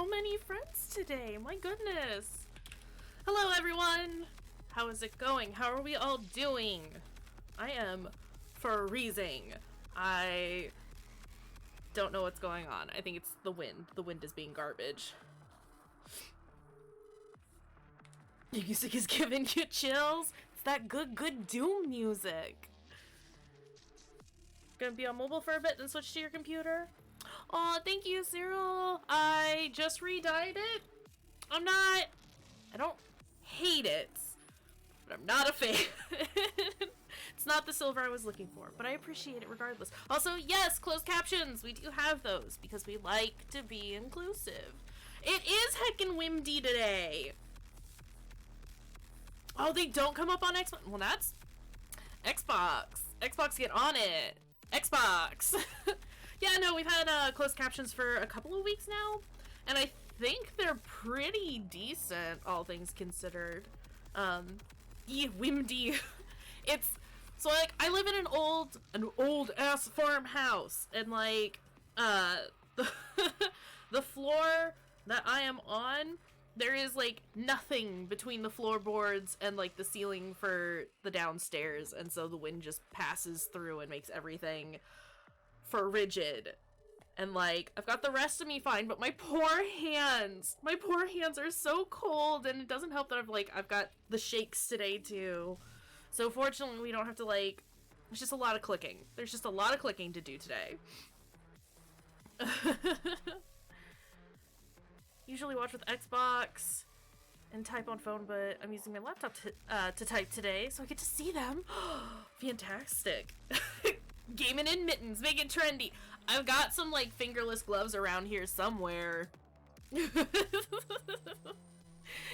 so many friends today. My goodness. Hello, everyone. How is it going? How are we all doing? I am freezing. I don't know what's going on. I think it's the wind. The wind is being garbage. Music is giving you chills. It's that good Doom music. Gonna be on mobile for a bit, then switch to your computer. Oh, thank you, Cyril. I just re-dyed it. I don't hate it, but I'm not a fan. It's not the silver I was looking for, but I appreciate it regardless. Also, yes, closed captions. We do have those because we like to be inclusive. It is heckin' windy today. Oh, they don't come up on Xbox. Well, that's Xbox. Xbox, get on it. Xbox. Yeah, no, we've had closed captions for a couple of weeks now, and I think they're pretty decent, all things considered. Windy. It's so like I live in an old ass farmhouse, and like the floor that I am on, there is like nothing between the floorboards and like the ceiling for the downstairs, and so the wind just passes through and makes everything frigid. And like I've got the rest of me fine, but my poor hands are so cold, and it doesn't help that I've got the shakes today too. So fortunately we don't have to like, it's just a lot of clicking. There's just a lot of clicking to do today. Usually watch with Xbox and type on phone, but I'm using my laptop to type today, so I get to see them. Fantastic. Gaming in mittens, make it trendy. I've got some like fingerless gloves around here somewhere.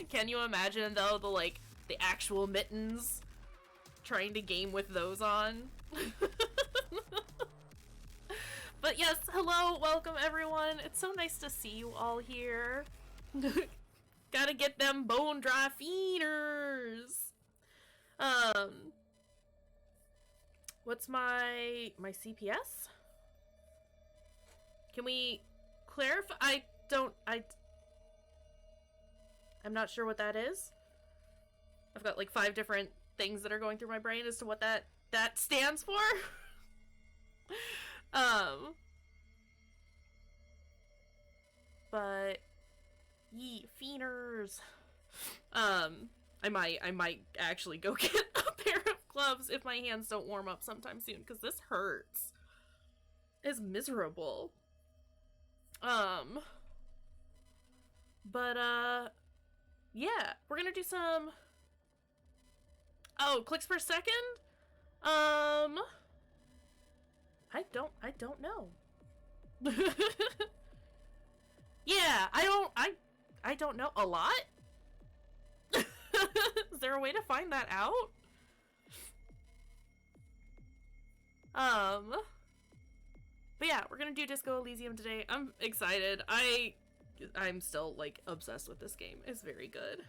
Can you imagine though the actual mittens? Trying to game with those on. But yes, hello, welcome everyone. It's so nice to see you all here. Gotta get them bone dry feeders. What's my CPS? Can we clarify? I'm not sure what that is. I've got like 5 different things that are going through my brain as to what that stands for. But fienders. I might actually go get a pair of gloves if my hands don't warm up sometime soon, because this hurts. It's miserable. But yeah, we're gonna do some. Oh, clicks per second? I don't know. Yeah, I don't know. A lot? Is there a way to find that out? But yeah, we're gonna do Disco Elysium today. I'm excited. I'm still like obsessed with this game. It's very good.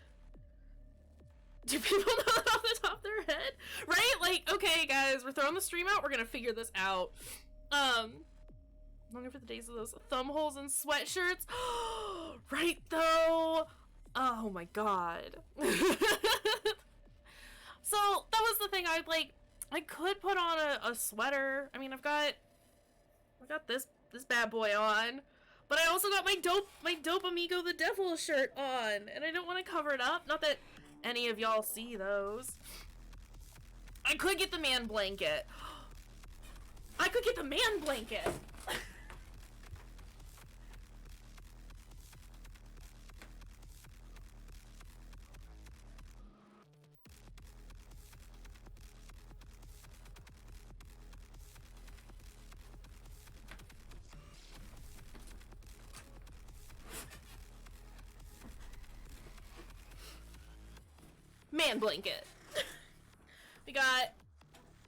Do people know that off the top of their head? Right? Like, okay, guys, we're throwing the stream out. We're gonna figure this out. Longing for the days of those thumb holes and sweatshirts. Right, though. Oh my god. So, that was the thing. I could put on a sweater. I mean, I've got this bad boy on. But I also got my dope Amigo the Devil shirt on. And I don't want to cover it up. Not that any of y'all see those. I could get the man blanket. I could get the man blanket. Man blanket. We got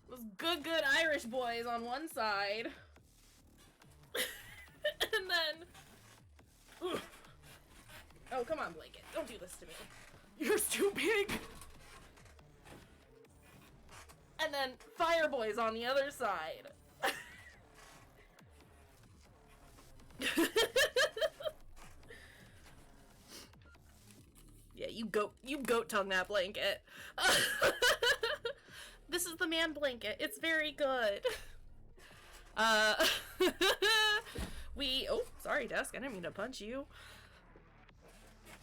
those good Irish boys on one side. And then... Oh, come on, blanket. Don't do this to me. You're too big. And then fire boys on the other side. goat tongue that blanket. This is the man blanket. It's very good. Oh, sorry, desk. I didn't mean to punch you.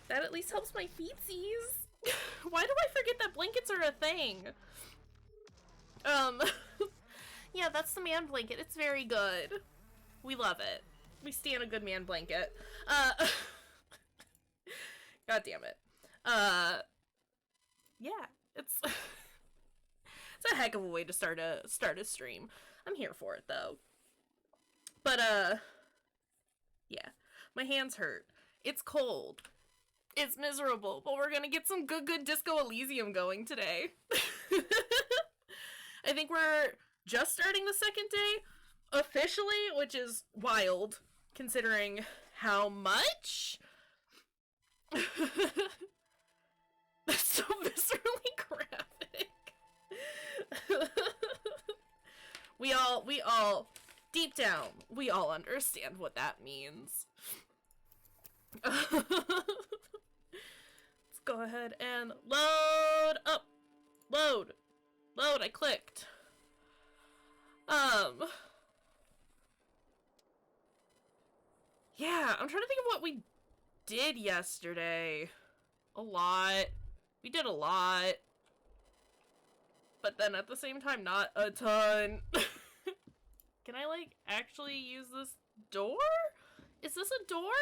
That at least helps my feetsies. Why do I forget that blankets are a thing? Yeah, that's the man blanket. It's very good. We love it. We stand a good man blanket. God damn it. Yeah, it's a heck of a way to start a stream. I'm here for it though. But yeah, my hands hurt. It's cold. It's miserable, but we're gonna get some good Disco Elysium going today. I think we're just starting the second day officially, which is wild considering how much. That's so viscerally graphic. we all deep down, we all understand what that means. Let's go ahead and load up. Load, I clicked. Yeah, I'm trying to think of what we did yesterday. A lot. We did a lot. But then at the same time, not a ton. Can I, like, actually use this door? Is this a door?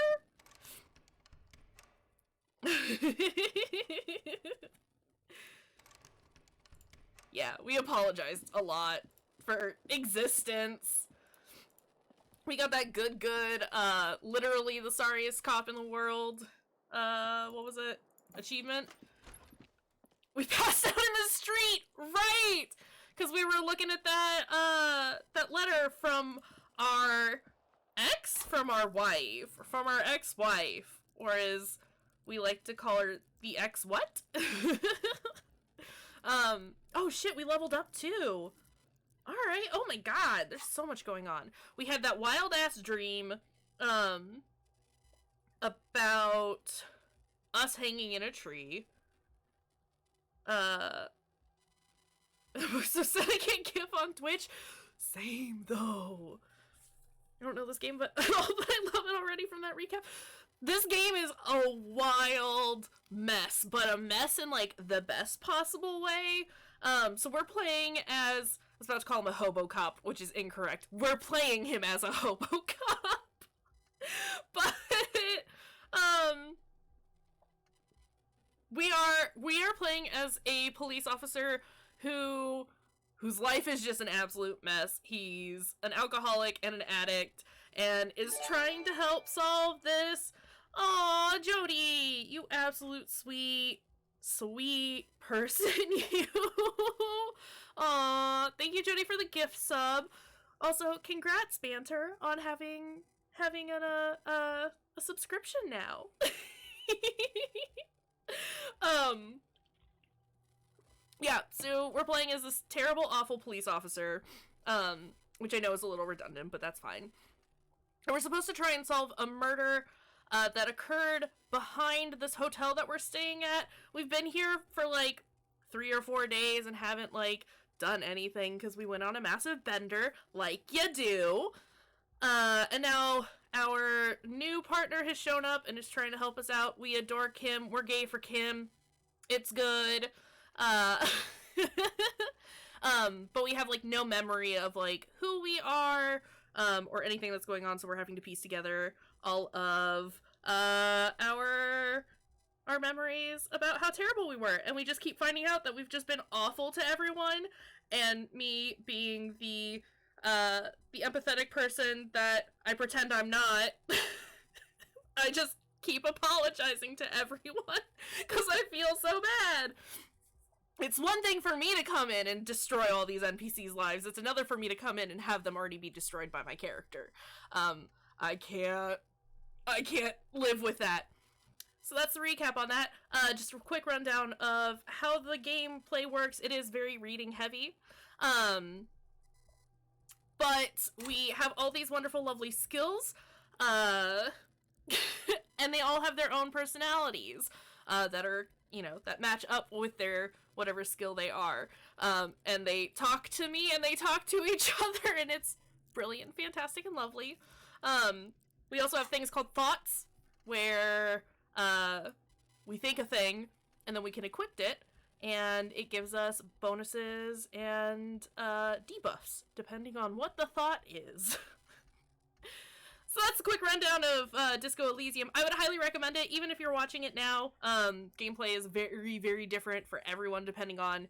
Yeah, we apologized a lot for existence. We got that good, literally the sorriest cop in the world. What was it? Achievement? We passed out in the street! Right! Because we were looking at that letter from our from our ex-wife. Or as we like to call her, the ex-what? Oh shit, we leveled up too! Alright, oh my god, there's so much going on. We had that wild-ass dream, about us hanging in a tree. So said I can't give on Twitch. Same though. I don't know this game, but I love it already from that recap. This game is a wild mess, but a mess in, like, the best possible way. So we're playing as, I was about to call him a hobo cop, which is incorrect. We're playing him as a hobo cop. But, we are playing as a police officer whose life is just an absolute mess. He's an alcoholic and an addict, and is trying to help solve this. Aw, Jody, you absolute sweet person, you. Aw, thank you, Jody, for the gift sub. Also, congrats, Banter, on having a subscription now. Yeah, so we're playing as this terrible, awful police officer, which I know is a little redundant, but that's fine. And we're supposed to try and solve a murder that occurred behind this hotel that we're staying at. We've been here for, like, 3 or 4 days and haven't, like, done anything because we went on a massive bender, like you do. And now our new partner has shown up and is trying to help us out. We adore Kim. We're gay for Kim. It's good. But we have, like, no memory of, like, who we are, or anything that's going on, so we're having to piece together all of, our memories about how terrible we were, and we just keep finding out that we've just been awful to everyone, and me being the empathetic person that I pretend I'm not, I just keep apologizing to everyone, because I feel so bad. It's one thing for me to come in and destroy all these NPCs' lives. It's another for me to come in and have them already be destroyed by my character. I can't live with that. So that's the recap on that. Just a quick rundown of how the gameplay works. It is very reading heavy. But we have all these wonderful, lovely skills. And they all have their own personalities that are you know, that match up with their whatever skill they are. And they talk to me and they talk to each other, and it's brilliant, fantastic, and lovely. We also have things called thoughts, where we think a thing and then we can equip it, and it gives us bonuses and debuffs depending on what the thought is. So that's a quick rundown of Disco Elysium. I would highly recommend it, even if you're watching it now. Gameplay is very, very different for everyone depending on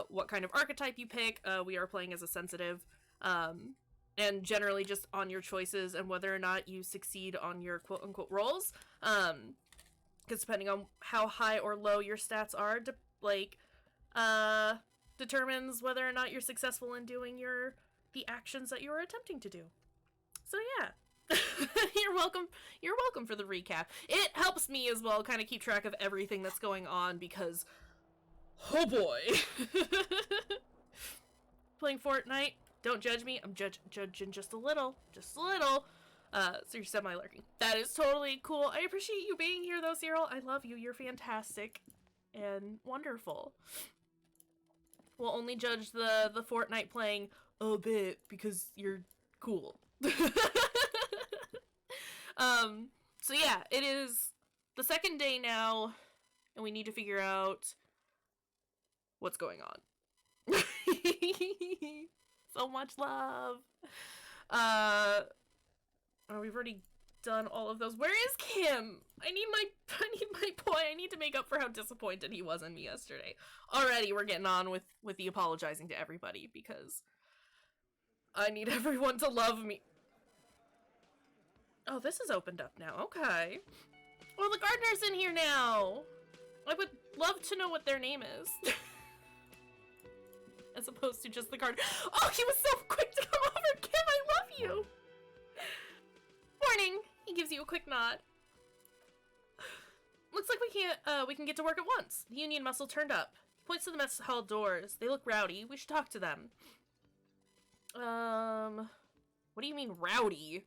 what kind of archetype you pick. We are playing as a sensitive, and generally just on your choices and whether or not you succeed on your quote-unquote rolls. Because depending on how high or low your stats are, determines whether or not you're successful in doing the actions that you are attempting to do. So yeah. You're welcome for the recap. It helps me as well kind of keep track of everything that's going on, because oh boy. Playing Fortnite, don't judge me. I'm judging just a little. So you're semi-lurking. That is totally cool. I appreciate you being here though, Cyril. I love you. You're fantastic and wonderful. We'll only judge the Fortnite playing a bit because you're cool. So yeah, it is the second day now, and we need to figure out what's going on. So much love. Oh, we've already done all of those. Where is Kim? I need my boy. I need to make up for how disappointed he was in me yesterday. Already we're getting on with the apologizing to everybody, because I need everyone to love me. Oh, this is opened up now. Okay. Well, the gardener's in here now. I would love to know what their name is. As opposed to just the gardener. Oh, he was so quick to come over. Kim, I love you. Morning. He gives you a quick nod. Looks like we can get to work at once. The union muscle turned up. He points to the mess hall doors. They look rowdy. We should talk to them. What do you mean rowdy?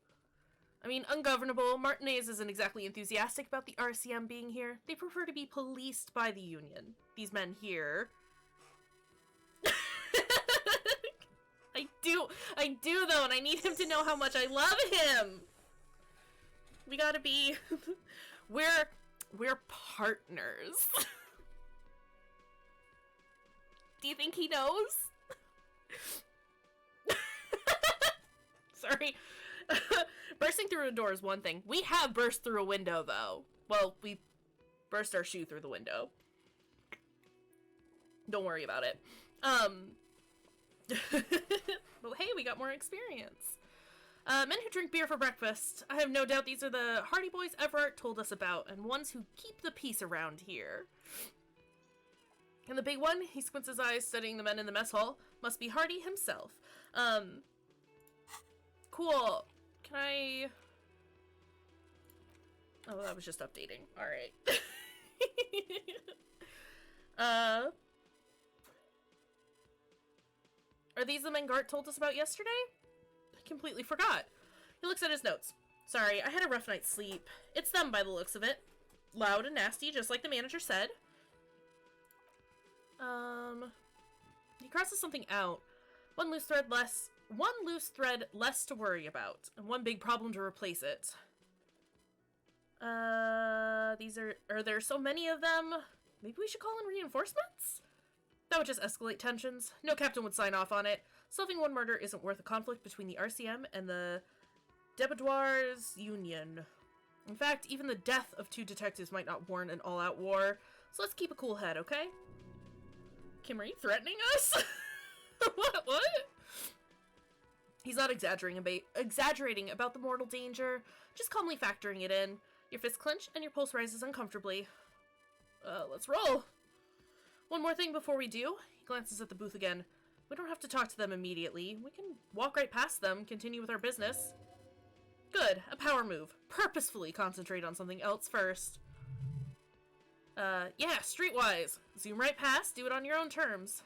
I mean, ungovernable. Martinez isn't exactly enthusiastic about the RCM being here. They prefer to be policed by the Union. These men here. I do though, and I need him to know how much I love him. We gotta be... We're partners. Do you think he knows? Sorry. Bursting through a door is one thing. We have burst through a window, though. Well, we burst our shoe through the window. Don't worry about it. Well, hey, we got more experience. Men who drink beer for breakfast. I have no doubt these are the Hardy Boys Everett told us about, and ones who keep the peace around here. And the big one, he squints his eyes studying the men in the mess hall, must be Hardy himself. Cool. Can I... Oh, that was just updating. Alright. Are these the men Gart told us about yesterday? I completely forgot. He looks at his notes. Sorry, I had a rough night's sleep. It's them by the looks of it. Loud and nasty, just like the manager said. He crosses something out. One loose thread less to worry about, and one big problem to replace it. Are there so many of them? Maybe we should call in reinforcements? That would just escalate tensions. No captain would sign off on it. Solving one murder isn't worth a conflict between the RCM and the Debedoirs Union. In fact, even the death of 2 detectives might not warrant an all-out war, so let's keep a cool head, okay? Kim, are you threatening us? What? He's not exaggerating about the mortal danger, just calmly factoring it in. Your fists clench and your pulse rises uncomfortably. Let's roll. One more thing before we do. He glances at the booth again. We don't have to talk to them immediately. We can walk right past them, continue with our business. Good, a power move. Purposefully concentrate on something else first. Yeah, streetwise. Zoom right past, do it on your own terms.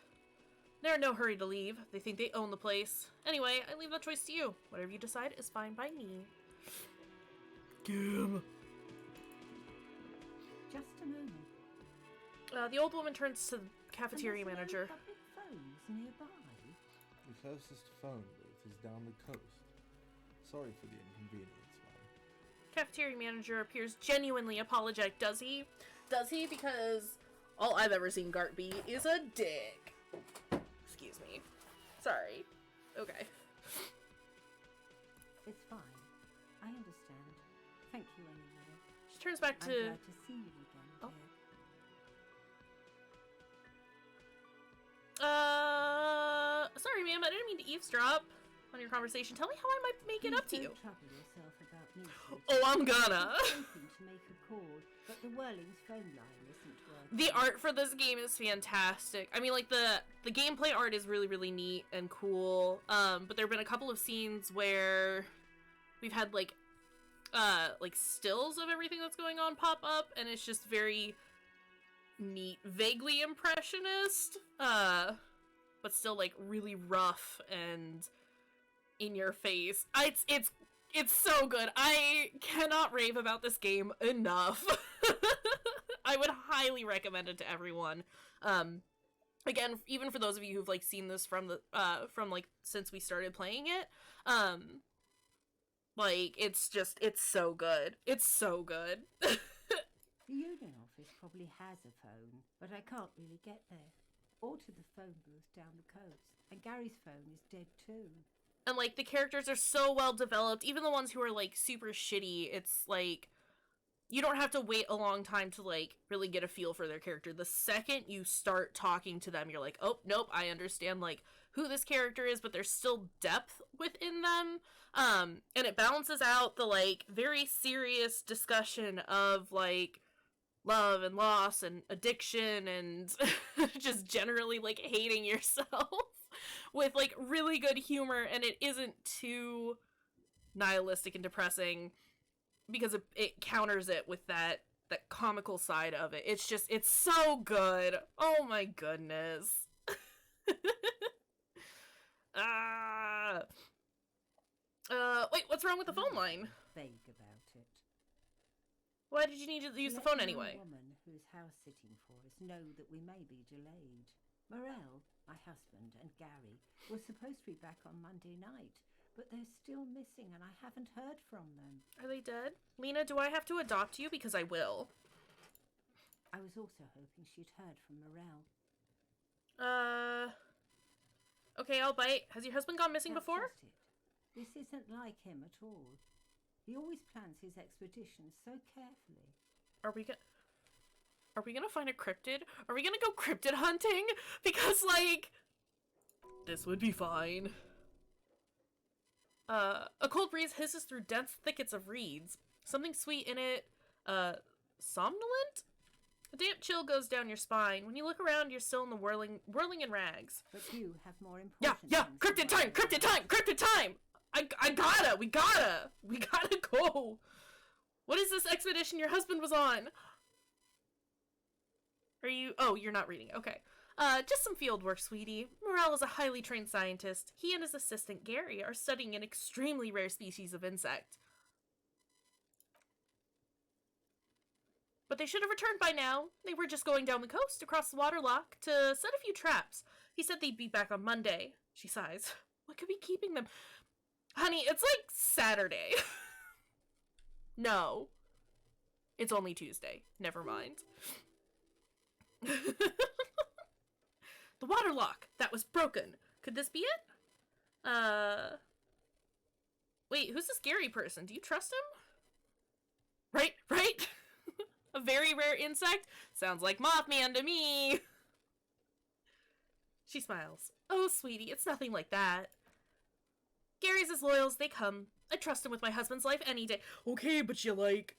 They're in no hurry to leave. They think they own the place. Anyway, I leave that choice to you. Whatever you decide is fine by me. Kim. Just a moment. The old woman turns to the cafeteria manager. Public phones nearby? The closest phone booth is down the coast. Sorry for the inconvenience, ma'am. Cafeteria manager appears genuinely apologetic. Does he? Does he? Because all I've ever seen Gart be is a dick. Excuse me. Sorry. Okay. It's fine. I understand. Thank you anyway. She turns back to... I'm glad to see you again, dear. Sorry, ma'am. I didn't mean to eavesdrop on your conversation. Tell me how I might make it up to you. Don't trouble yourself about me. Oh, I'm gonna. I was hoping to make a call, but the Whirling's phone line isn't working. The art for this game is fantastic. I mean, like, the gameplay art is really, really neat and cool. But there have been a couple of scenes where we've had, like stills of everything that's going on pop up, and it's just very neat, vaguely impressionist, but still, like, really rough and in your face. It's so good. I cannot rave about this game enough. I would highly recommend it to everyone. Again, even for those of you who've, like, seen this from since we started playing it, like, it's so good. It's so good. The union office probably has a phone, but I can't really get there. Or to the phone booth down the coast. And Gary's phone is dead too. And, like, the characters are so well developed. Even the ones who are, like, super shitty, it's, like, you don't have to wait a long time to, like, really get a feel for their character. The second you start talking to them, you're like, oh, nope, I understand, like, who this character is, but there's still depth within them. And it balances out the, like, very serious discussion of, like, love and loss and addiction and just generally, like, hating yourself with, like, really good humor, and it isn't too nihilistic and depressing because it counters it with that comical side of it. It's so good. Oh my goodness. Wait, what's wrong with the phone line? Vague about it. Why did you need to use the phone anyway? The woman who's house sitting for us know that we may be delayed. Morel, my husband, and Gary were supposed to be back on Monday night, but they're still missing and I haven't heard from them. Are they dead? Lena, do I have to adopt you? Because I will. I was also hoping she'd heard from Morel. Okay, I'll bite. Has your husband gone missing That's before? just it. This isn't like him at all. He always plans his expeditions so carefully. Are we gonna find a cryptid? Are we gonna go cryptid hunting? Because, like, this would be fine. A cold breeze hisses through dense thickets of reeds. Something sweet in it, somnolent? A damp chill goes down your spine. When you look around, you're still in the whirling in rags. But you have more important Yeah, things cryptid to time, worry cryptid about. time, cryptid time! We gotta go! What is this expedition your husband was on? Oh, you're not reading, okay. Just some field work, sweetie. Morel is a highly trained scientist. He and his assistant, Gary, are studying an extremely rare species of insect. But they should have returned by now. They were just going down the coast across the waterlock to set a few traps. He said they'd be back on Monday. She sighs. What could be keeping them? Honey, it's like Saturday. No. It's only Tuesday. Never mind. The waterlock that was broken. Could this be it? Wait, who's this Gary person? Do you trust him? Right? A very rare insect? Sounds like Mothman to me. She smiles. Oh, sweetie, it's nothing like that. Gary's as loyal as they come. I trust him with my husband's life any day. Okay, but you like...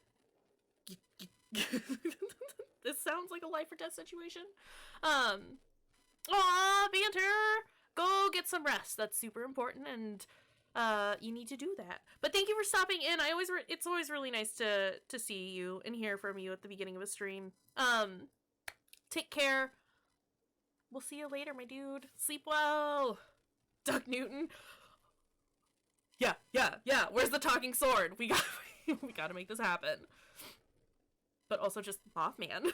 This sounds like a life or death situation. Aw, banter! Go get some rest. That's super important, and you need to do that. But thank you for stopping in. It's always really nice to see you and hear from you at the beginning of a stream. Take care. We'll see you later, my dude. Sleep well. Doug Newton. Yeah. Where's the talking sword? We gotta make this happen. But also just Mothman.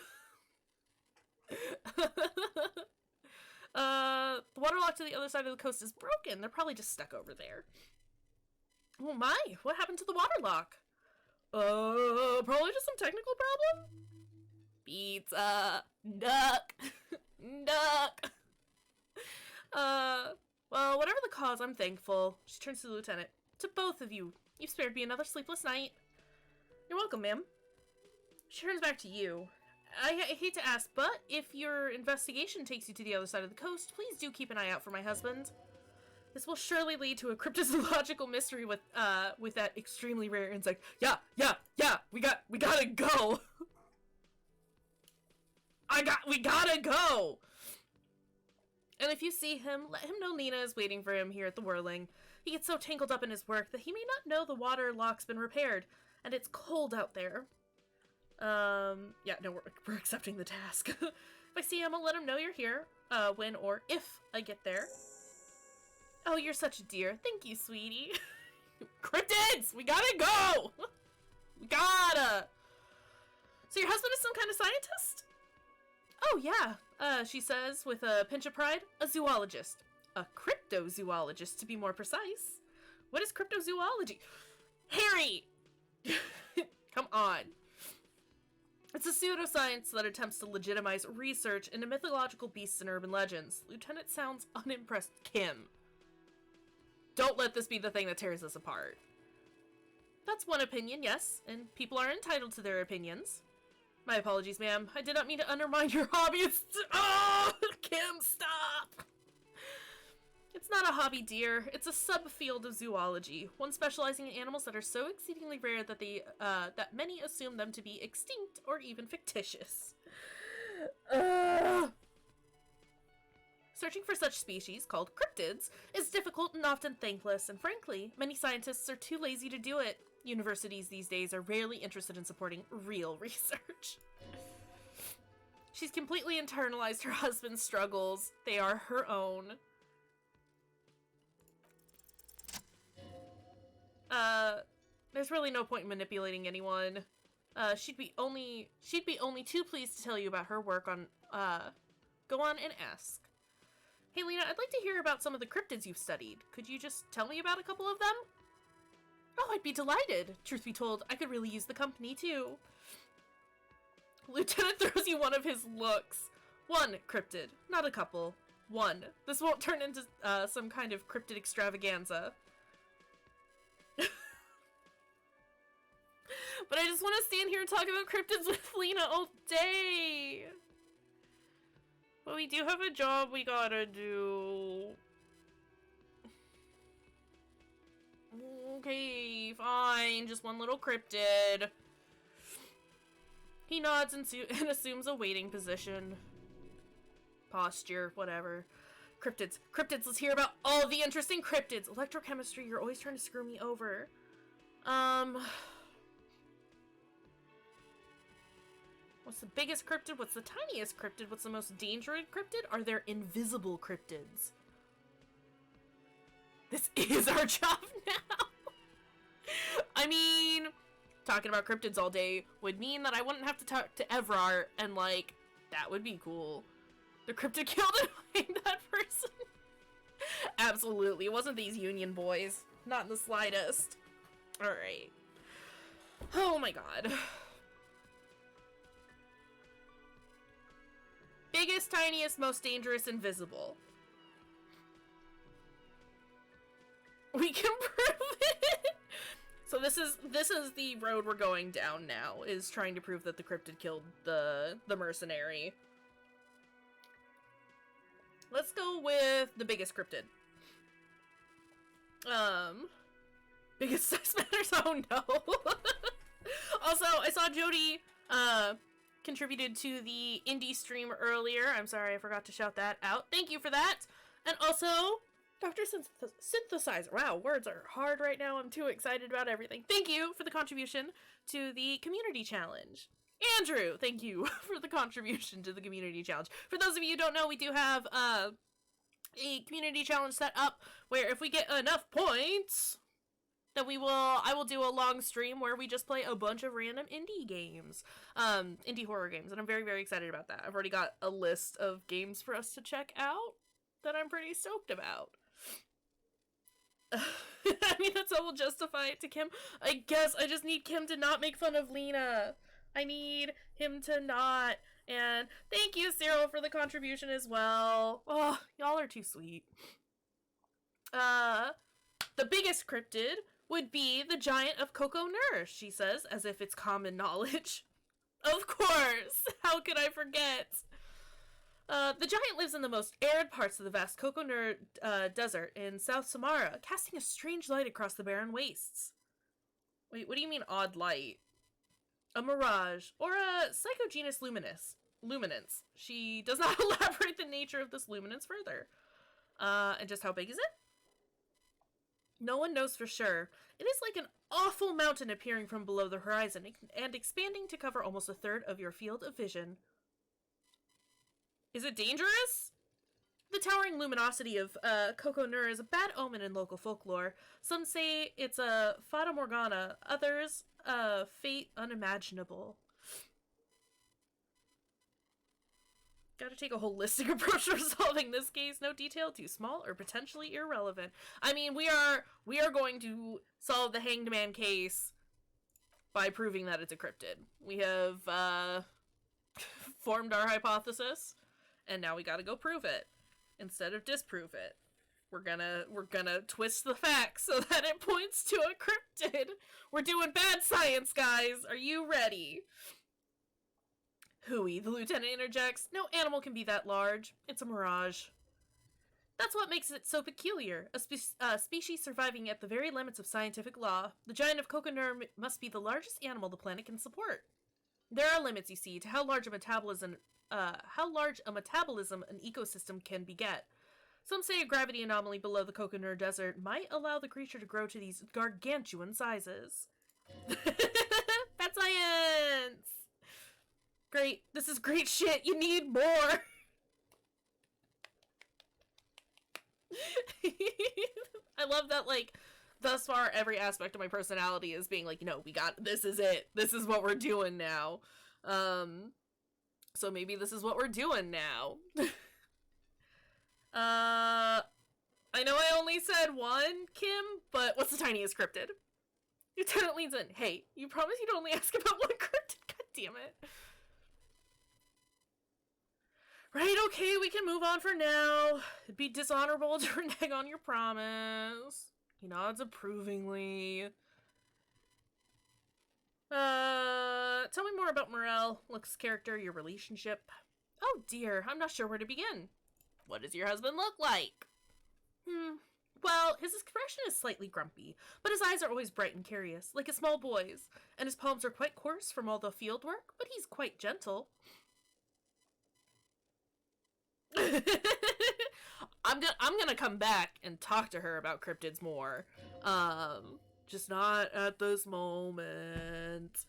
lock to the other side of the coast is broken. They're probably just stuck over there. Oh my, what happened to the water lock? Probably just some technical problem? Pizza. Duck. Duck. Well, whatever the cause, I'm thankful. She turns to the lieutenant. To both of you. You've spared me another sleepless night. You're welcome, ma'am. She turns back to you. I hate to ask, but if your investigation takes you to the other side of the coast, please do keep an eye out for my husband. This will surely lead to a cryptozoological mystery with that extremely rare insect. Yeah, we gotta go. We gotta go. And if you see him, let him know Lena is waiting for him here at the Whirling. He gets so tangled up in his work that he may not know the water lock's been repaired, and it's cold out there. Yeah, no, we're accepting the task. If I see him, I'll let him know you're here, when or if I get there. Oh, you're such a dear. Thank you, sweetie. Cryptids! We gotta go! We gotta! So your husband is some kind of scientist? Oh, yeah, she says with a pinch of pride. A zoologist. A cryptozoologist, to be more precise. What is cryptozoology? Harry! Come on. It's a pseudoscience that attempts to legitimize research into mythological beasts and urban legends. Lieutenant sounds unimpressed. Kim. Don't let this be the thing that tears us apart. That's one opinion, yes, and people are entitled to their opinions. My apologies, ma'am. I did not mean to undermine your hobby. Oh, Kim, stop! It's not a hobby, dear. It's a subfield of zoology, one specializing in animals that are so exceedingly rare that that many assume them to be extinct or even fictitious. Searching for such species, called cryptids, is difficult and often thankless, and frankly, many scientists are too lazy to do it. Universities these days are rarely interested in supporting real research. She's completely internalized her husband's struggles. They are her own. There's really no point in manipulating anyone. She'd be only too pleased to tell you about her work on, go on and ask. Hey, Lena, I'd like to hear about some of the cryptids you've studied. Could you just tell me about a couple of them? Oh, I'd be delighted. Truth be told, I could really use the company, too. Lieutenant throws you one of his looks. One cryptid, not a couple. One. This won't turn into, some kind of cryptid extravaganza. But I just want to stand here and talk about cryptids with Lena all day. But we do have a job we gotta do. Okay, fine. Just one little cryptid. He nods and assumes a waiting position. Posture, whatever. Cryptids. Cryptids, let's hear about all the interesting cryptids. Electrochemistry, you're always trying to screw me over. What's the biggest cryptid? What's the tiniest cryptid? What's the most dangerous cryptid? Are there invisible cryptids? This is our job now! I mean, talking about cryptids all day would mean that I wouldn't have to talk to Evrar, and, like, that would be cool. The cryptid killed that person? Absolutely. It wasn't these Union boys. Not in the slightest. Alright. Oh my god. Biggest, tiniest, most dangerous, invisible. We can prove it! So this is the road we're going down now, is trying to prove that the cryptid killed the mercenary. Let's go with the biggest cryptid. Biggest size matters? Oh no! Also, I saw Jody, contributed to the indie stream earlier. I'm sorry, I forgot to shout that out. Thank you for that! And also, Dr. Synthesizer. Wow, words are hard right now. I'm too excited about everything. Thank you for the contribution to the community challenge. Andrew, thank you for the contribution to the community challenge. For those of you who don't know, we do have a community challenge set up where if we get enough points, then I will do a long stream where we just play a bunch of random indie games, indie horror games, and I'm very, very excited about that. I've already got a list of games for us to check out. that I'm pretty stoked about. I mean, that's how we'll justify it to Kim. I guess I just need Kim to not make fun of Lena. I need him to not. And thank you, Cyril, for the contribution as well. Oh, y'all are too sweet. The biggest cryptid would be the giant of Kayshurrr, she says, as if it's common knowledge. Of course! How could I forget? The giant lives in the most arid parts of the vast Kayshurrr desert in South Samara, casting a strange light across the barren wastes. Wait, what do you mean odd light? A mirage, or a psychogenous luminance. She does not elaborate the nature of this luminance further. And just how big is it? No one knows for sure. It is like an awful mountain appearing from below the horizon and expanding to cover almost a third of your field of vision. Is it dangerous? The towering luminosity of Kayshurrr is a bad omen in local folklore. Some say it's a fata morgana, others a fate unimaginable. Gotta take a holistic approach to resolving this case. No detail too small or potentially irrelevant. I mean, we are going to solve the Hanged Man case by proving that it's a cryptid. We have formed our hypothesis, and now we gotta go prove it instead of disprove it. We're gonna twist the facts so that it points to a cryptid. We're doing bad science, guys. Are you ready? Hooey, the lieutenant interjects. No animal can be that large. It's a mirage. That's what makes it so peculiar. A species surviving at the very limits of scientific law. The giant of Kayshurrr must be the largest animal the planet can support. There are limits, you see, to how large a metabolism an ecosystem can beget. Some say a gravity anomaly below the Kayshurrr desert might allow the creature to grow to these gargantuan sizes. That's science! Great. This is great shit. You need more. I love that, like, thus far every aspect of my personality is being like, we got, this is it. This is what we're doing now. So maybe this is what we're doing now. I know I only said one, Kim, but what's the tiniest cryptid? Lieutenant leans in. Hey, you promise you'd only ask about one cryptid? God damn it. Right, okay, we can move on for now. It'd be dishonorable to renege on your promise. He nods approvingly. Tell me more about Morel, looks, character, your relationship. Oh dear, I'm not sure where to begin. What does your husband look like? Well, his expression is slightly grumpy, but his eyes are always bright and curious, like a small boy's, and his palms are quite coarse from all the field work, but he's quite gentle. I'm gonna come back and talk to her about cryptids more. Just not at this moment.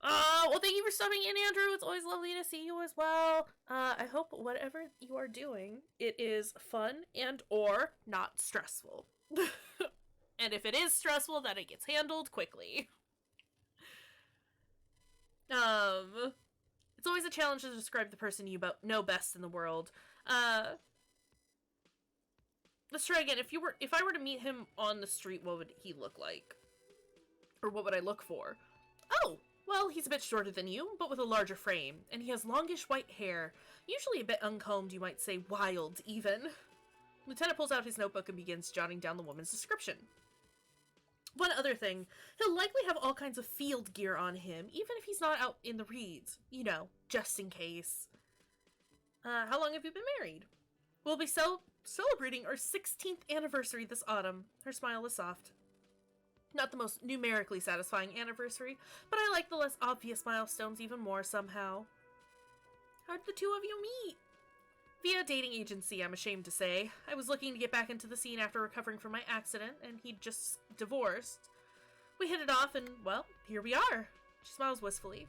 Well, thank you for stopping in, Andrew. It's always lovely to see you as well. I hope whatever you are doing, it is fun and or not stressful. And if it is stressful, that it gets handled quickly. It's always a challenge to describe the person you know best in the world. Let's try again. If I were to meet him on the street, what would he look like? Or what would I look for? Oh, well, he's a bit shorter than you, but with a larger frame, and he has longish white hair, usually a bit uncombed, you might say wild, even. Lieutenant pulls out his notebook and begins jotting down the woman's description. One other thing, he'll likely have all kinds of field gear on him, even if he's not out in the reeds. You know, just in case. How long have you been married? We'll be celebrating our 16th anniversary this autumn. Her smile is soft. Not the most numerically satisfying anniversary, but I like the less obvious milestones even more somehow. How'd the two of you meet? Via a dating agency, I'm ashamed to say. I was looking to get back into the scene after recovering from my accident, and he'd just divorced. We hit it off, and, well, here we are. She smiles wistfully.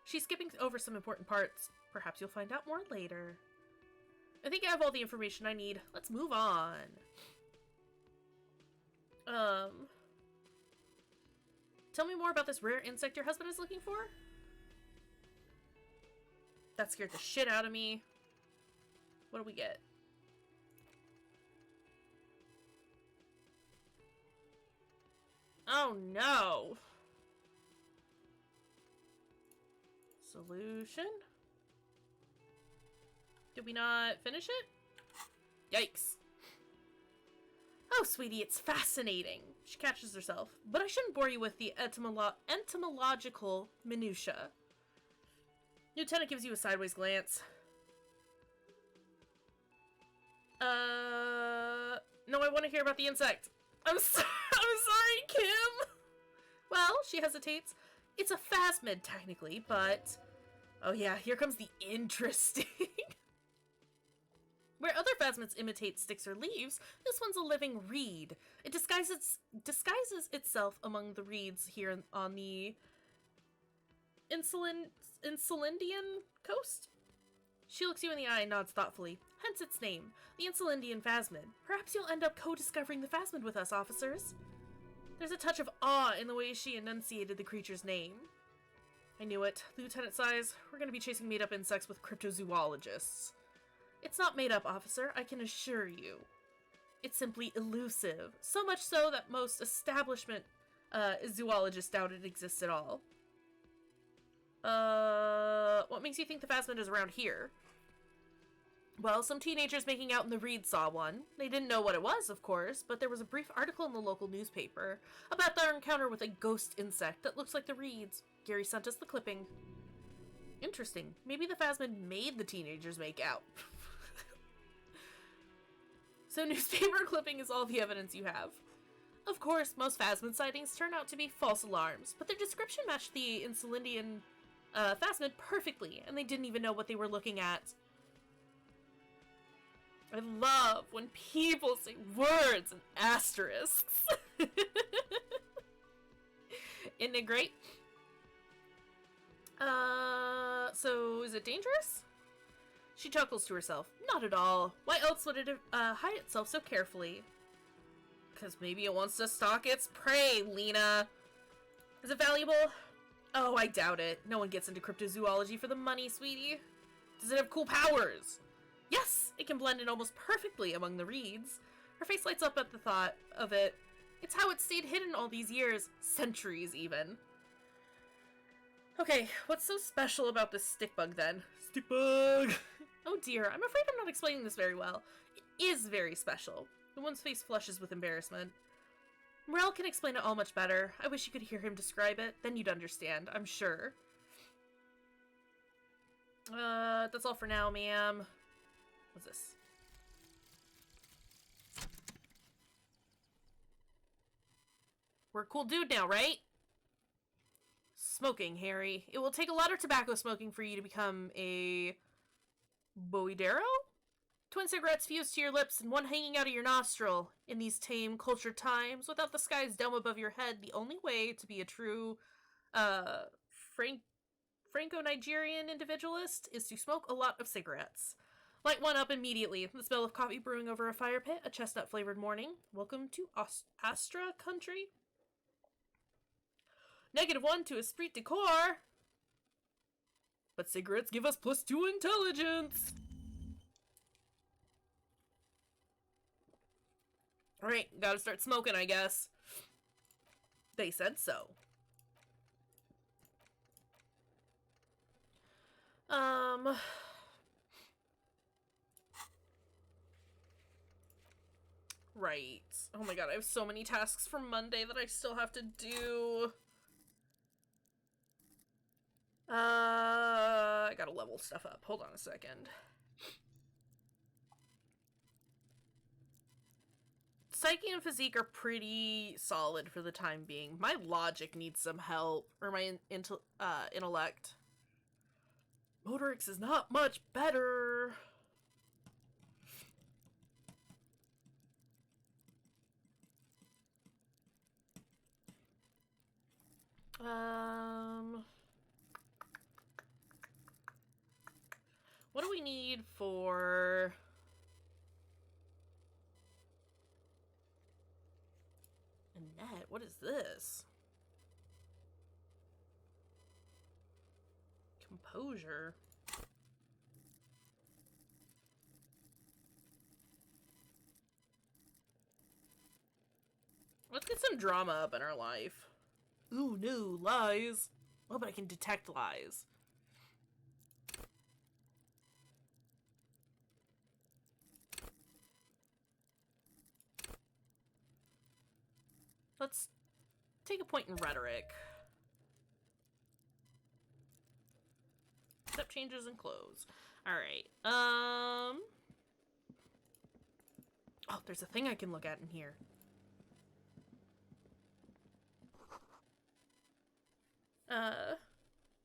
She's skipping over some important parts. Perhaps you'll find out more later. I think I have all the information I need. Let's move on. Tell me more about this rare insect your husband is looking for? That scared the shit out of me. What do we get? Oh no. Solution? Did we not finish it? Yikes. Oh, sweetie, it's fascinating. She catches herself. But I shouldn't bore you with the etymological minutiae. Lieutenant gives you a sideways glance. No, I want to hear about the insect. I'm sorry, Kim. Well, she hesitates. It's a phasmid, technically, but... Oh yeah, here comes the interesting. Where other phasmids imitate sticks or leaves, this one's a living reed. It disguises itself among the reeds here on the Insulindian coast. She looks you in the eye and nods thoughtfully, hence its name, the Insulindian phasmid. Perhaps you'll end up co-discovering the phasmid with us, officers. There's a touch of awe in the way she enunciated the creature's name. I knew it. Lieutenant sighs. We're going to be chasing made-up insects with cryptozoologists. It's not made up, officer, I can assure you. It's simply elusive. So much so that most establishment zoologists doubt it exists at all. What makes you think the phasmid is around here? Well, some teenagers making out in the reed saw one. They didn't know what it was, of course, but there was a brief article in the local newspaper about their encounter with a ghost insect that looks like the reeds. Gary sent us the clipping. Interesting. Maybe the phasmid made the teenagers make out. So newspaper clipping is all the evidence you have. Of course, most phasmid sightings turn out to be false alarms, but their description matched the Insulindian phasmid perfectly, and they didn't even know what they were looking at. I love when people say words and asterisks. Isn't it great? So is it dangerous? She chuckles to herself. Not at all. Why else would it hide itself so carefully? Because maybe it wants to stalk its prey, Lena. Is it valuable? Oh, I doubt it. No one gets into cryptozoology for the money, sweetie. Does it have cool powers? Yes, it can blend in almost perfectly among the reeds. Her face lights up at the thought of it. It's how it stayed hidden all these years. Centuries, even. Okay, what's so special about this stick bug, then? Stick bug! Oh dear, I'm afraid I'm not explaining this very well. It is very special. The one's face flushes with embarrassment. Morel can explain it all much better. I wish you could hear him describe it. Then you'd understand, I'm sure. That's all for now, ma'am. What's this? We're a cool dude now, right? Smoking, Harry. It will take a lot of tobacco smoking for you to become a... Boidero? Twin cigarettes fused to your lips and one hanging out of your nostril. In these tame, cultured times, without the skies dome above your head, the only way to be a true, Franco-Nigerian individualist is to smoke a lot of cigarettes. Light one up immediately. The smell of coffee brewing over a fire pit, a chestnut-flavored morning. Welcome to Astra country. -1 to esprit de corps. But cigarettes give us +2 intelligence. Alright, gotta start smoking, I guess. They said so. Right. Oh my god, I have so many tasks from Monday that I still have to do. I gotta level stuff up. Hold on a second. Psyche and physique are pretty solid for the time being. My logic needs some help, or my intellect. Motorics is not much better. What do we need for... Annette, what is this? Composure. Let's get some some drama up in our life. Ooh, no, lies. Oh, but I can detect lies. Let's take a point in rhetoric. Step changes and close. Alright. Oh, there's a thing I can look at in here. I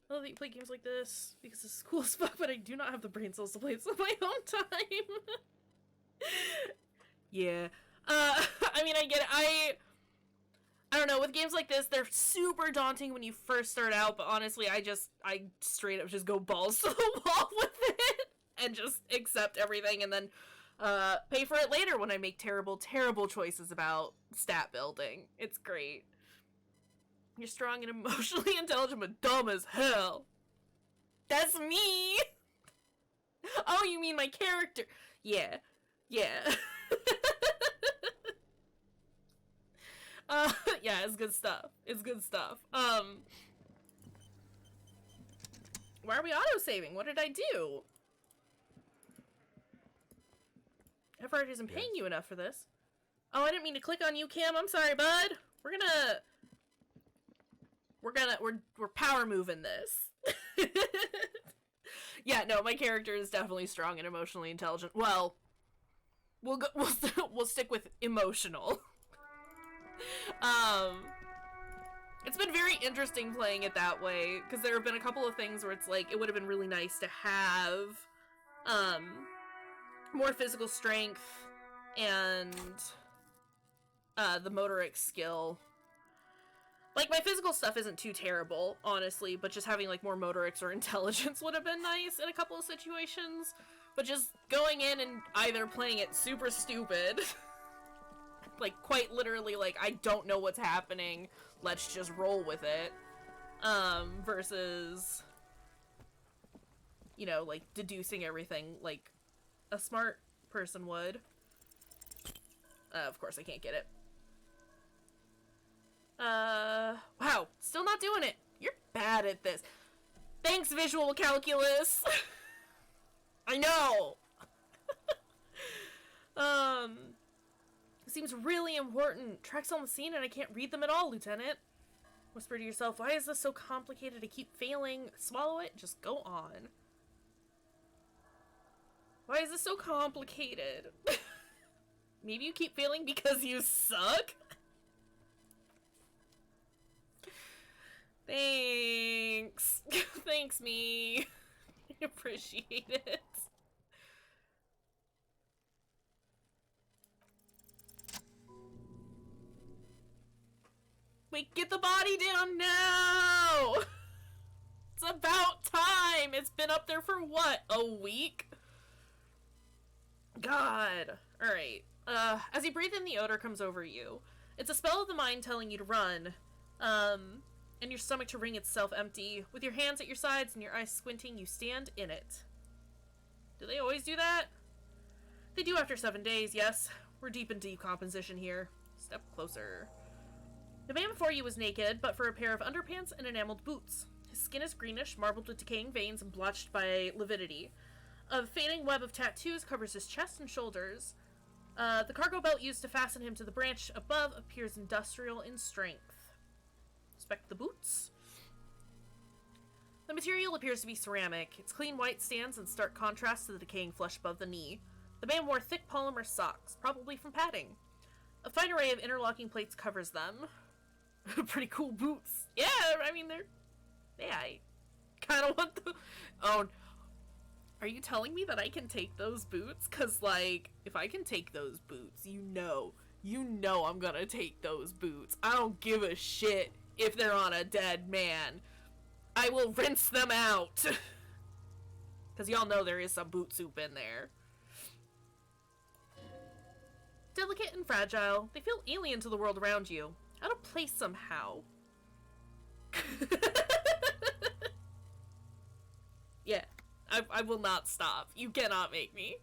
love that you play games like this because it's cool as fuck, but I do not have the brain cells to play this on my own time. Yeah. I mean, I get it. I don't know, with games like this, they're super daunting when you first start out, but honestly, I straight up just go balls to the wall with it and just accept everything and then pay for it later when I make terrible, terrible choices about stat building. It's great. You're strong and emotionally intelligent, but dumb as hell. That's me! Oh, you mean my character? Yeah. Yeah. Yeah, it's good stuff. It's good stuff. Why are we auto-saving? What did I do? Everard isn't paying you enough for this. Oh, I didn't mean to click on you, Kim. I'm sorry, bud. We're power moving this. Yeah, no, my character is definitely strong and emotionally intelligent. Well, we'll stick with emotional. It's been very interesting playing it that way, because there have been a couple of things where it's like, it would have been really nice to have, more physical strength and, the motoric skill. Like, my physical stuff isn't too terrible, honestly, but just having, like, more motorics or intelligence would have been nice in a couple of situations. But just going in and either playing it super stupid, like, quite literally, like, I don't know what's happening, let's just roll with it, versus, you know, like, deducing everything like a smart person would. Of course I can't get it. Wow, still not doing it. You're bad at this. Thanks, visual calculus. I know. It seems really important. Tracks on the scene and I can't read them at all, Lieutenant. Whisper to yourself, why is this so complicated? I keep failing. Swallow it, just go on. Why is this so complicated? Maybe you keep failing because you suck? Thanks. Thanks, me. I appreciate it. Wait, get the body down now! It's about time! It's been up there for what, a week? God. Alright. As you breathe in, the odor comes over you. It's a spell of the mind telling you to run. And your stomach to wring itself empty. With your hands at your sides and your eyes squinting, you stand in it. Do they always do that? They do after 7 days, yes. We're deep in decomposition here. Step closer. The man before you was naked, but for a pair of underpants and enameled boots. His skin is greenish, marbled with decaying veins and blotched by lividity. A fading web of tattoos covers his chest and shoulders. The cargo belt used to fasten him to the branch above appears industrial in strength. Inspect the boots. The material appears to be ceramic. Its clean white stands in stark contrast to the decaying flesh above the knee. The man wore thick polymer socks, probably from padding. A fine array of interlocking plates covers them. Pretty cool boots. Yeah, I mean, yeah, I kind of want the... Oh, are you telling me that I can take those boots? Because, like, if I can take those boots, you know I'm gonna take those boots. I don't give a shit if they're on a dead man. I will rinse them out. Because y'all know there is some boot soup in there. Delicate and fragile, they feel alien to the world around you. Out of place somehow. Yeah, I will not stop. You cannot make me.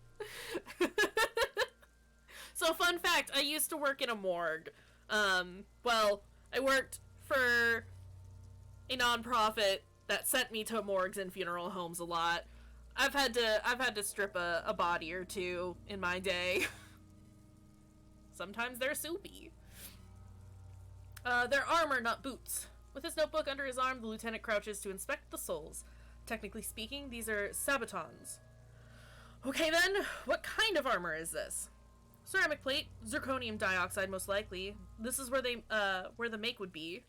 So, fun fact, I used to work in a morgue. Well, I worked for a nonprofit that sent me to morgues and funeral homes a lot. I've had to strip a body or two in my day. Sometimes they're soupy. They're armor, not boots. With his notebook under his arm, the lieutenant crouches to inspect the souls. Technically speaking, these are sabatons. Okay then, what kind of armor is this? Ceramic plate, zirconium dioxide most likely. This is where the make would be.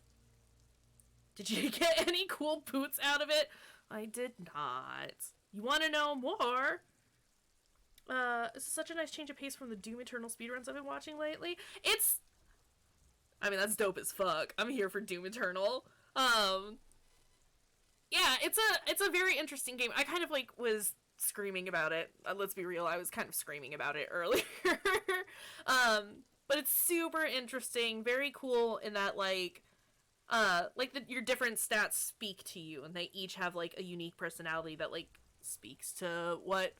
Did you get any cool boots out of it? I did not. You want to know more? This is such a nice change of pace from the Doom Eternal speedruns I've been watching lately. I mean, that's dope as fuck. I'm here for Doom Eternal. Yeah, it's a very interesting game. I kind of, like, was screaming about it. Let's be real, I was kind of screaming about it earlier. But it's super interesting, very cool in that, like your different stats speak to you, and they each have, like, a unique personality that, like, speaks to what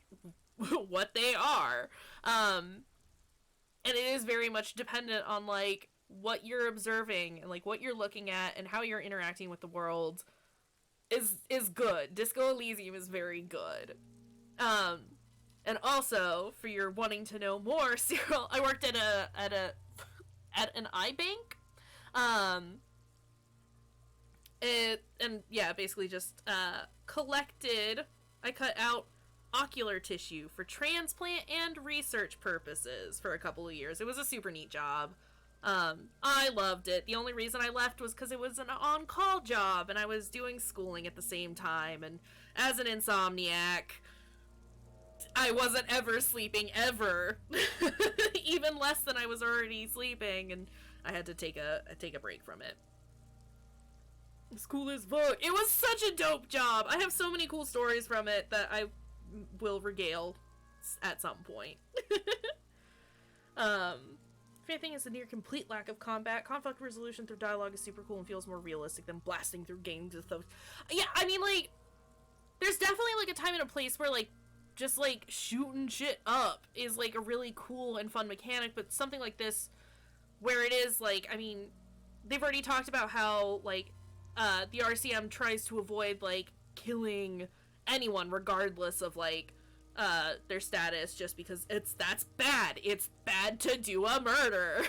they are. And it is very much dependent on, like, what you're observing and, like, what you're looking at and how you're interacting with the world is good. Disco Elysium is very good. And also, for your wanting to know more, Cyril, I worked at an eye bank. Basically just collected. I cut out ocular tissue for transplant and research purposes for a couple of years. It was a super neat job. I loved it. The only reason I left was because it was an on-call job, and I was doing schooling at the same time, and as an insomniac, I wasn't ever sleeping, ever. Even less than I was already sleeping, and I had to take a break from it. It's cool as fuck. It was such a dope job. I have so many cool stories from it that I will regale at some point. If anything, is a near complete lack of combat. Conflict resolution through dialogue is super cool and feels more realistic than blasting through games with those. Yeah, I mean, like, there's definitely, like, a time and a place where, like, just, like, shooting shit up is, like, a really cool and fun mechanic, but something like this, where it is, like, I mean, they've already talked about how, like, the RCM tries to avoid, like, killing anyone regardless of, like, their status, just because that's bad. It's bad to do a murder.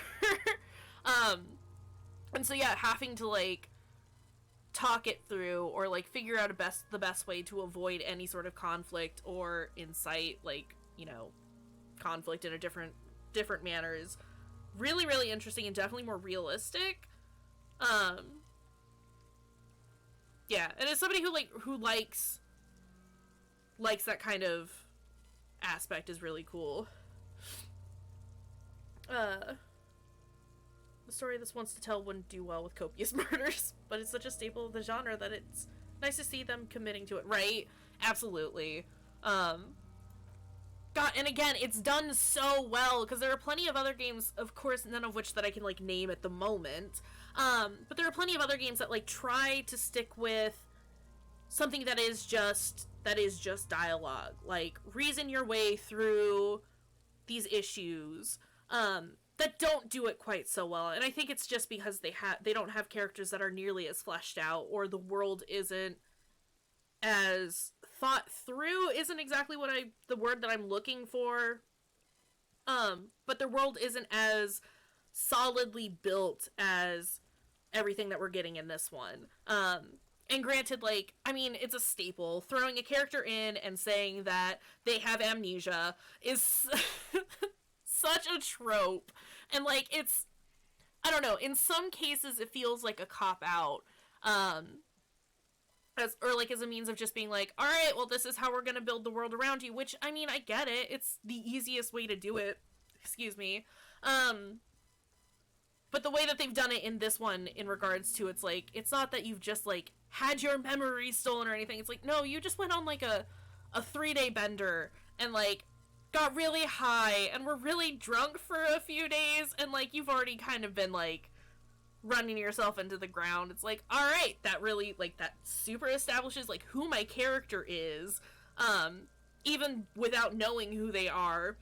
And so, yeah, having to, like, talk it through, or, like, figure out the best way to avoid any sort of conflict, or incite, like, you know, conflict in a different manner is really, really interesting and definitely more realistic. Yeah, and as somebody who likes that kind of aspect is really cool. The story this wants to tell wouldn't do well with copious murders, but it's such a staple of the genre that it's nice to see them committing to it, right? Absolutely. God, and again, it's done so well, because there are plenty of other games, of course, none of which that I can, like, name at the moment, but there are plenty of other games that, like, try to stick with something that is just dialogue, like, reason your way through these issues, that don't do it quite so well, and I think it's just because they don't have characters that are nearly as fleshed out, or the world isn't as thought through, isn't exactly the word that I'm looking for, but the world isn't as solidly built as everything that we're getting in this one. And granted, like, I mean, it's a staple. Throwing a character in and saying that they have amnesia is such a trope. And, like, it's, I don't know, in some cases it feels like a cop-out. As a means of just being like, alright, well, this is how we're gonna build the world around you, which, I mean, I get it. It's the easiest way to do it. Excuse me. But the way that they've done it in this one, in regards to, it's like, it's not that you've just, like, had your memory stolen or anything. It's like, no, you just went on, like, a 3-day bender, and, like, got really high, and were really drunk for a few days, and, like, you've already kind of been, like, running yourself into the ground. It's like, alright, that really, like, that super establishes, like, who my character is, even without knowing who they are.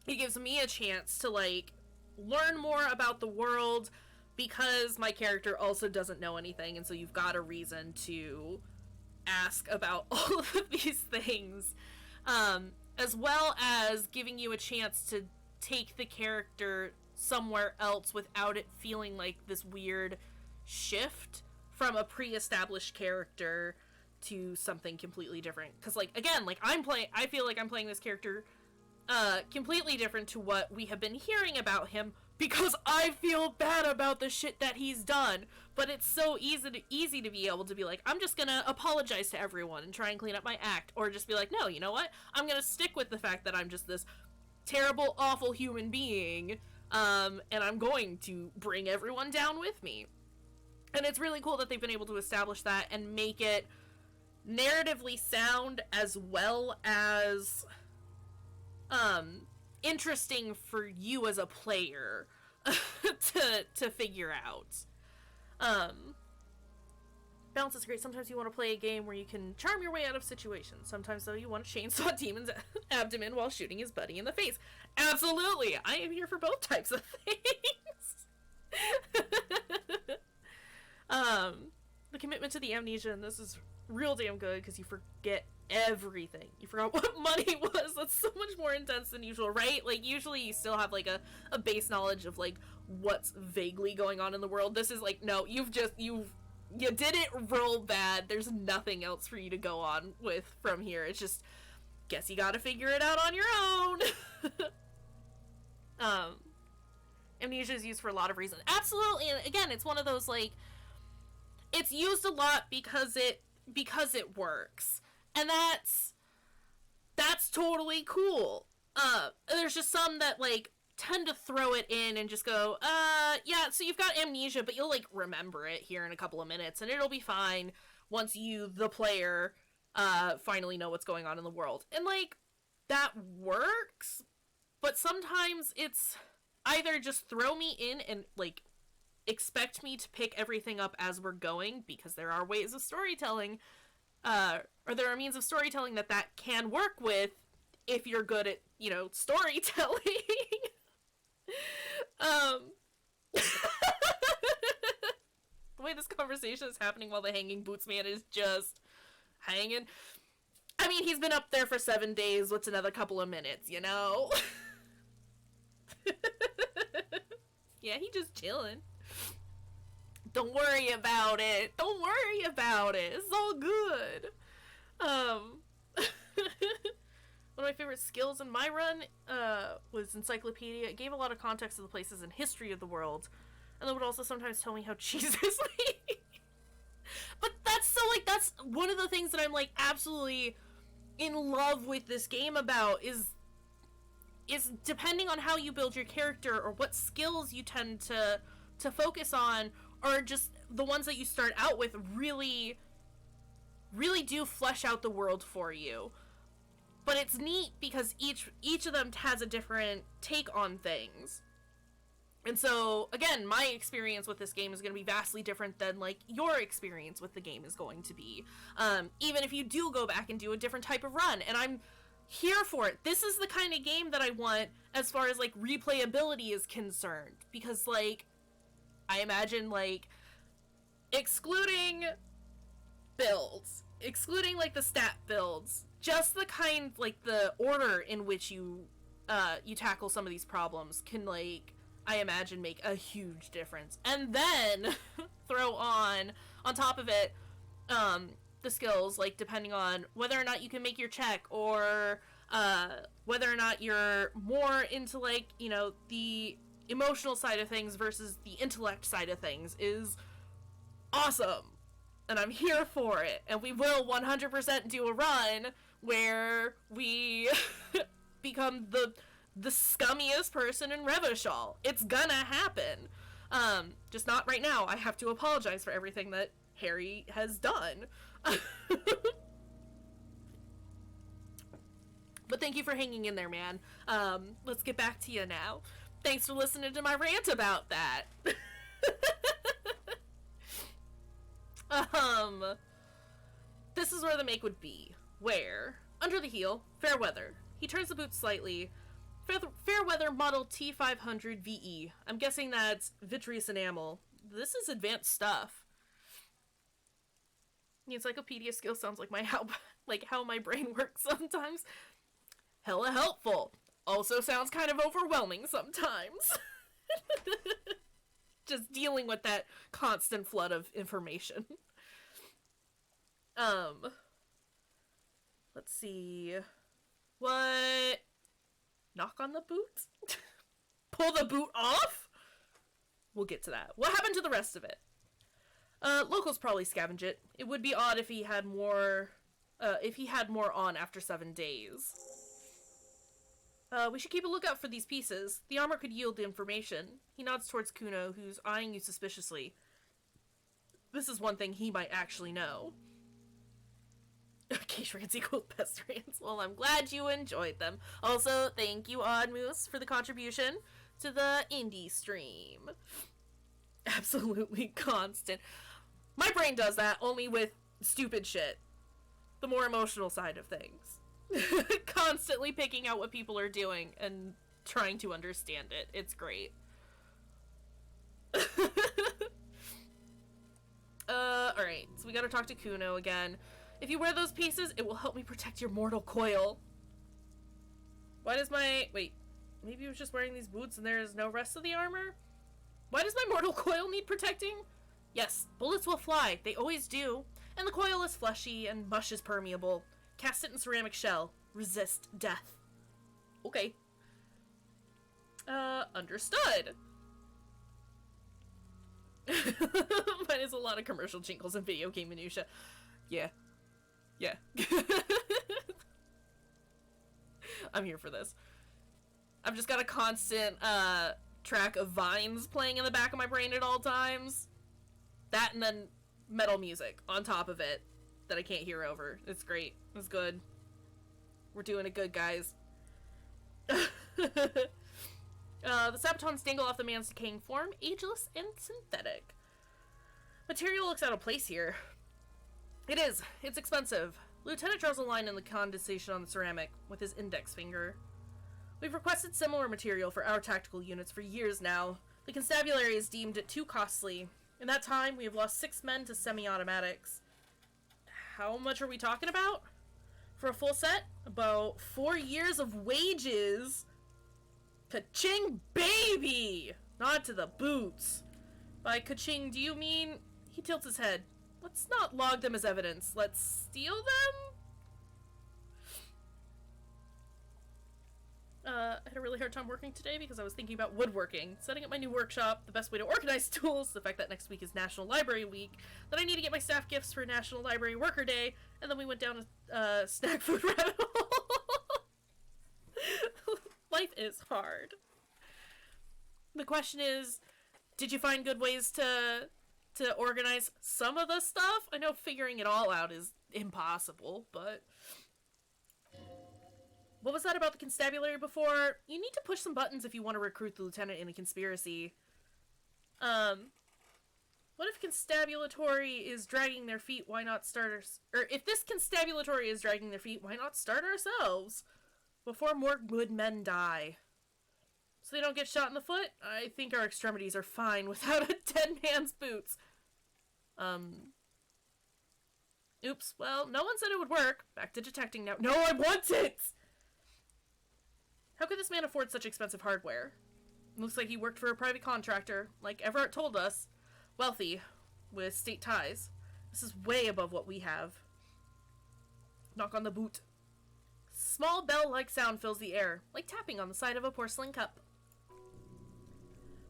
It gives me a chance to, like, learn more about the world because my character also doesn't know anything, and so you've got a reason to ask about all of these things, as well as giving you a chance to take the character somewhere else without it feeling like this weird shift from a pre-established character to something completely different. Because, like, again, like, I feel like I'm playing this character completely different to what we have been hearing about him, because I feel bad about the shit that he's done. But it's so easy to be able to be like, I'm just gonna apologize to everyone and try and clean up my act, or just be like, no, you know what? I'm gonna stick with the fact that I'm just this terrible, awful human being, and I'm going to bring everyone down with me. And it's really cool that they've been able to establish that and make it narratively sound as well as interesting for you as a player to figure out. Balance is great. Sometimes you want to play a game where you can charm your way out of situations. Sometimes, though, you want to chainsaw Demon's abdomen while shooting his buddy in the face. Absolutely! I am here for both types of things! The commitment to the amnesia in this is real damn good, because you forget everything. You forgot what money was. That's so much more intense than usual, right? Like, usually you still have, like, a base knowledge of, like, what's vaguely going on in the world. This is like, no, you did it real bad. There's nothing else for you to go on with from here. It's just, guess you gotta figure it out on your own. Amnesia is used for a lot of reasons. Absolutely, and again, it's one of those, like, it's used a lot because it works. And that's totally cool. There's just some that, like, tend to throw it in and just go, yeah, so you've got amnesia, but you'll, like, remember it here in a couple of minutes, and it'll be fine once you, the player, finally know what's going on in the world. And, like, that works, but sometimes it's either just throw me in and, like, expect me to pick everything up as we're going, because there are ways of storytelling, or there are means of storytelling that can work with if you're good at, you know, storytelling. The way this conversation is happening while the hanging boots man is just hanging. I mean, he's been up there for 7 days. What's another couple of minutes, you know? Yeah, he just chilling. Don't worry about it. Don't worry about it. It's all good. One of my favorite skills in my run was Encyclopedia. It gave a lot of context to the places and history of the world, and it would also sometimes tell me how cheese is made. But that's so, like, that's one of the things that I'm, like, absolutely in love with this game about is depending on how you build your character or what skills you tend to focus on, or just the ones that you start out with really do flesh out the world for you. But it's neat because each of them has a different take on things. And so, again, my experience with this game is going to be vastly different than, like, your experience with the game is going to be. Even if you do go back and do a different type of run. And I'm here for it. This is the kind of game that I want as far as, like, replayability is concerned. Because, like, I imagine, like, excluding builds, excluding, like, the stat builds, just the kind, like, the order in which you tackle some of these problems can, like, I imagine make a huge difference. And then throw on top of it, the skills, like, depending on whether or not you can make your check, or whether or not you're more into, like, you know, the emotional side of things versus the intellect side of things is awesome. And I'm here for it. And we will 100% do a run where we become the scummiest person in Revachol. It's gonna happen. Just not right now. I have to apologize for everything that Harry has done. But thank you for hanging in there, man. Let's get back to you now. Thanks for listening to my rant about that. This is where the make would be. Where, under the heel, fair weather. He turns the boot slightly, Fairweather Model T500 VE. I'm guessing that's vitreous enamel. This is advanced stuff. The encyclopedia skill sounds like how my brain works sometimes. Hella helpful. Also sounds kind of overwhelming sometimes. Just dealing with that constant flood of information. Let's see. What? Knock on the boot? Pull the boot off? We'll get to that. What happened to the rest of it? Locals probably scavenge it. It would be odd if he had more on after 7 days. We should keep a lookout for these pieces. The armor could yield information. He nods towards Kuno, who's eyeing you suspiciously. This is one thing he might actually know. Kayshurrr equals best rants. Well, I'm glad you enjoyed them. Also, thank you, Odd Moose, for the contribution to the indie stream. Absolutely constant. My brain does that, only with stupid shit. The more emotional side of things. Constantly picking out what people are doing and trying to understand it. It's great. Alright, so we gotta talk to Kuno again. If you wear those pieces, it will help me protect your mortal coil. Why does my... Wait. Maybe he was just wearing these boots and there is no rest of the armor? Why does my mortal coil need protecting? Yes, bullets will fly. They always do. And the coil is fleshy and mush is permeable. Cast it in ceramic shell. Resist death. Okay. Understood. Mine is a lot of commercial jingles and video game minutia. Yeah. Yeah. I'm here for this. I've just got a constant, track of vines playing in the back of my brain at all times. That and then metal music on top of it that I can't hear over. It's great. It's good. We're doing it good, guys. The Sabatons dangle off the man's decaying form, ageless and synthetic. Material looks out of place here. It is. It's expensive. Lieutenant draws a line in the condensation on the ceramic with his index finger. We've requested similar material for our tactical units for years now. The constabulary has deemed it too costly. In that time, we have lost 6 men to semi-automatics. How much are we talking about? For a full set? About 4 years of wages. Ka-ching, baby! Nod to the boots. By ka-ching, do you mean... He tilts his head. Let's not log them as evidence. Let's steal them? I had a really hard time working today because I was thinking about woodworking. Setting up my new workshop, the best way to organize tools, the fact that next week is National Library Week, that I need to get my staff gifts for National Library Worker Day, and then we went down a snack food rabbit hole. Life is hard. The question is, did you find good ways to organize some of the stuff? I know figuring it all out is impossible, but... What was that about the constabulary before? You need to push some buttons if you want to recruit the lieutenant in a conspiracy. What if constabulatory is dragging their feet, why not start or if this constabulatory is dragging their feet, why not start ourselves? Before more good men die. So they don't get shot in the foot? I think our extremities are fine without a dead man's boots. Oops, well, no one said it would work. Back to detecting now. No, I want it! How could this man afford such expensive hardware? Looks like he worked for a private contractor, like Everett told us. Wealthy, with state ties. This is way above what we have. Knock on the boot. Small bell-like sound fills the air, like tapping on the side of a porcelain cup.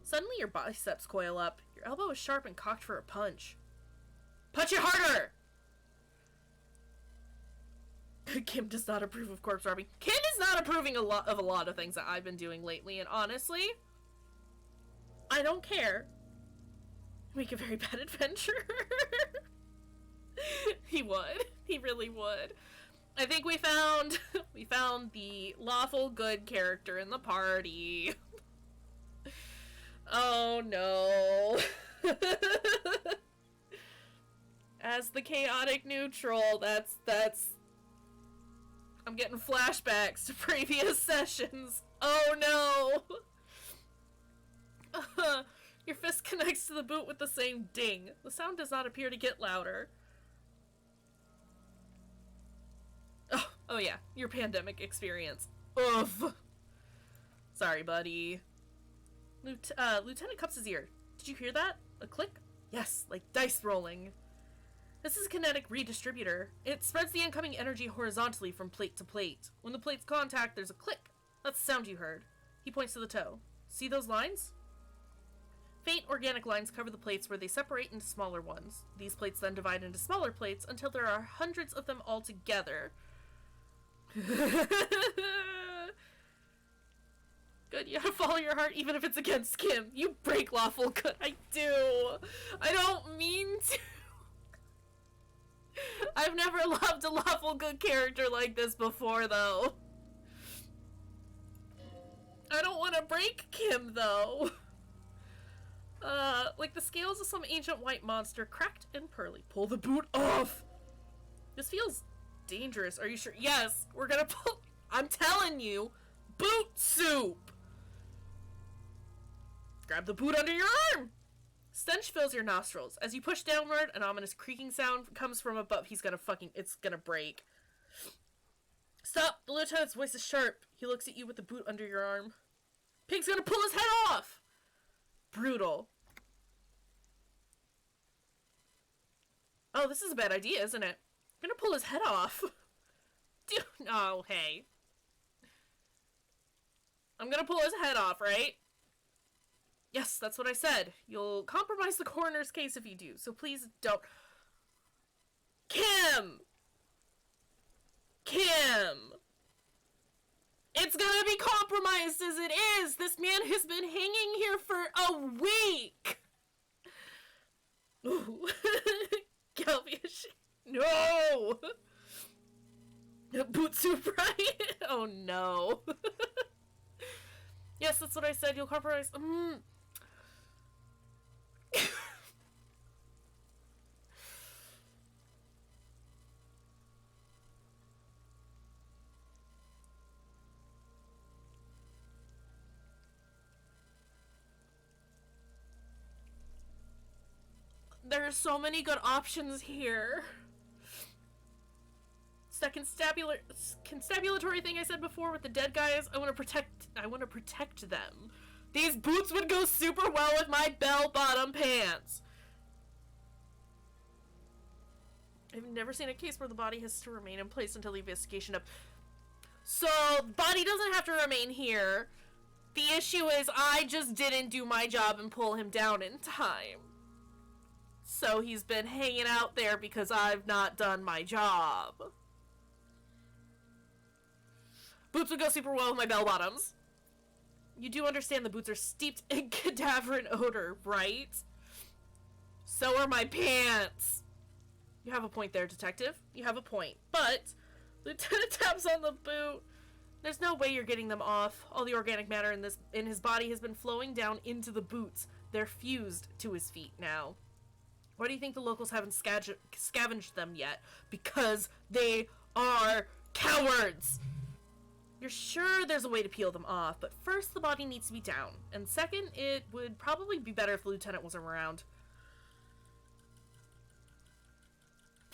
Suddenly your biceps coil up. Your elbow is sharp and cocked for a punch. Punch it harder! Kim does not approve of corpse robbing. Kim is not approving of a lot of things that I've been doing lately, and honestly, I don't care. Make a very bad adventurer. He would. He really would. I think we found the lawful good character in the party. Oh no. As the chaotic neutral, that's I'm getting flashbacks to previous sessions. Oh no! Your fist connects to the boot with the same ding. The sound does not appear to get louder. Oh yeah, your pandemic experience. Oof. Sorry, buddy. Lieutenant cups his ear. Did you hear that? A click? Yes, like dice rolling. This is a kinetic redistributor. It spreads the incoming energy horizontally from plate to plate. When the plates contact, there's a click. That's the sound you heard. He points to the toe. See those lines? Faint organic lines cover the plates where they separate into smaller ones. These plates then divide into smaller plates until there are hundreds of them all together. Good, you gotta follow your heart even if it's against Kim. You break lawful good. I do. I don't mean to. I've never loved a lawful good character like this before, though. I don't want to break Kim, though. Like the scales of some ancient white monster, cracked and pearly. Pull the boot off! This feels dangerous. Are you sure? Yes, we're gonna pull. I'm telling you, boot soup! Grab the boot under your arm! Stench fills your nostrils. As you push downward, an ominous creaking sound comes from above. It's gonna break. Stop! The lieutenant's voice is sharp. He looks at you with the boot under your arm. Pig's gonna pull his head off! Brutal. Oh, this is a bad idea, isn't it? I'm gonna pull his head off. Dude, oh, hey. I'm gonna pull his head off, right? Yes, that's what I said. You'll compromise the coroner's case if you do, so please don't. Kim! Kim! It's gonna be compromised as it is! This man has been hanging here for a week! Ooh. No! Boot soup, right? Oh no. Yes, that's what I said. You'll compromise. There are so many good options here. It's that constabulatory thing I said before with the dead guys. I want to protect them. These boots would go super well with my bell-bottom pants. I've never seen a case where the body has to remain in place until the investigation up. So, body doesn't have to remain here. The issue is I just didn't do my job and pull him down in time. So he's been hanging out there because I've not done my job. Boots would go super well with my bell bottoms. You do understand the boots are steeped in cadaverine odor, right? So are my pants. You have a point there, detective. You have a point. But Lieutenant taps on the boot. There's no way you're getting them off. All the organic matter in his body has been flowing down into the boots. They're fused to his feet now. Why do you think the locals haven't scavenged them yet? Because they are cowards! You're sure there's a way to peel them off, but first the body needs to be down. And second, it would probably be better if the lieutenant wasn't around.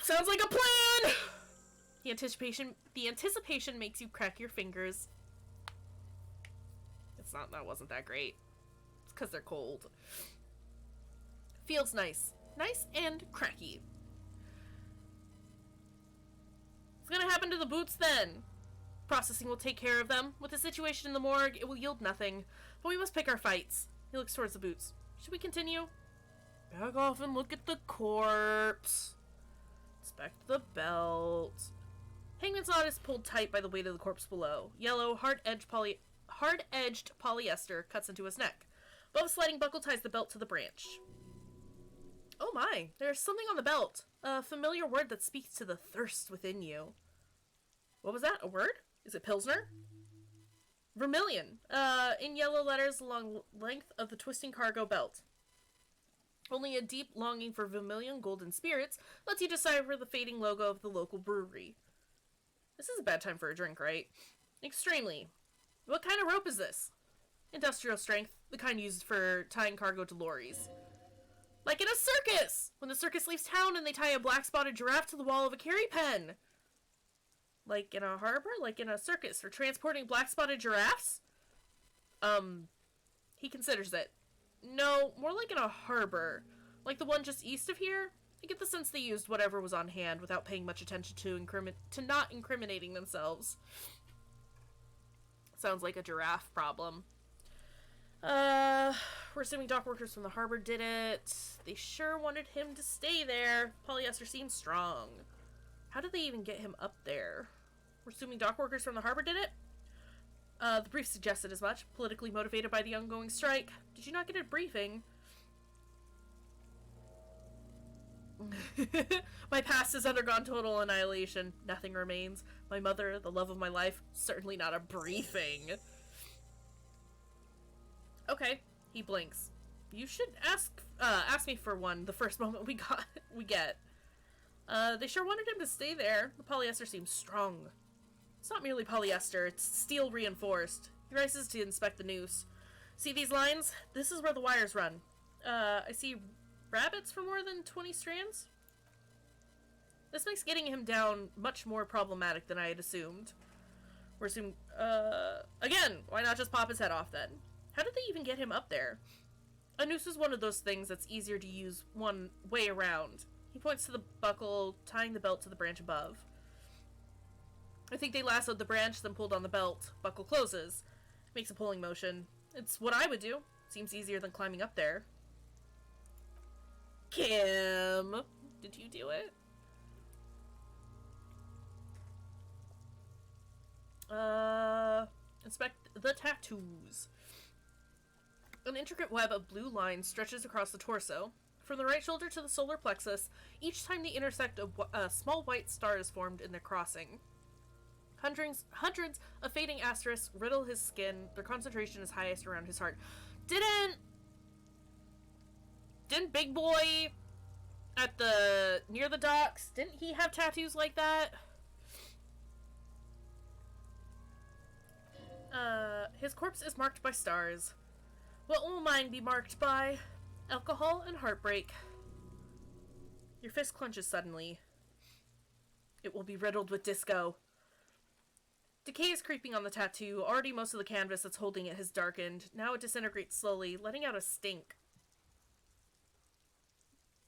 Sounds like a plan! The anticipation makes you crack your fingers. That wasn't that great. It's because they're cold. Feels nice. Nice and cracky. What's gonna happen to the boots then? Processing will take care of them. With the situation in the morgue, it will yield nothing. But we must pick our fights. He looks towards the boots. Should we continue? Back off and look at the corpse. Inspect the belt. Hangman's knot is pulled tight by the weight of the corpse below. Yellow, hard-edged polyester cuts into his neck. Above a sliding buckle ties the belt to the branch. Oh my, there's something on the belt. A familiar word that speaks to the thirst within you. What was that? A word? Is it Pilsner? Vermilion. In yellow letters along length of the twisting cargo belt. Only a deep longing for vermilion golden spirits lets you decipher the fading logo of the local brewery. This is a bad time for a drink, right? Extremely. What kind of rope is this? Industrial strength, the kind used for tying cargo to lorries. Like in a circus! When the circus leaves town and they tie a black-spotted giraffe to the wall of a carry pen. Like in a harbor? Like in a circus for transporting black-spotted giraffes? He considers it. No, more like in a harbor. Like the one just east of here? I get the sense they used whatever was on hand without paying much attention to not incriminating themselves. Sounds like a giraffe problem. We're assuming dock workers from the harbor did it. They sure wanted him to stay there. Polyester seems strong. How did they even get him up there? We're assuming dock workers from the harbor did it? The brief suggested as much. Politically motivated by the ongoing strike. Did you not get a briefing? My past has undergone total annihilation. Nothing remains. My mother, the love of my life, certainly not a briefing. Okay, he blinks. You should ask me for one the first moment we get. They sure wanted him to stay there. The polyester seems strong. It's not merely polyester, it's steel reinforced. He rises to inspect the noose. See these lines? This is where the wires run. I see rabbits for more than 20 strands? This makes getting him down much more problematic than I had assumed. We're assuming, again, why not just pop his head off then? How did they even get him up there? A noose is one of those things that's easier to use one way around. He points to the buckle, tying the belt to the branch above. I think they lassoed the branch, then pulled on the belt. Buckle closes. Makes a pulling motion. It's what I would do. Seems easier than climbing up there. Kim! Did you do it? Inspect the tattoos. An intricate web of blue lines stretches across the torso. From the right shoulder to the solar plexus, each time they intersect, a small white star is formed in their crossing. Hundreds of fading asterisks riddle his skin. Their concentration is highest around his heart. Didn't Big Boy at near the docks, didn't he have tattoos like that? His corpse is marked by stars. What will mine be marked by? Alcohol and heartbreak. Your fist clenches suddenly. It will be riddled with disco. Decay is creeping on the tattoo. Already most of the canvas that's holding it has darkened. Now it disintegrates slowly, letting out a stink.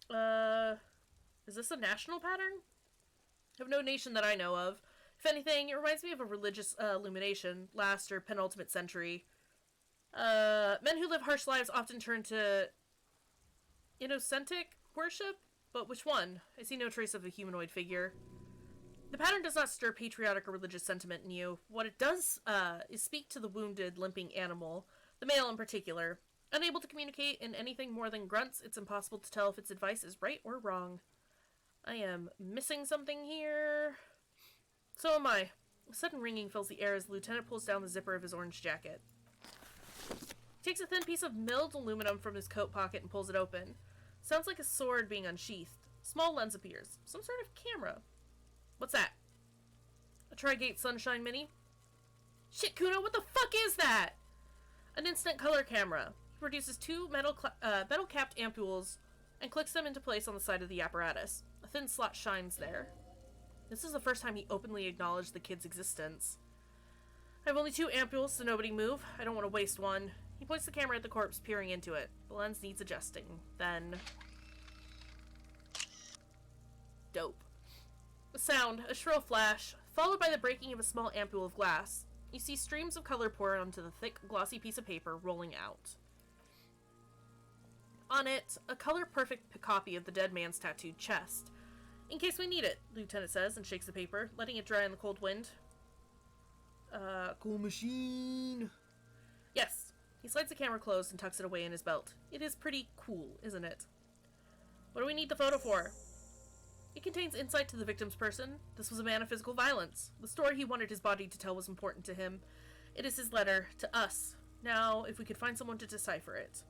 Is this a national pattern? Of no nation that I know of. If anything, it reminds me of a religious illumination, last or penultimate century. Men who live harsh lives often turn to innocentic worship, but which one? I see no trace of a humanoid figure. The pattern does not stir patriotic or religious sentiment in you. What it does is speak to the wounded, limping animal, the male in particular. Unable to communicate in anything more than grunts, it's impossible to tell if its advice is right or wrong. I am missing something here. So am I. A sudden ringing fills the air as the lieutenant pulls down the zipper of his orange jacket. He takes a thin piece of milled aluminum from his coat pocket and pulls it open. Sounds like a sword being unsheathed. Small lens appears. Some sort of camera. What's that? A Tri-Gate Sunshine Mini? Shit, Kuno, what the fuck is that? An instant color camera. He produces two metal-capped ampules and clicks them into place on the side of the apparatus. A thin slot shines there. This is the first time he openly acknowledged the kid's existence. I have only 2 ampules, so nobody move. I don't want to waste one. He points the camera at the corpse, peering into it. The lens needs adjusting. Then... dope. A sound, a shrill flash, followed by the breaking of a small ampule of glass. You see streams of color pour onto the thick, glossy piece of paper, rolling out. On it, a color-perfect copy of the dead man's tattooed chest. In case we need it, the lieutenant says, and shakes the paper, letting it dry in the cold wind. Cool machine. Yes. He slides the camera closed and tucks it away in his belt. It is pretty cool, isn't it? What do we need the photo for? It contains insight to the victim's person. This was a man of physical violence. The story he wanted his body to tell was important to him. It is his letter to us. Now, if we could find someone to decipher it.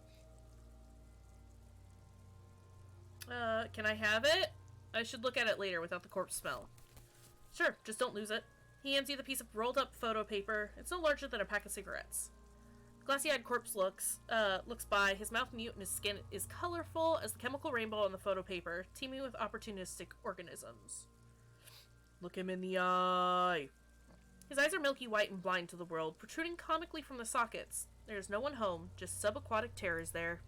Can I have it? I should look at it later without the corpse smell. Sure, just don't lose it. He hands you the piece of rolled-up photo paper. It's no larger than a pack of cigarettes. The glassy-eyed corpse looks by, his mouth mute and his skin is colorful as the chemical rainbow on the photo paper, teeming with opportunistic organisms. Look him in the eye. His eyes are milky white and blind to the world, protruding comically from the sockets. There is no one home, just subaquatic terrors there.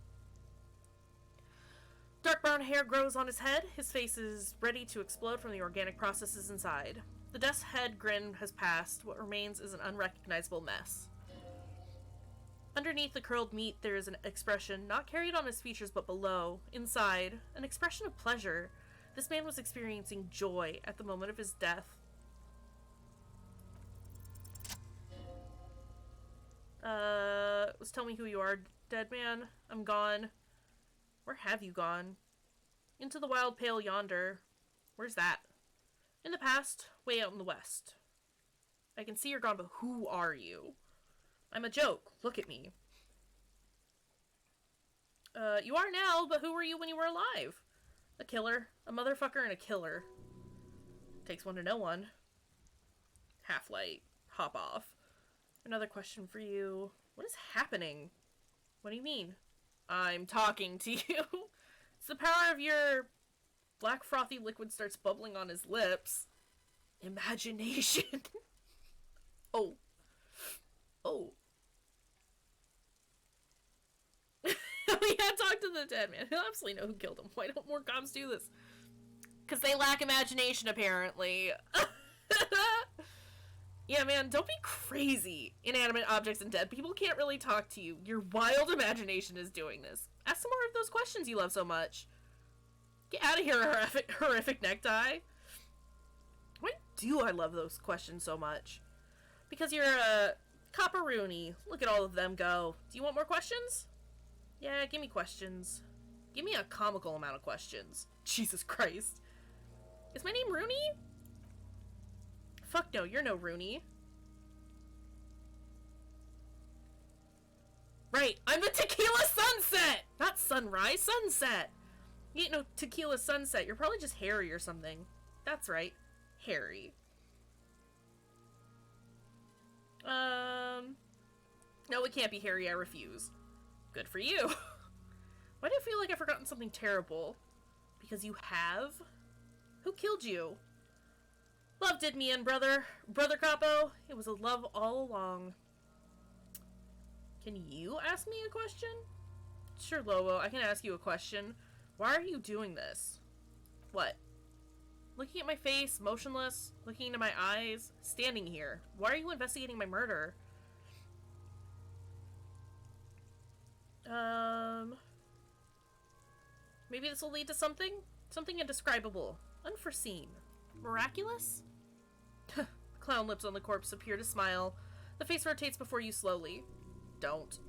Dark brown hair grows on his head. His face is ready to explode from the organic processes inside. The death's head grin has passed. What remains is an unrecognizable mess. Underneath the curled meat, there is an expression, not carried on his features but below, inside, an expression of pleasure. This man was experiencing joy at the moment of his death. Tell me who you are, dead man. I'm gone. Where have you gone? Into the wild pale yonder. Where's that? In the past, way out in the west. I can see you're gone, but who are you? I'm a joke. Look at me. You are now, but who were you when you were alive? A killer, a motherfucker, and a killer. Takes one to know one. Half-light. Hop off. Another question for you. What is happening? What do you mean? I'm talking to you. It's the power of your... Black frothy liquid starts bubbling on his lips. Imagination. Oh. Oh. We had talked to the dead man. He'll absolutely know who killed him. Why don't more cops do this? Because they lack imagination, apparently. Yeah, man, don't be crazy. Inanimate objects and dead people can't really talk to you. Your wild imagination is doing this. Ask some more of those questions you love so much. Get out of here, horrific necktie. Why do I love those questions so much? Because you're a copperoony. Look at all of them go. Do you want more questions? Yeah, give me questions. Give me a comical amount of questions. Jesus Christ. Is my name Rooney? Fuck no, you're no Rooney. Right, I'm the Tequila Sunset! Not sunrise, sunset! You ain't no Tequila Sunset, you're probably just Harry or something. That's right, Harry. No, it can't be Harry, I refuse. Good for you. Why do I feel like I've forgotten something terrible? Because you have? Who killed you? Love did me in, brother. Brother Capo. It was a love all along. Can you ask me a question? Sure, Lobo, I can ask you a question. Why are you doing this? What? Looking at my face, motionless, looking into my eyes, standing here. Why are you investigating my murder? Maybe this will lead to something? Something indescribable. Unforeseen. Miraculous? The clown lips on the corpse appear to smile. The face rotates before you slowly. Don't.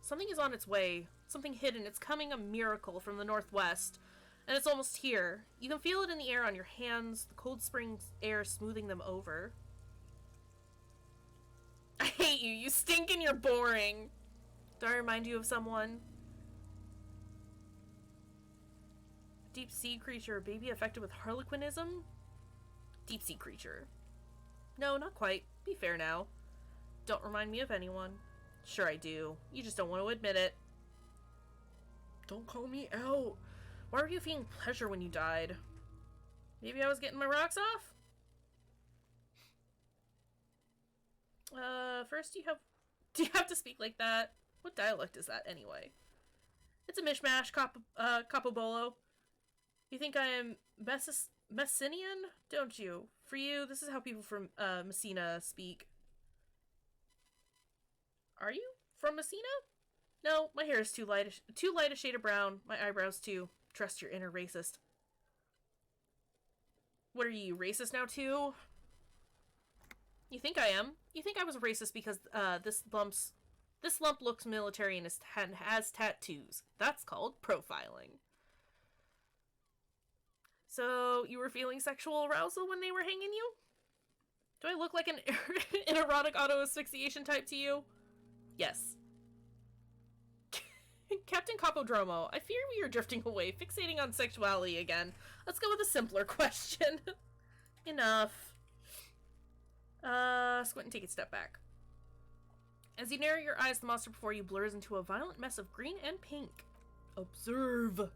Something is on its way. Something hidden. It's coming, a miracle from the northwest. And it's almost here. You can feel it in the air on your hands, the cold spring air smoothing them over. I hate you. You stink and you're boring. Do I remind you of someone? Deep sea creature, a baby affected with harlequinism? Deep sea creature. No, not quite. Be fair now. Don't remind me of anyone. Sure I do. You just don't want to admit it. Don't call me out. Why were you feeling pleasure when you died? Maybe I was getting my rocks off? First do you have to speak like that? What dialect is that anyway? It's a mishmash, Capobolo. You think I am Messinian? Don't you? For you, this is how people from Messina speak. Are you from Messina? No, my hair is too light a shade of brown. My eyebrows too. Trust your inner racist. What are you, racist now too? You think I am? You think I was racist because this lump looks military and has tattoos. That's called profiling. So, you were feeling sexual arousal when they were hanging you? Do I look like an erotic auto-asphyxiation type to you? Yes. Captain Capodromo, I fear we are drifting away, fixating on sexuality again. Let's go with a simpler question. Enough. Squint and take a step back. As you narrow your eyes, the monster before you blurs into a violent mess of green and pink. Observe.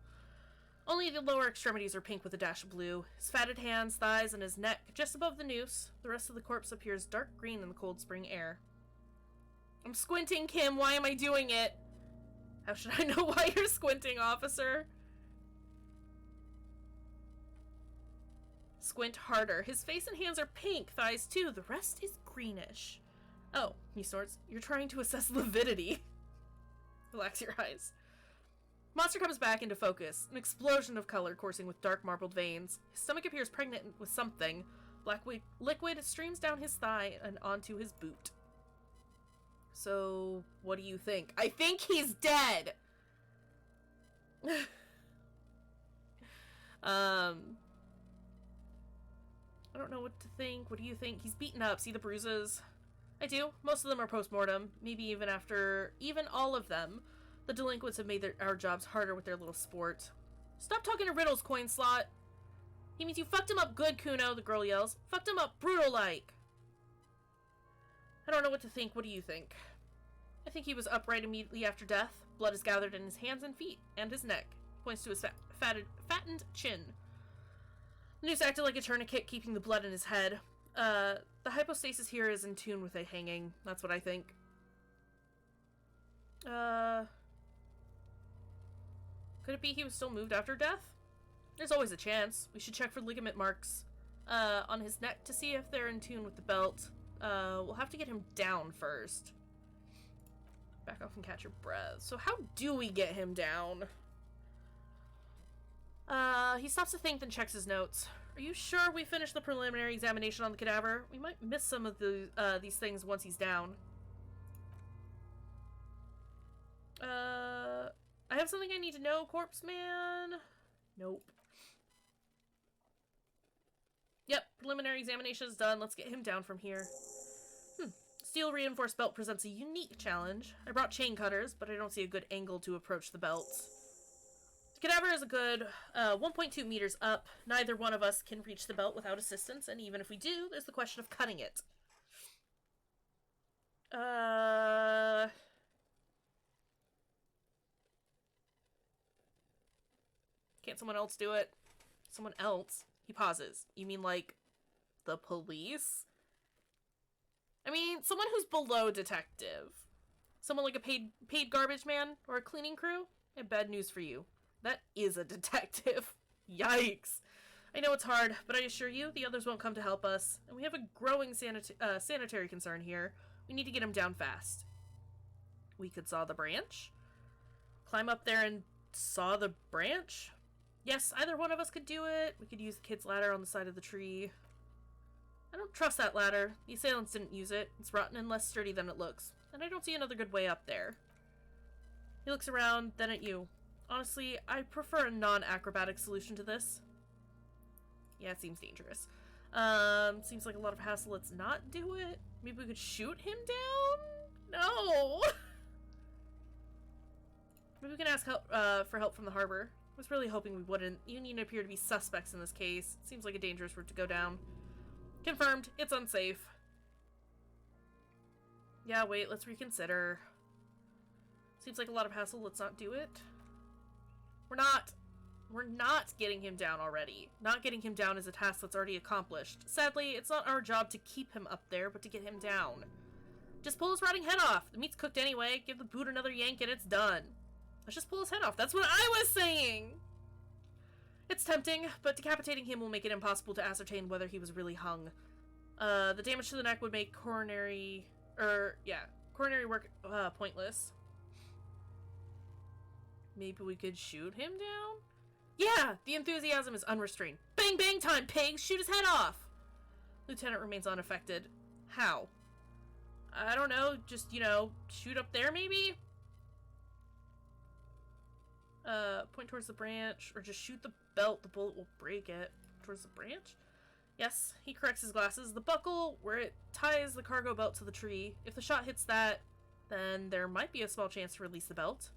Only the lower extremities are pink with a dash of blue. His fatted hands, thighs, and his neck just above the noose. The rest of the corpse appears dark green in the cold spring air. I'm squinting, Kim. Why am I doing it? How should I know why you're squinting, officer? Squint harder. His face and hands are pink, thighs too. The rest is greenish. Oh, he snorts. You're trying to assess lividity. Relax your eyes. Monster comes back into focus, an explosion of color coursing with dark marbled veins. His stomach appears pregnant with something. Black liquid streams down his thigh and onto his boot. So, what do you think? I think he's dead! I don't know what to think. What do you think? He's beaten up. See the bruises? I do. Most of them are post-mortem. Maybe even all of them. The delinquents have made our jobs harder with their little sport. Stop talking to riddles, coin slot. He means you fucked him up good, Kuno, the girl yells. Fucked him up brutal-like. I don't know what to think. What do you think? I think he was upright immediately after death. Blood is gathered in his hands and feet, and his neck. Points to his fattened chin. The noose acted like a tourniquet, keeping the blood in his head. The hypostasis here is in tune with a hanging. That's what I think. Could it be he was still moved after death? There's always a chance. We should check for ligament marks on his neck to see if they're in tune with the belt. We'll have to get him down first. Back off and catch your breath. So how do we get him down? He stops to think, then checks his notes. Are you sure we finished the preliminary examination on the cadaver? We might miss some of these things once he's down. I have something I need to know, Corpse Man. Nope. Yep, preliminary examination is done. Let's get him down from here. Steel reinforced belt presents a unique challenge. I brought chain cutters, but I don't see a good angle to approach the belt. The cadaver is a good 1.2 meters up. Neither one of us can reach the belt without assistance, and even if we do, there's the question of cutting it. Can't someone else do it? Someone else? He pauses. You mean, like, the police? I mean, someone who's below detective. Someone like a paid garbage man or a cleaning crew? I have bad news for you. That is a detective. Yikes. I know it's hard, but I assure you, the others won't come to help us. And we have a growing sanitary concern here. We need to get him down fast. We could saw the branch? Climb up there and saw the branch? Yes, either one of us could do it. We could use the kid's ladder on the side of the tree. I don't trust that ladder. The assailants didn't use it. It's rotten and less sturdy than it looks. And I don't see another good way up there. He looks around, then at you. Honestly, I prefer a non-acrobatic solution to this. Yeah, it seems dangerous. Seems like a lot of hassle. Let's not do it. Maybe we could shoot him down? No! Maybe we can ask for help from the harbor. I was really hoping we wouldn't. Union appear to be suspects in this case. Seems like a dangerous route to go down. Confirmed. It's unsafe. Yeah, wait. Let's reconsider. Seems like a lot of hassle. Let's not do it. We're not getting him down already. Not getting him down is a task that's already accomplished. Sadly, it's not our job to keep him up there, but to get him down. Just pull his rotting head off. The meat's cooked anyway. Give the boot another yank and it's done. Let's just pull his head off. That's what I was saying! It's tempting, but decapitating him will make it impossible to ascertain whether he was really hung. The damage to the neck would make coronary work pointless. Maybe we could shoot him down? Yeah! The enthusiasm is unrestrained. Bang bang time, pigs! Shoot his head off! Lieutenant remains unaffected. How? I don't know, just, shoot up there maybe? Point towards the branch, or just shoot the belt, the bullet will break it. Towards the branch? Yes, he corrects his glasses. The buckle, where it ties the cargo belt to the tree. If the shot hits that, then there might be a small chance to release the belt.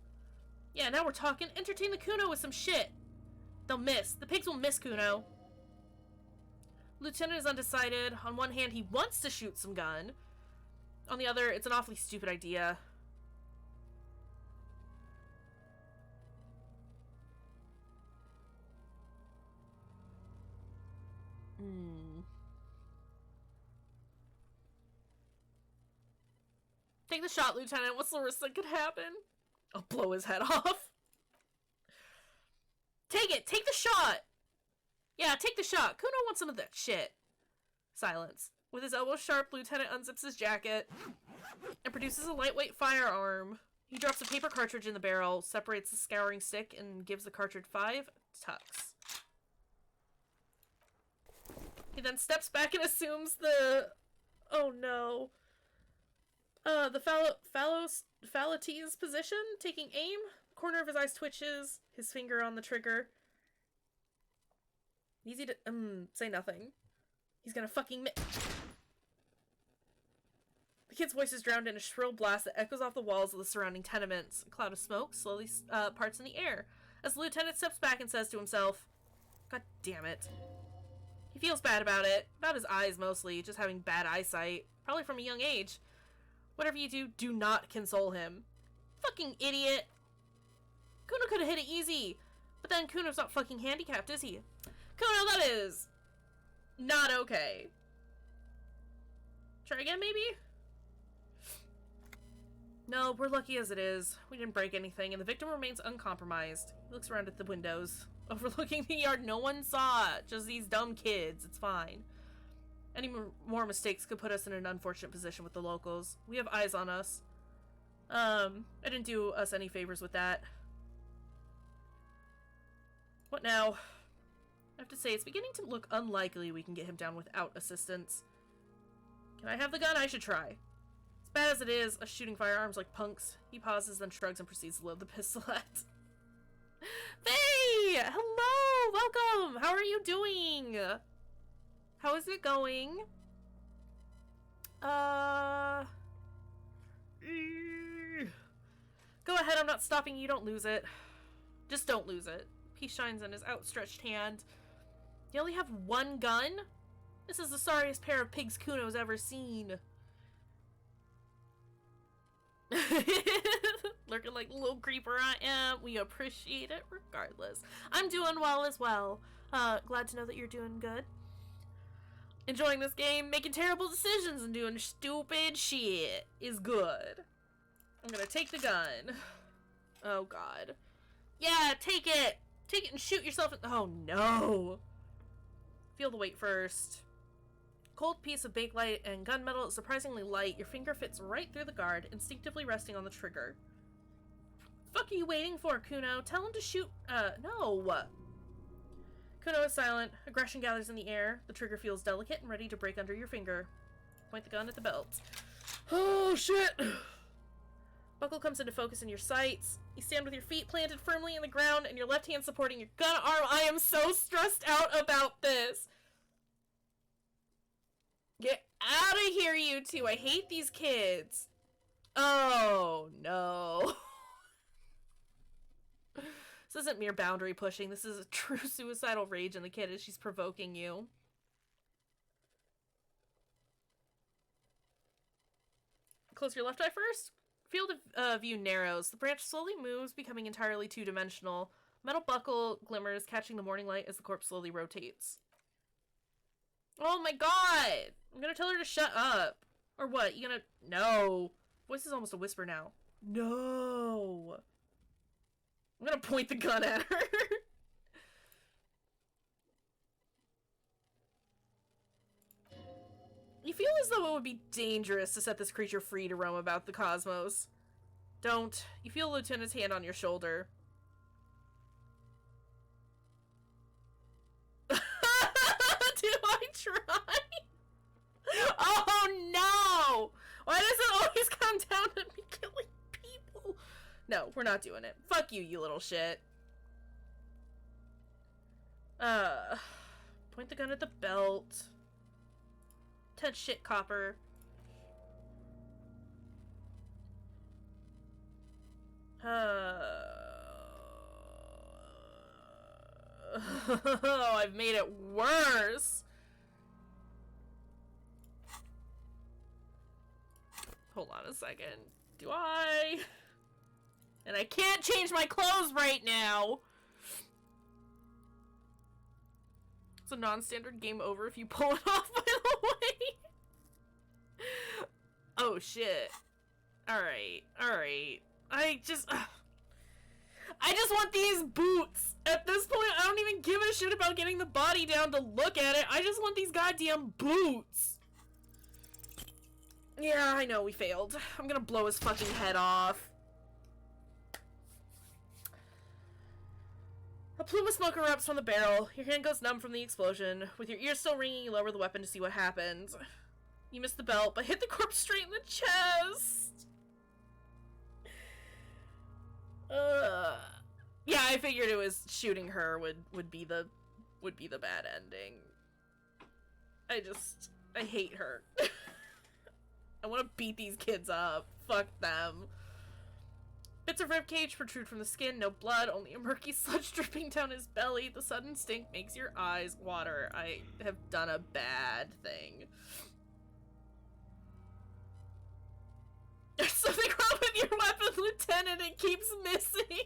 Yeah, now we're talking. Entertain the Kuno with some shit. They'll miss. The pigs will miss Kuno. Lieutenant is undecided. On one hand, he wants to shoot some gun. On the other, it's an awfully stupid idea. Take the shot, Lieutenant. What's the worst that could happen? I'll blow his head off. Take it! Take the shot! Yeah, take the shot. Kuno wants some of that shit. Silence. With his elbow sharp, Lieutenant unzips his jacket and produces a lightweight firearm. He drops a paper cartridge in the barrel, separates the scouring stick, and gives the cartridge 5 tucks. He then steps back and assumes the... Oh no. The Phalates position, taking aim. The corner of his eyes twitches, his finger on the trigger. Easy to, say nothing. He's gonna fucking The kid's voice is drowned in a shrill blast that echoes off the walls of the surrounding tenements. A cloud of smoke slowly parts in the air, as the lieutenant steps back and says to himself, God damn it. He feels bad about it. About his eyes, mostly. Just having bad eyesight. Probably from a young age. Whatever you do, do not console him. Fucking idiot. Kuno could have hit it easy. But then Kuno's not fucking handicapped, is he? Kuno, that is... not okay. Try again, maybe? No, we're lucky as it is. We didn't break anything, and the victim remains uncompromised. He looks around at the windows, overlooking the yard no one saw. Just these dumb kids. It's fine. Any more mistakes could put us in an unfortunate position with the locals. We have eyes on us. I didn't do us any favors with that. What now? I have to say, it's beginning to look unlikely we can get him down without assistance. Can I have the gun? I should try. As bad as it is, us shooting firearms like punks. He pauses, then shrugs and proceeds to load the pistolet. Faye! Hello! Welcome! How are you doing? How is it going? Go ahead, I'm not stopping you. Don't lose it. Just don't lose it. He shines in his outstretched hand. You only have one gun? This is the sorriest pair of pigs Kuno's ever seen. Lurking like the little creeper I am. We appreciate it regardless. I'm doing well as well. Glad to know that you're doing good. Enjoying this game, making terrible decisions and doing stupid shit is good. I'm gonna take the gun. Oh god. Yeah, take it! Take it and shoot yourself in— oh no! Feel the weight first. Cold piece of bakelite and gunmetal is surprisingly light. Your finger fits right through the guard, instinctively resting on the trigger. Fuck are you waiting for, Kuno? Tell him to shoot— no! Kuno is silent. Aggression gathers in the air. The trigger feels delicate and ready to break under your finger. Point the gun at the belt. Oh, shit! Buckle comes into focus in your sights. You stand with your feet planted firmly in the ground and your left hand supporting your gun arm. I am so stressed out about this. Get out of here, you two. I hate these kids. Oh, no. This isn't mere boundary pushing. This is a true suicidal rage in the kid as she's provoking you. Close your left eye first. Field of view narrows. The branch slowly moves, becoming entirely two-dimensional. Metal buckle glimmers, catching the morning light as the corpse slowly rotates. Oh my god! I'm gonna tell her to shut up. Or what? You gonna— no. Voice is almost a whisper now. No. I'm gonna point the gun at her. You feel as though it would be dangerous to set this creature free to roam about the cosmos. Don't. You feel the lieutenant's hand on your shoulder. Do I try? Oh no! Why does it always come down to me killing people? No, we're not doing it. Fuck you, you little shit. Point the gun at the belt. Touch shit, copper. I've made it worse. on a second. Do I? And I can't change my clothes right now! It's a non-standard game over if you pull it off, by the way. Oh, shit. Alright, alright. I just want these boots! At this point, I don't even give a shit about getting the body down to look at it. I just want these goddamn boots! Yeah, I know, we failed. I'm gonna blow his fucking head off. A plume of smoke erupts from the barrel. Your hand goes numb from the explosion. With your ears still ringing, you lower the weapon to see what happens. You miss the belt, but hit the corpse straight in the chest. Yeah, I figured it was shooting her would be the bad ending. I hate her. I want to beat these kids up. Fuck them. Bits of ribcage protrude from the skin, no blood, only a murky sludge dripping down his belly. The sudden stink makes your eyes water. I have done a bad thing. There's something wrong with your weapon, Lieutenant. It keeps missing.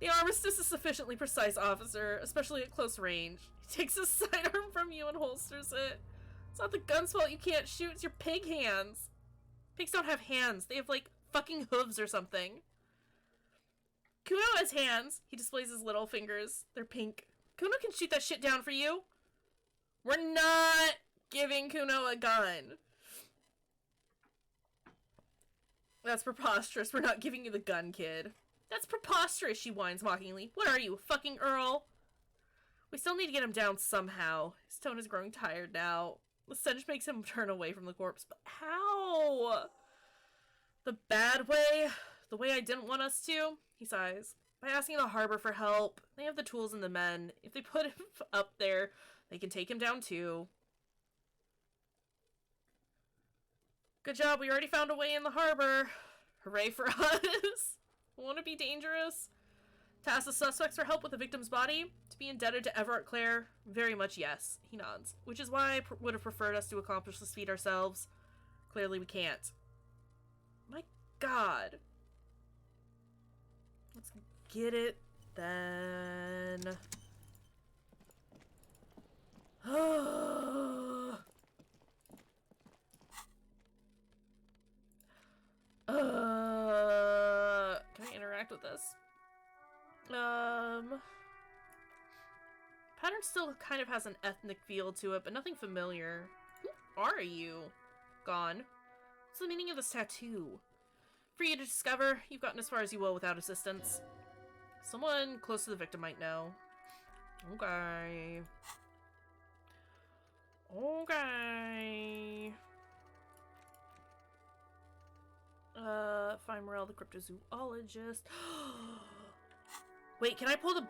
The armistice is sufficiently precise, officer, especially at close range. He takes his sidearm from you and holsters it. It's not the gun's fault you can't shoot, it's your pig hands. Pigs don't have hands. They have, like, fucking hooves or something. Kuno has hands. He displays his little fingers. They're pink. Kuno can shoot that shit down for you. We're not giving Kuno a gun. That's preposterous. We're not giving you the gun, kid. That's preposterous, she whines mockingly. What are you, a fucking Earl? We still need to get him down somehow. His tone is growing tired now. The stench makes him turn away from the corpse. But how? The bad way? The way I didn't want us to? He sighs. By asking the harbor for help. They have the tools and the men. If they put him up there, they can take him down too. Good job, we already found a way in the harbor. Hooray for us. Want to be dangerous? To ask the suspects for help with the victim's body? To be indebted to Everett Clare? Very much yes. He nods. Which is why I would have preferred us to accomplish this feat ourselves. Clearly we can't. My god. Let's get it then. Can I interact with this? Pattern still kind of has an ethnic feel to it, but nothing familiar. Who are you? Gone. What's the meaning of this tattoo? For you to discover, you've gotten as far as you will without assistance. Someone close to the victim might know. Okay. Okay. Find Morel, the cryptozoologist. Wait, can I pull the...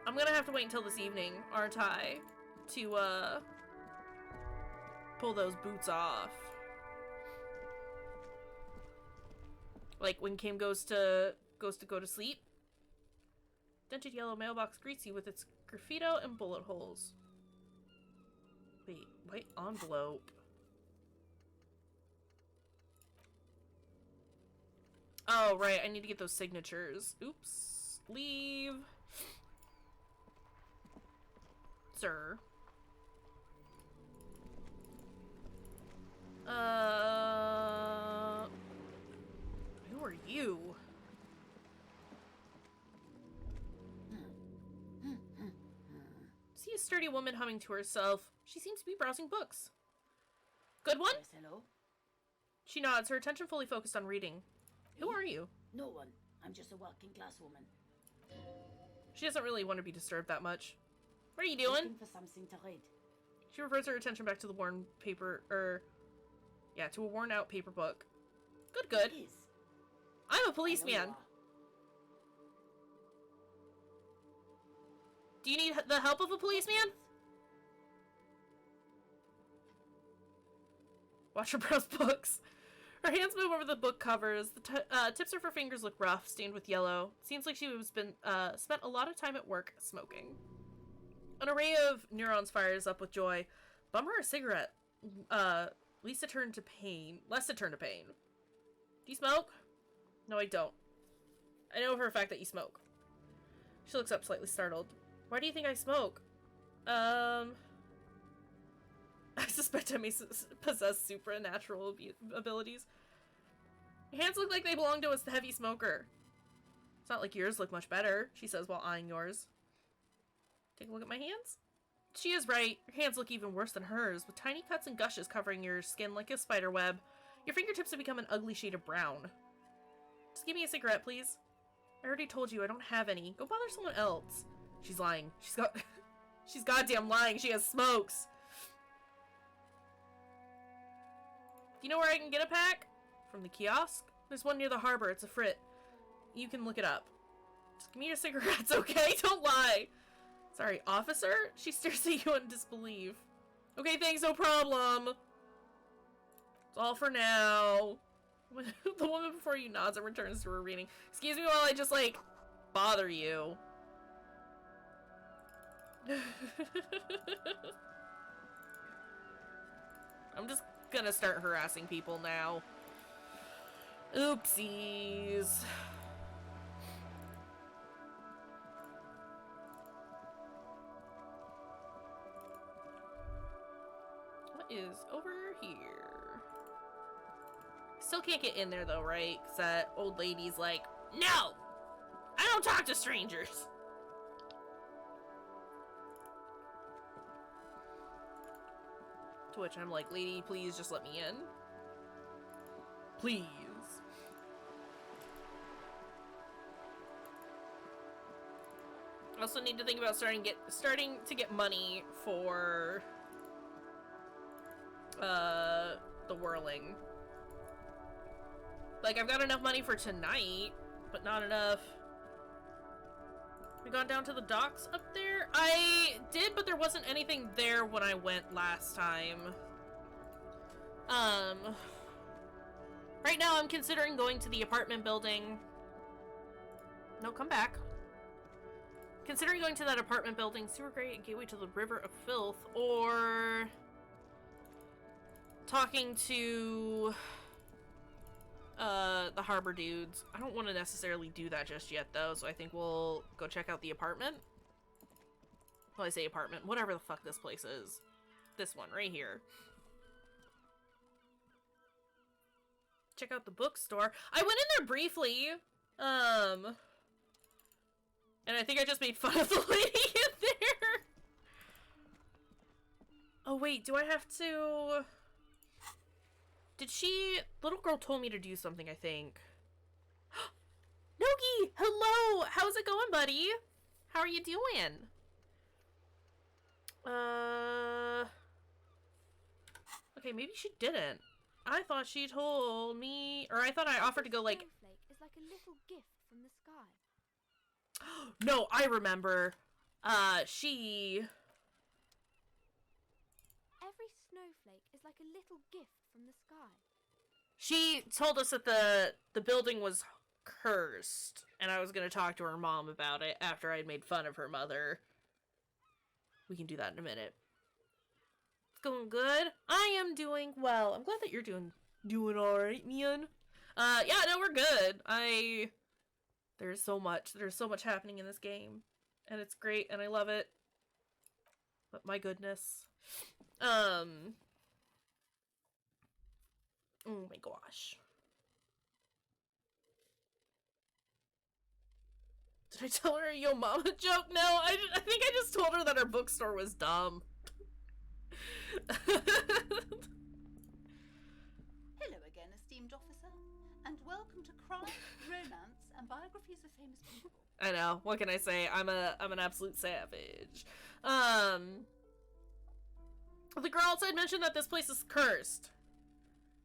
I'm gonna have to wait until this evening, aren't I? To, pull those boots off. Like, when Kim goes to go to sleep. Dented yellow mailbox greets you with its graffito and bullet holes. Wait, white envelope. Oh, right, I need to get those signatures. Oops. Leave. Sir. Who are you? See a sturdy woman humming to herself. She seems to be browsing books. Good one? Yes, hello? She nods, her attention fully focused on reading. Who are you? No one. I'm just a working class woman. She doesn't really want to be disturbed that much. What are you doing? Looking for something to read. She reverts her attention back to the worn paper, to a worn out paper book. Good, good. It is. I'm a I know policeman. you are. Do you need the help of a policeman? Watch her browse books. Her hands move over the book covers. The tips of her fingers look rough, stained with yellow. Seems like she has spent a lot of time at work smoking. An array of neurons fires up with joy. Bummer a cigarette. Lisa turned to pain. Lessa turned to pain. Do you smoke? No, I don't. I know for a fact that you smoke. She looks up slightly startled. Why do you think I smoke? I suspect I may possess supernatural abilities. Your hands look like they belong to a heavy smoker. It's not like yours look much better, she says while eyeing yours. Take a look at my hands? She is right. Your hands look even worse than hers, with tiny cuts and gushes covering your skin like a spider web. Your fingertips have become an ugly shade of brown. Just give me a cigarette, please. I already told you I don't have any. Go bother someone else. She's lying. She's goddamn lying. She has smokes. Do you know where I can get a pack? From the kiosk? There's one near the harbor. It's a frit. You can look it up. Just give me your cigarettes, okay? Don't lie. Sorry, officer? She stares at you in disbelief. Okay, thanks, no problem. It's all for now. The woman before you nods and returns to her reading. Excuse me while I just, like, bother you. I'm just gonna start harassing people now. Oopsies. What is over here? Still can't get in there though, right? Because that old lady's like, no! I don't talk to strangers! To which I'm like, lady, please just let me in. Please. I also need to think about starting to get money for the whirling. Like, I've got enough money for tonight, but not enough. We gone down to the docks up there? I did, but there wasn't anything there when I went last time. Right now I'm considering going to the apartment building. No, come back. Considering going to that apartment building, sewer grate, and gateway to the river of filth, or talking to the harbor dudes. I don't want to necessarily do that just yet though, so I think we'll go check out the apartment. Well, I say apartment, whatever the fuck this place is. This one right here. Check out the bookstore. I went in there briefly, and I think I just made fun of the lady in there. Oh wait, do I have to... Did she... Little girl told me to do something, I think. Nogi! Hello! How's it going, buddy? How are you doing? Okay, maybe she didn't. I thought she told me... Or I thought I offered to go, like... Snowflake is like a little gift from the sky. No, I remember. She... Every snowflake is like a little gift from the sky. She told us that the building was cursed, and I was gonna talk to her mom about it after I'd made fun of her mother. We can do that in a minute. It's going good. I am doing well. I'm glad that you're doing alright, man. Yeah, no, we're good. There's so much happening in this game, and it's great, and I love it. But my goodness. Oh my gosh. Did I tell her a Yo Mama joke? No, I think I just told her that her bookstore was dumb. Hello again, esteemed officer, and welcome to Crime, Romance, and Biographies of Famous People. I know. What can I say? I'm an absolute savage. The girl outside mentioned that this place is cursed.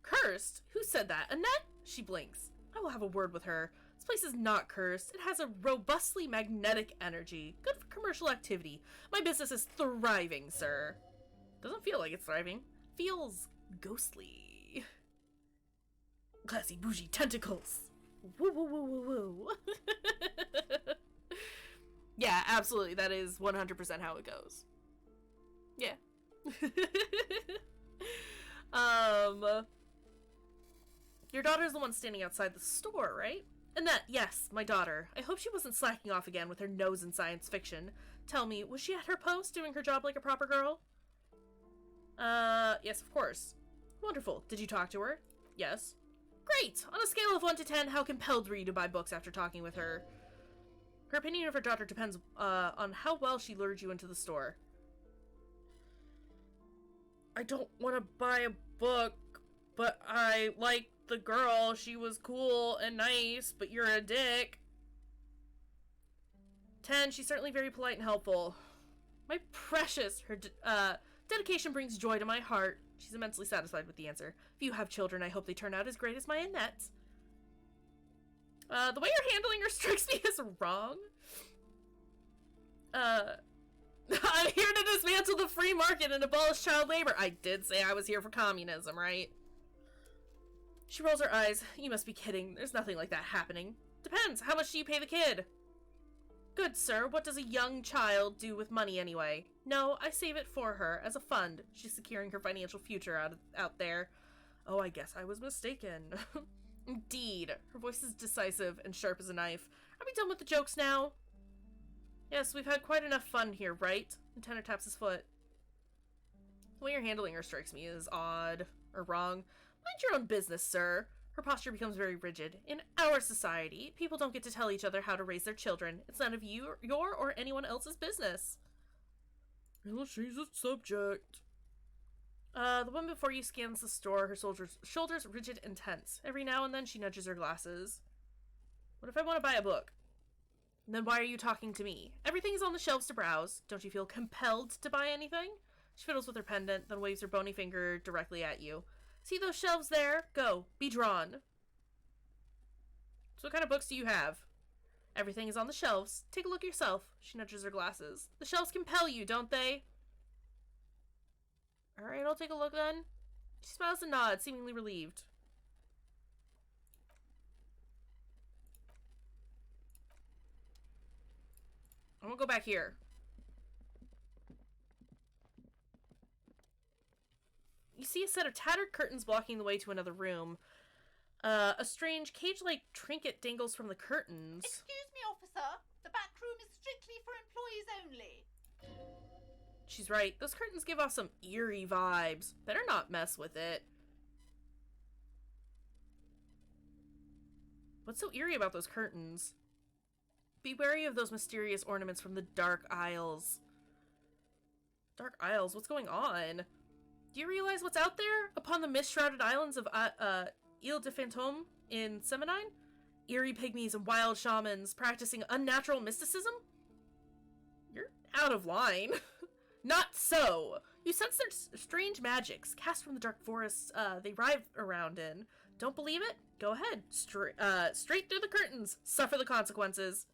Cursed? Who said that? Annette? She blinks. I will have a word with her. This place is not cursed. It has a robustly magnetic energy. Good for commercial activity. My business is thriving, sir. Doesn't feel like it's thriving. Feels ghostly. Classy bougie tentacles. Woo woo woo woo woo. Yeah, absolutely. That is 100% how it goes. Yeah. Your daughter's the one standing outside the store, right? Annette, yes, my daughter. I hope she wasn't slacking off again with her nose in science fiction. Tell me, was she at her post doing her job like a proper girl? Yes, of course. Wonderful. Did you talk to her? Yes. Great! On a scale of 1 to 10, how compelled were you to buy books after talking with her? Her opinion of her daughter depends, on how well she lured you into the store. I don't want to buy a book, but I like the girl. She was cool and nice, but you're a dick. 10, she's certainly very polite and helpful. My precious, her dedication brings joy to my heart. She's immensely satisfied with the answer. If you have children, I hope they turn out as great as my Annette. The way you're handling her strikes me as wrong. I'm here to dismantle the free market and abolish child labor. I did say I was here for communism, right? She rolls her eyes. You must be kidding. There's nothing like that happening. Depends. How much do you pay the kid? Good, sir. What does a young child do with money anyway? No, I save it for her as a fund. She's securing her financial future out there. Oh, I guess I was mistaken. Indeed. Her voice is decisive and sharp as a knife. Are we done with the jokes now? Yes, we've had quite enough fun here, right? And Tanner taps his foot. The way you're handling her strikes me as odd or wrong. Mind your own business, sir. Her posture becomes very rigid. In our society, people don't get to tell each other how to raise their children. It's none of your or anyone else's business. It'll change the subject. The woman before you scans the store, her shoulders rigid and tense. Every now and then she nudges her glasses. What if I want to buy a book? Then why are you talking to me? Everything is on the shelves to browse. Don't you feel compelled to buy anything? She fiddles with her pendant, then waves her bony finger directly at you. See those shelves there? Go. Be drawn. So what kind of books do you have? Everything is on the shelves. Take a look yourself. She nudges her glasses. The shelves compel you, don't they? Alright, I'll take a look then. She smiles and nods, seemingly relieved. I'm gonna go back here. You see a set of tattered curtains blocking the way to another room. A strange cage-like trinket dangles from the curtains. Excuse me, officer. The back room is strictly for employees only. She's right. Those curtains give off some eerie vibes. Better not mess with it. What's so eerie about those curtains? Be wary of those mysterious ornaments from the Dark Isles. Dark Isles? What's going on? Do you realize what's out there upon the mist-shrouded islands of Ile de Fantôme in Semenine? Eerie pygmies and wild shamans practicing unnatural mysticism? You're out of line. Not so. You sense their strange magics cast from the dark forests they ride around in. Don't believe it? Go ahead. Straight through the curtains. Suffer the consequences.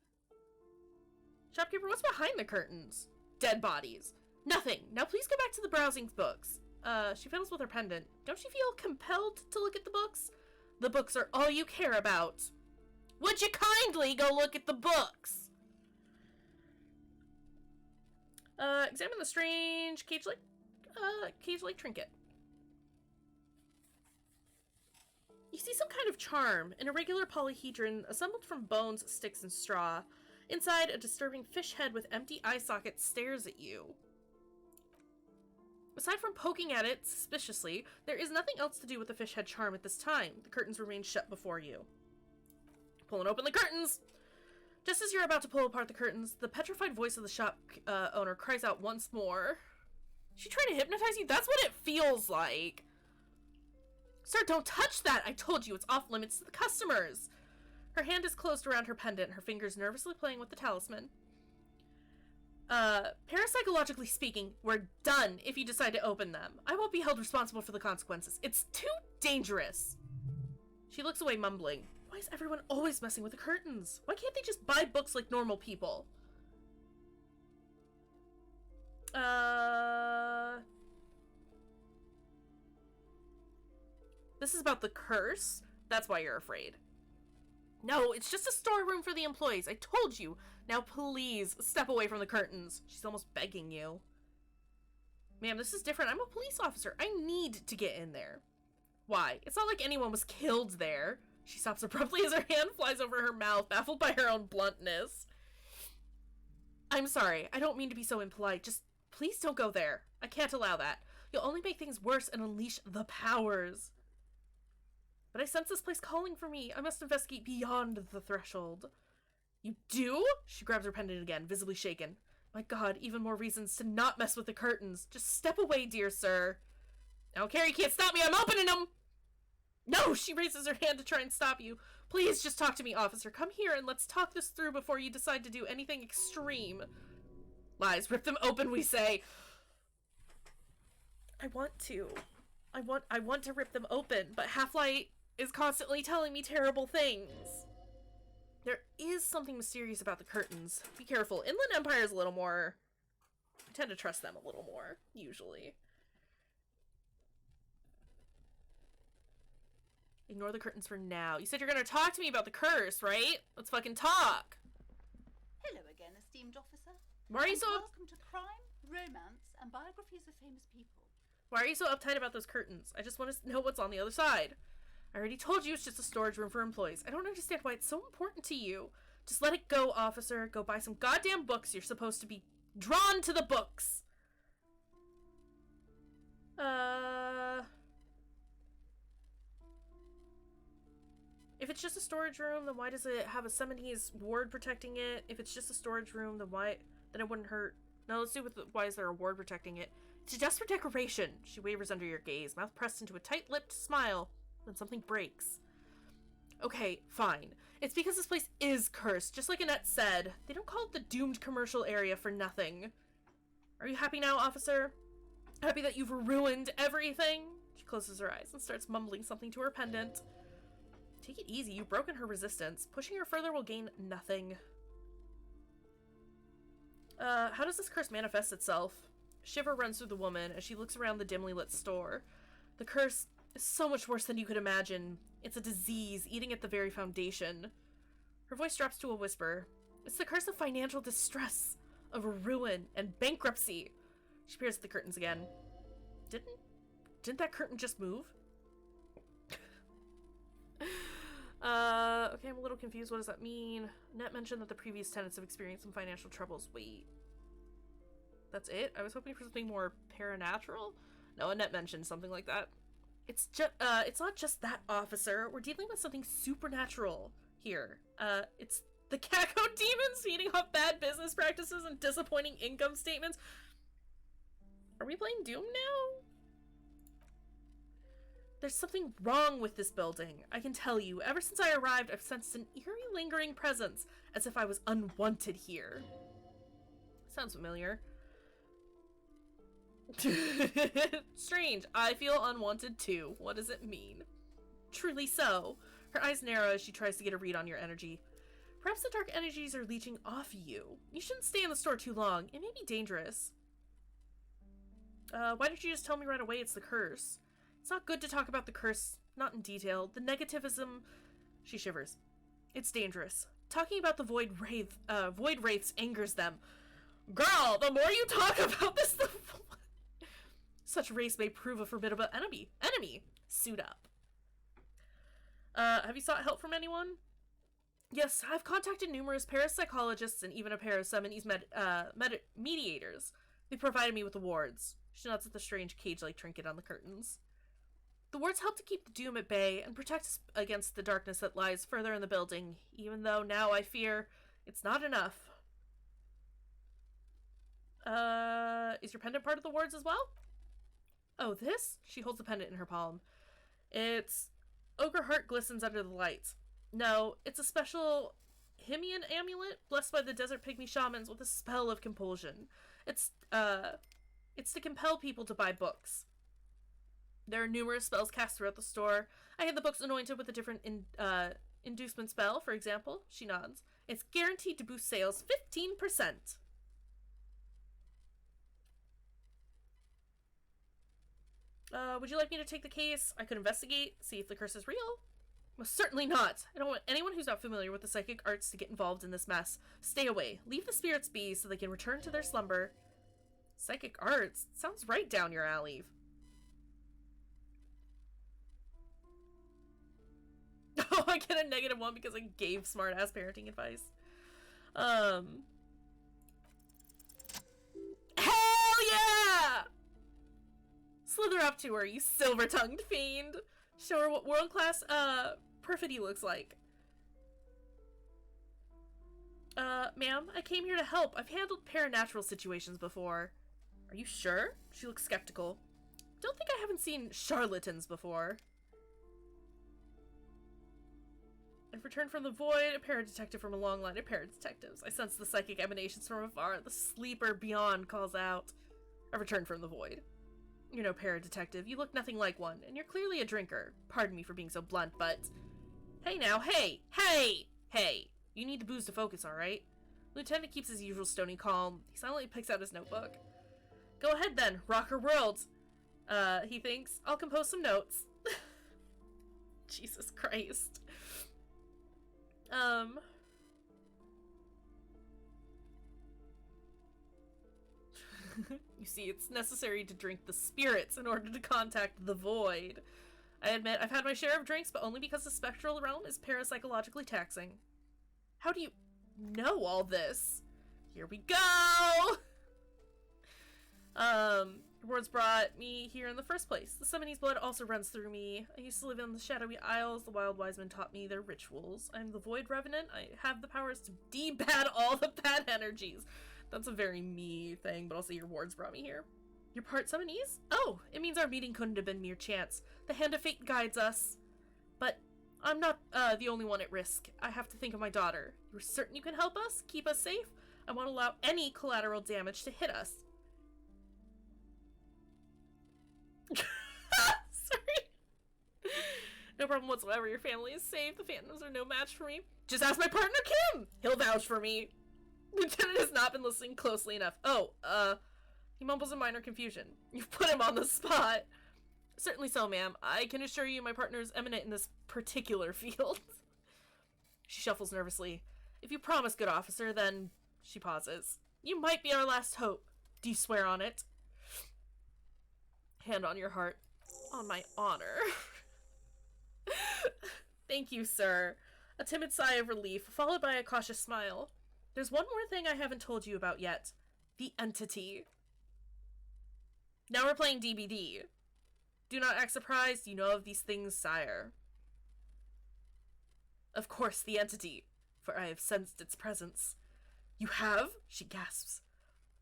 Shopkeeper, what's behind the curtains? Dead bodies. Nothing. Now please go back to the browsing books. She fiddles with her pendant. Don't you feel compelled to look at the books? The books are all you care about. Would you kindly go look at the books? Examine the strange cage-like trinket. You see some kind of charm, an irregular polyhedron assembled from bones, sticks, and straw. Inside, a disturbing fish head with empty eye sockets stares at you. Aside from poking at it suspiciously, there is nothing else to do with the fish head charm at this time. The curtains remain shut before you. Pulling open the curtains! Just as you're about to pull apart the curtains, the petrified voice of the shop owner cries out once more. Is she trying to hypnotize you? That's what it feels like. Sir, don't touch that! I told you, it's off limits to the customers! Her hand is closed around her pendant, her fingers nervously playing with the talisman. Parapsychologically speaking, we're done if you decide to open them. I won't be held responsible for the consequences. It's too dangerous. She looks away, mumbling. Why is everyone always messing with the curtains? Why can't they just buy books like normal people? This is about the curse? That's why you're afraid. No, it's just a storeroom for the employees. I told you. Now please, step away from the curtains. She's almost begging you. Ma'am, this is different. I'm a police officer. I need to get in there. Why? It's not like anyone was killed there. She stops abruptly as her hand flies over her mouth, baffled by her own bluntness. I'm sorry. I don't mean to be so impolite. Just please don't go there. I can't allow that. You'll only make things worse and unleash the powers. But I sense this place calling for me. I must investigate beyond the threshold. You do? She grabs her pendant again, visibly shaken. My god, even more reasons to not mess with the curtains. Just step away, dear sir. I don't care, you can't stop me, I'm opening them! No! She raises her hand to try and stop you. Please just talk to me, officer. Come here and let's talk this through before you decide to do anything extreme. Lies, rip them open, we say. I want to rip them open, but Half-Light is constantly telling me terrible things. There is something mysterious about the curtains. Be careful. Inland Empire is a little more... I tend to trust them a little more, usually. Ignore the curtains for now. You said you're gonna talk to me about the curse, right? Let's fucking talk! Hello again, esteemed officer. Why are you so... Welcome to Crime, Romance, and Biographies of Famous People. Why are you so uptight about those curtains? I just want to know what's on the other side. I already told you it's just a storage room for employees. I don't understand why it's so important to you. Just let it go, officer. Go buy some goddamn books. You're supposed to be drawn to the books. If it's just a storage room, then why does it have a 70s ward protecting it? If it's just a storage room, then then it wouldn't hurt. No, let's do with why is there a ward protecting it? It's just for decoration. She wavers under your gaze, mouth pressed into a tight-lipped smile. Then something breaks. Okay, fine. It's because this place is cursed, just like Annette said. They don't call it the doomed commercial area for nothing. Are you happy now, officer? Happy that you've ruined everything? She closes her eyes and starts mumbling something to her pendant. Take it easy, you've broken her resistance. Pushing her further will gain nothing. How does this curse manifest itself? Shiver runs through the woman as she looks around the dimly lit store. The curse is so much worse than you could imagine. It's a disease, eating at the very foundation. Her voice drops to a whisper. It's the curse of financial distress, of ruin and bankruptcy. She peers at the curtains again. Didn't that curtain just move? Okay, I'm a little confused. What does that mean? Annette mentioned that the previous tenants have experienced some financial troubles. Wait. That's it? I was hoping for something more paranatural? No, Annette mentioned something like that. It's not just that, officer. We're dealing with something supernatural here. It's the Cacao demons feeding off bad business practices and disappointing income statements. Are we playing Doom now? There's something wrong with this building. I can tell you. Ever since I arrived, I've sensed an eerie, lingering presence, as if I was unwanted here. Sounds familiar. Strange. I feel unwanted too. What does it mean? Truly so. Her eyes narrow as she tries to get a read on your energy. Perhaps the dark energies are leeching off you. You shouldn't stay in the store too long. It may be dangerous. Why didn't you just tell me right away it's the curse? It's not good to talk about the curse, not in detail. The negativism... She shivers. It's dangerous. Talking about the void wraiths angers them. Girl, the more you talk about this, the... Such race may prove a formidable enemy. Suit up. Have you sought help from anyone? Yes, I've contacted numerous parapsychologists and even a pair of Seminese mediators. They provided me with awards. She nods at the strange cage-like trinket on the curtains. The wards help to keep the doom at bay and protect us against the darkness that lies further in the building, even though now I fear it's not enough. Is your pendant part of the wards as well? Oh, this? She holds the pendant in her palm. It's... Ogre heart glistens under the lights. No, it's a special Himian amulet blessed by the desert pygmy shamans with a spell of compulsion. It's to compel people to buy books. There are numerous spells cast throughout the store. I had the books anointed with a different inducement spell, for example. She nods. It's guaranteed to boost sales 15%. Would you like me to take the case? I could investigate, see if the curse is real. Most certainly not. I don't want anyone who's not familiar with the psychic arts to get involved in this mess. Stay away. Leave the spirits be so they can return to their slumber. Psychic arts? Sounds right down your alley. Oh, I get a -1 because I gave smart-ass parenting advice. Hell yeah! Slither up to her, you silver-tongued fiend. Show her what world-class, perfidy looks like. Ma'am, I came here to help. I've handled paranatural situations before. Are you sure? She looks skeptical. Don't think I haven't seen charlatans before. I've returned from the void, a paradetective from a long line of paradetectives. I sense the psychic emanations from afar. The sleeper beyond calls out. I've returned from the void. You're no paradetective. You look nothing like one, and you're clearly a drinker. Pardon me for being so blunt, but... Hey now, hey! Hey! Hey! You need to boost to focus, alright? Lieutenant keeps his usual stony calm. He silently picks out his notebook. Go ahead then, rock her world. He thinks. I'll compose some notes. Jesus Christ. You see, it's necessary to drink the spirits in order to contact the void. I admit, I've had my share of drinks, but only because the spectral realm is parapsychologically taxing. How do you know all this? Here we go! Your words brought me here in the first place. The summoning blood also runs through me. I used to live in the shadowy isles. The wild wise men taught me their rituals. I'm the void revenant. I have the powers to de-bad all the bad energies. That's a very me thing, but also your wards brought me here. You're part summonese? Oh, it means our meeting couldn't have been mere chance. The hand of fate guides us. But I'm not the only one at risk. I have to think of my daughter. You're certain you can help us? Keep us safe? I won't allow any collateral damage to hit us. Sorry. No problem whatsoever. Your family is safe. The phantoms are no match for me. Just ask my partner Kim. He'll vouch for me. Lieutenant has not been listening closely enough. Oh, he mumbles in minor confusion. You've put him on the spot. Certainly so, ma'am. I can assure you my partner is eminent in this particular field. She shuffles nervously. If you promise, good officer, then... She pauses. You might be our last hope. Do you swear on it? Hand on your heart. On my honor. Thank you, sir. A timid sigh of relief, followed by a cautious smile. There's one more thing I haven't told you about yet. The entity. Now we're playing DBD. Do not act surprised. You know of these things, sire. Of course, the entity, for I have sensed its presence. You have? She gasps.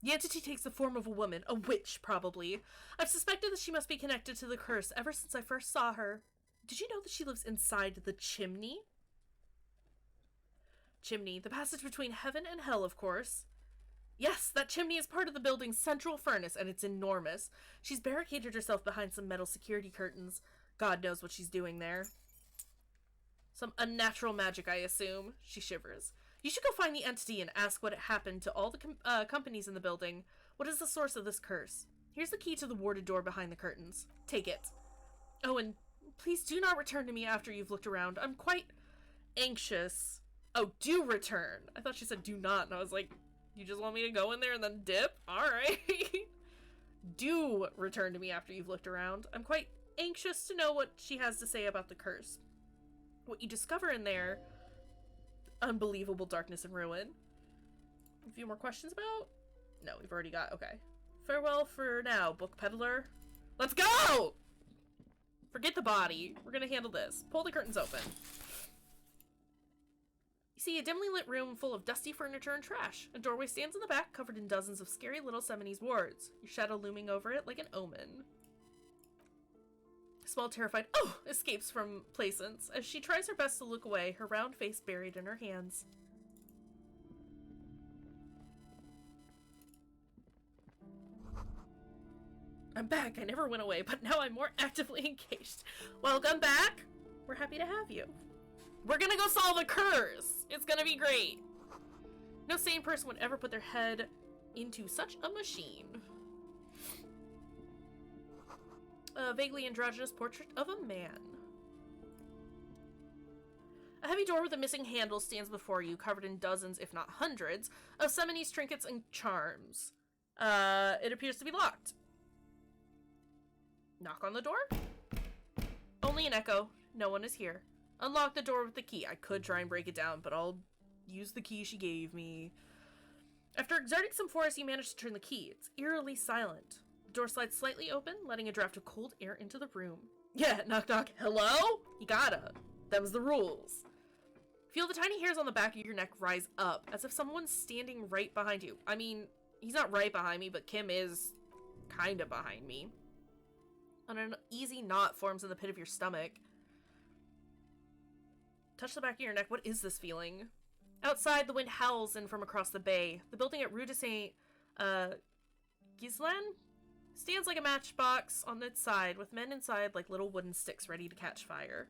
The entity takes the form of a woman, a witch, probably. I've suspected that she must be connected to the curse ever since I first saw her. Did you know that she lives inside the chimney? Chimney, the passage between heaven and hell, of course. Yes, that chimney is part of the building's central furnace, and it's enormous. She's barricaded herself behind some metal security curtains. God knows what she's doing there. Some unnatural magic, I assume. She shivers. You should go find the entity and ask what happened to all the companies in the building. What is the source of this curse? Here's the key to the warded door behind the curtains. Take it. Oh, and please do not return to me after you've looked around. I'm quite anxious. Oh, do return. I thought she said do not, and I was like, you just want me to go in there and then dip? Alright. Do return to me after you've looked around. I'm quite anxious to know what she has to say about the curse. What you discover in there... Unbelievable darkness and ruin. A few more questions about? No, we've already got... Okay. Farewell for now, book peddler. Let's go! Forget the body. We're gonna handle this. Pull the curtains open. You see a dimly lit room full of dusty furniture and trash. A doorway stands in the back, covered in dozens of scary little Summonese wards, your shadow looming over it like an omen. A small, terrified "oh!" escapes from Placence as she tries her best to look away, her round face buried in her hands. I'm back. I never went away, but now I'm more actively engaged. Welcome back. We're happy to have you. We're gonna go solve a curse. It's gonna be great. No sane person would ever put their head into such a machine. A vaguely androgynous portrait of a man. A heavy door with a missing handle stands before you, covered in dozens, if not hundreds, of Summonese trinkets and charms. It appears to be locked. Knock on the door? Only an echo. No one is here. Unlock the door with the key. I could try and break it down, but I'll use the key she gave me. After exerting some force, you manage to turn the key. It's eerily silent. The door slides slightly open, letting a draft of cold air into the room. Yeah, knock knock. Hello? You gotta. Them's the rules. Feel the tiny hairs on the back of your neck rise up, as if someone's standing right behind you. I mean, he's not right behind me, but Kim is kinda behind me. And an easy knot forms in the pit of your stomach. Touch the back of your neck. What is this feeling? Outside, the wind howls in from across the bay. The building at Rue de Saint, Ghislain stands like a matchbox on its side, with men inside like little wooden sticks ready to catch fire.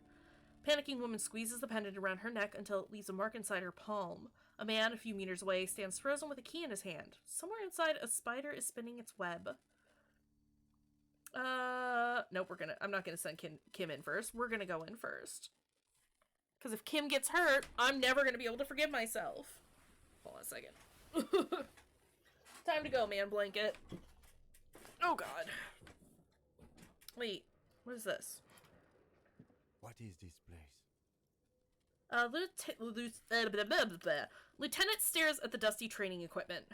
Panicking woman squeezes the pendant around her neck until it leaves a mark inside her palm. A man, a few meters away, stands frozen with a key in his hand. Somewhere inside, a spider is spinning its web. Nope, I'm not gonna send Kim in first. We're gonna go in first. Because if Kim gets hurt, I'm never gonna be able to forgive myself. Hold on a second. Time to go, man blanket. Oh god. Wait, what is this? What is this place? Lieutenant stares at the dusty training equipment.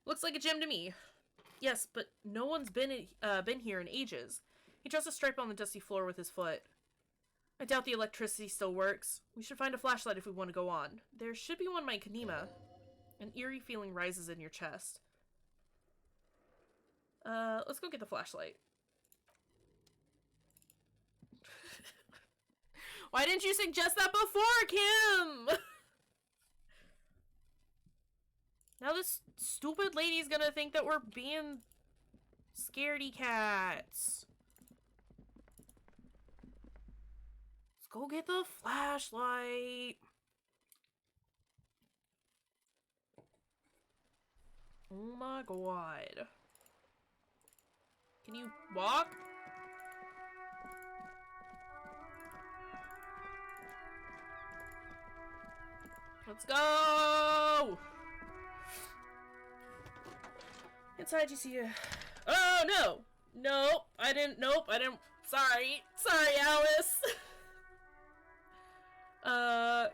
Looks like a gym to me. Yes, but no one's been here in ages. He draws a stripe on the dusty floor with his foot. I doubt the electricity still works. We should find a flashlight if we want to go on. There should be one by Kanima. An eerie feeling rises in your chest. Let's go get the flashlight. Why didn't you suggest that before, Kim? Now this stupid lady's gonna think that we're being scaredy cats. Let's go get the flashlight. Oh my god. Can you walk? Let's go! Inside you see a... Oh, no! Nope, I didn't... Sorry, Alice!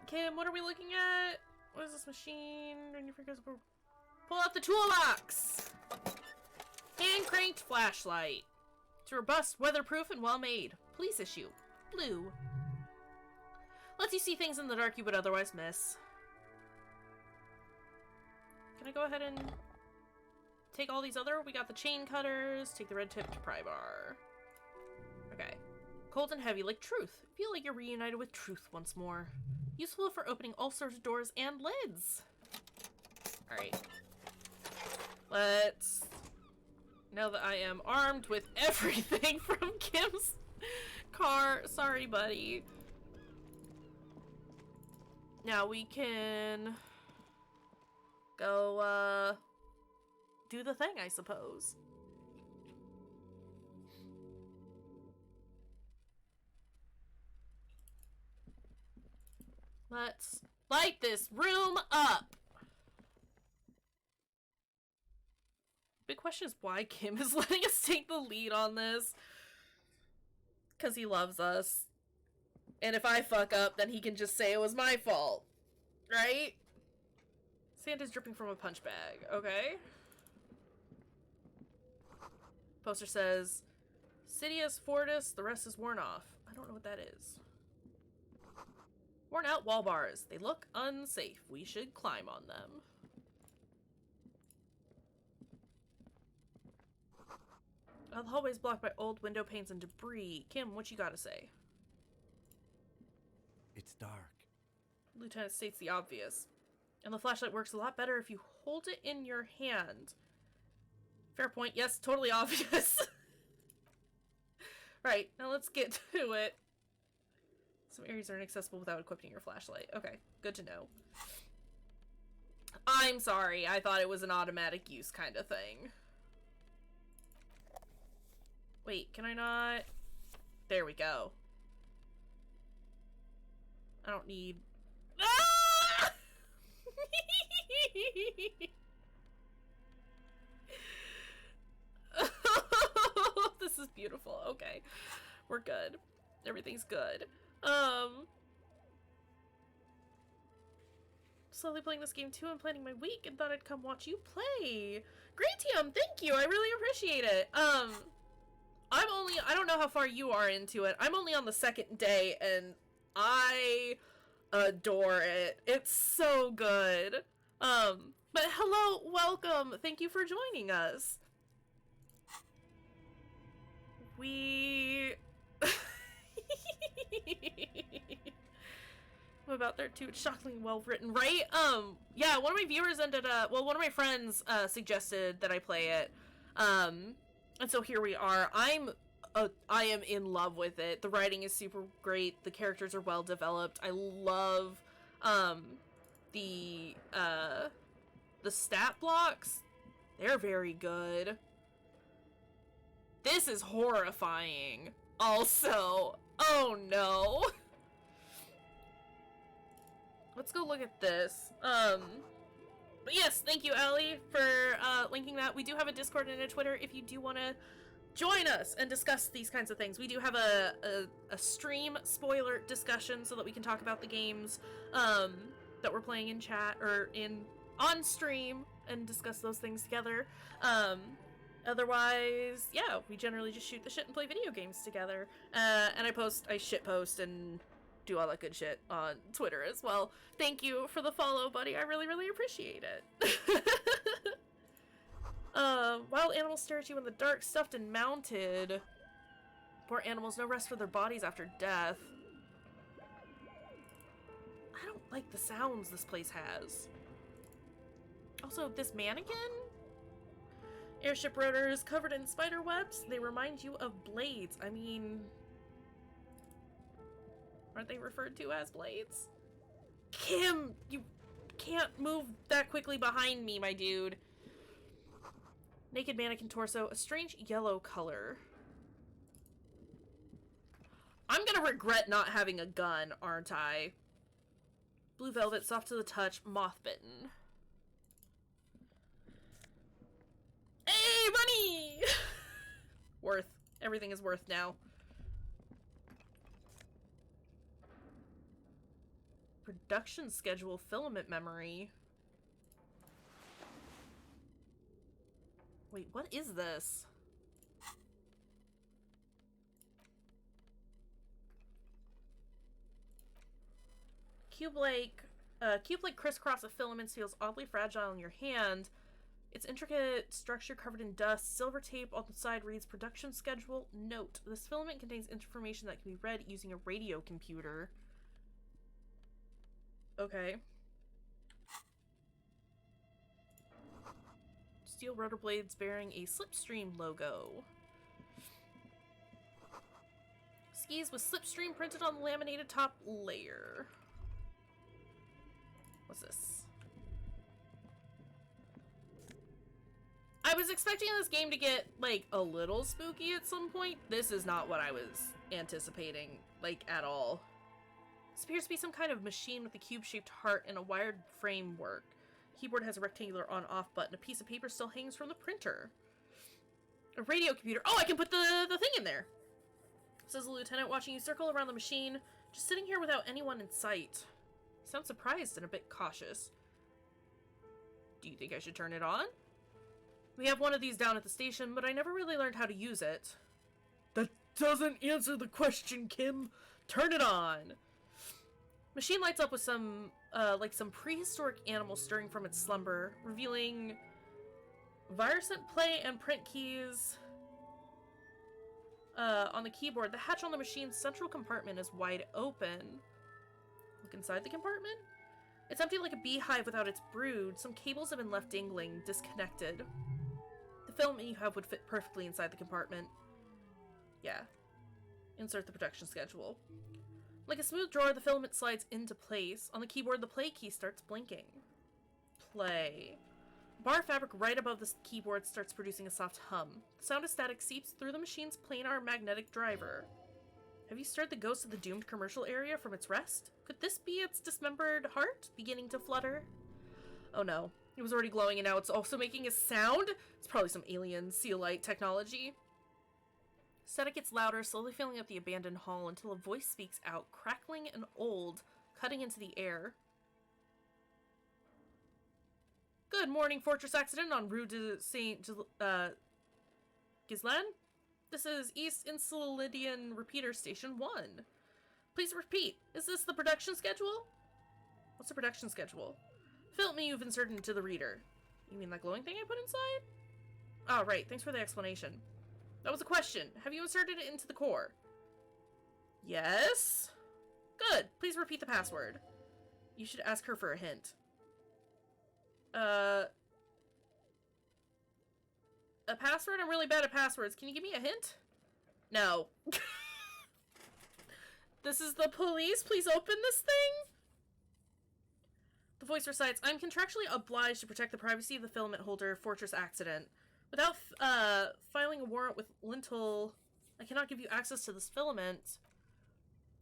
Kim, what are we looking at? What is this machine? Pull out the toolbox! Hand-cranked flashlight. It's robust, weatherproof, and well-made. Police issue. Blue. Lets you see things in the dark you would otherwise miss. Can I go ahead and take all these other? We got the chain cutters. Take the red tipped pry bar. Okay. Cold and heavy like truth. Feel like you're reunited with truth once more. Useful for opening all sorts of doors and lids. Alright. Let's... Now that I am armed with everything from Kim's car. Sorry, buddy. Now we can... go, do the thing, I suppose. Let's light this room up! Big question is why Kim is letting us take the lead on this. Because he loves us. And if I fuck up, then he can just say it was my fault. Right? Sand is dripping from a punch bag. Okay. Poster says, Sidious Fortis, the rest is worn off. I don't know what that is. Worn out wall bars. They look unsafe. We should climb on them. The hallway's blocked by old window panes and debris. Kim, what you gotta say? It's dark. Lieutenant states the obvious. And the flashlight works a lot better if you hold it in your hand. Fair point. Yes, totally obvious. Right, now let's get to it. Some areas are inaccessible without equipping your flashlight. Okay, good to know. I'm sorry, I thought it was an automatic use kind of thing. Wait, can I not? There we go. I don't need... Ah! This is beautiful. Okay. We're good. Everything's good. Slowly playing this game too and planning my week and thought I'd come watch you play. Gratium, thank you. I really appreciate it. I don't know how far you are into it. I'm only on the second day and I adore it. It's so good. But hello, welcome. Thank you for joining us. I'm about there too. It's shockingly well written, right? Yeah, one of my viewers one of my friends suggested that I play it. And so here we are. I am in love with it. The writing is super great. The characters are well developed. I love the stat blocks. They're very good. This is horrifying. Also, oh no. Let's go look at this. But yes, thank you, Allie, for linking that. We do have a Discord and a Twitter if you do want to join us and discuss these kinds of things. We do have a stream spoiler discussion so that we can talk about the games that we're playing in chat or on stream and discuss those things together. Otherwise, yeah, we generally just shoot the shit and play video games together. And I shit post and do all that good shit on Twitter as well. Thank you for the follow, buddy. I really, really appreciate it. Wild animals stare at you in the dark, stuffed and mounted. Poor animals, no rest for their bodies after death. I don't like the sounds this place has. Also, this mannequin? Airship rotors covered in spider webs. They remind you of blades. I mean, aren't they referred to as blades? Kim, you can't move that quickly behind me, my dude. Naked mannequin torso, a strange yellow color. I'm gonna regret not having a gun, aren't I? Blue velvet, soft to the touch, moth bitten. Hey, bunny! Worth. Everything is worth now. Production schedule, filament memory. Wait, what is this? Cube-like crisscross of filaments feels oddly fragile in your hand. Its intricate structure covered in dust. Silver tape on the side reads production schedule. Note, this filament contains information that can be read using a radio computer. Okay. Steel rotor blades bearing a Slipstream logo. Skis with Slipstream printed on the laminated top layer. What's this? I was expecting this game to get, like, a little spooky at some point. This is not what I was anticipating, like, at all. This appears to be some kind of machine with a cube-shaped heart and a wired framework. The keyboard has a rectangular on-off button. A piece of paper still hangs from the printer. A radio computer. Oh, I can put the thing in there! Says the lieutenant, watching you circle around the machine, just sitting here without anyone in sight. You sound surprised and a bit cautious. Do you think I should turn it on? We have one of these down at the station, but I never really learned how to use it. That doesn't answer the question, Kim. Turn it on. Machine lights up with some prehistoric animal stirring from its slumber, revealing Virusant play and print keys on the keyboard. The hatch on the machine's central compartment is wide open. Look inside the compartment. It's empty like a beehive without its brood. Some cables have been left dangling, disconnected. The filament you have would fit perfectly inside the compartment. Yeah. Insert the production schedule. Like a smooth drawer, the filament slides into place. On the keyboard, the play key starts blinking. Play. Bar fabric right above the keyboard starts producing a soft hum. The sound of static seeps through the machine's planar magnetic driver. Have you stirred the ghost of the doomed commercial area from its rest? Could this be its dismembered heart beginning to flutter? Oh no. It was already glowing and now it's also making a sound? It's probably some alien seal-like technology. Static gets louder, slowly filling up the abandoned hall until a voice speaks out, crackling and old, cutting into the air. Good morning, Fortress Accident on Rue de Saint Ghislain. This is East Insulidian Repeater Station 1. Please repeat. Is this the production schedule? What's the production schedule? Film me you've inserted into the reader. You mean that glowing thing I put inside? Oh, right. Thanks for the explanation. That was a question. Have you inserted it into the core? Yes. Good. Please repeat the password. You should ask her for a hint. A password? I'm really bad at passwords. Can you give me a hint? No. This is the police. Please open this thing. The voice recites, I'm contractually obliged to protect the privacy of the filament holder, Fortress Accident. Without filing a warrant with Lintel, I cannot give you access to this filament.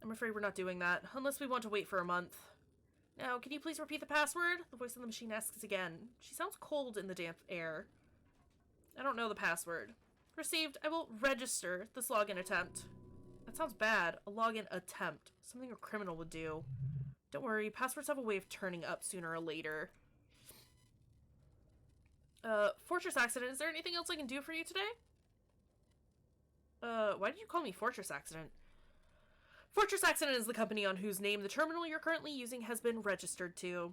I'm afraid we're not doing that, unless we want to wait for a month. Now, can you please repeat the password? The voice of the machine asks again. She sounds cold in the damp air. I don't know the password. Received. I will register this login attempt. That sounds bad. A login attempt. Something a criminal would do. Don't worry, passwords have a way of turning up sooner or later. Fortress Accident, is there anything else I can do for you today? Why did you call me Fortress Accident? Fortress Accident is the company on whose name the terminal you're currently using has been registered to.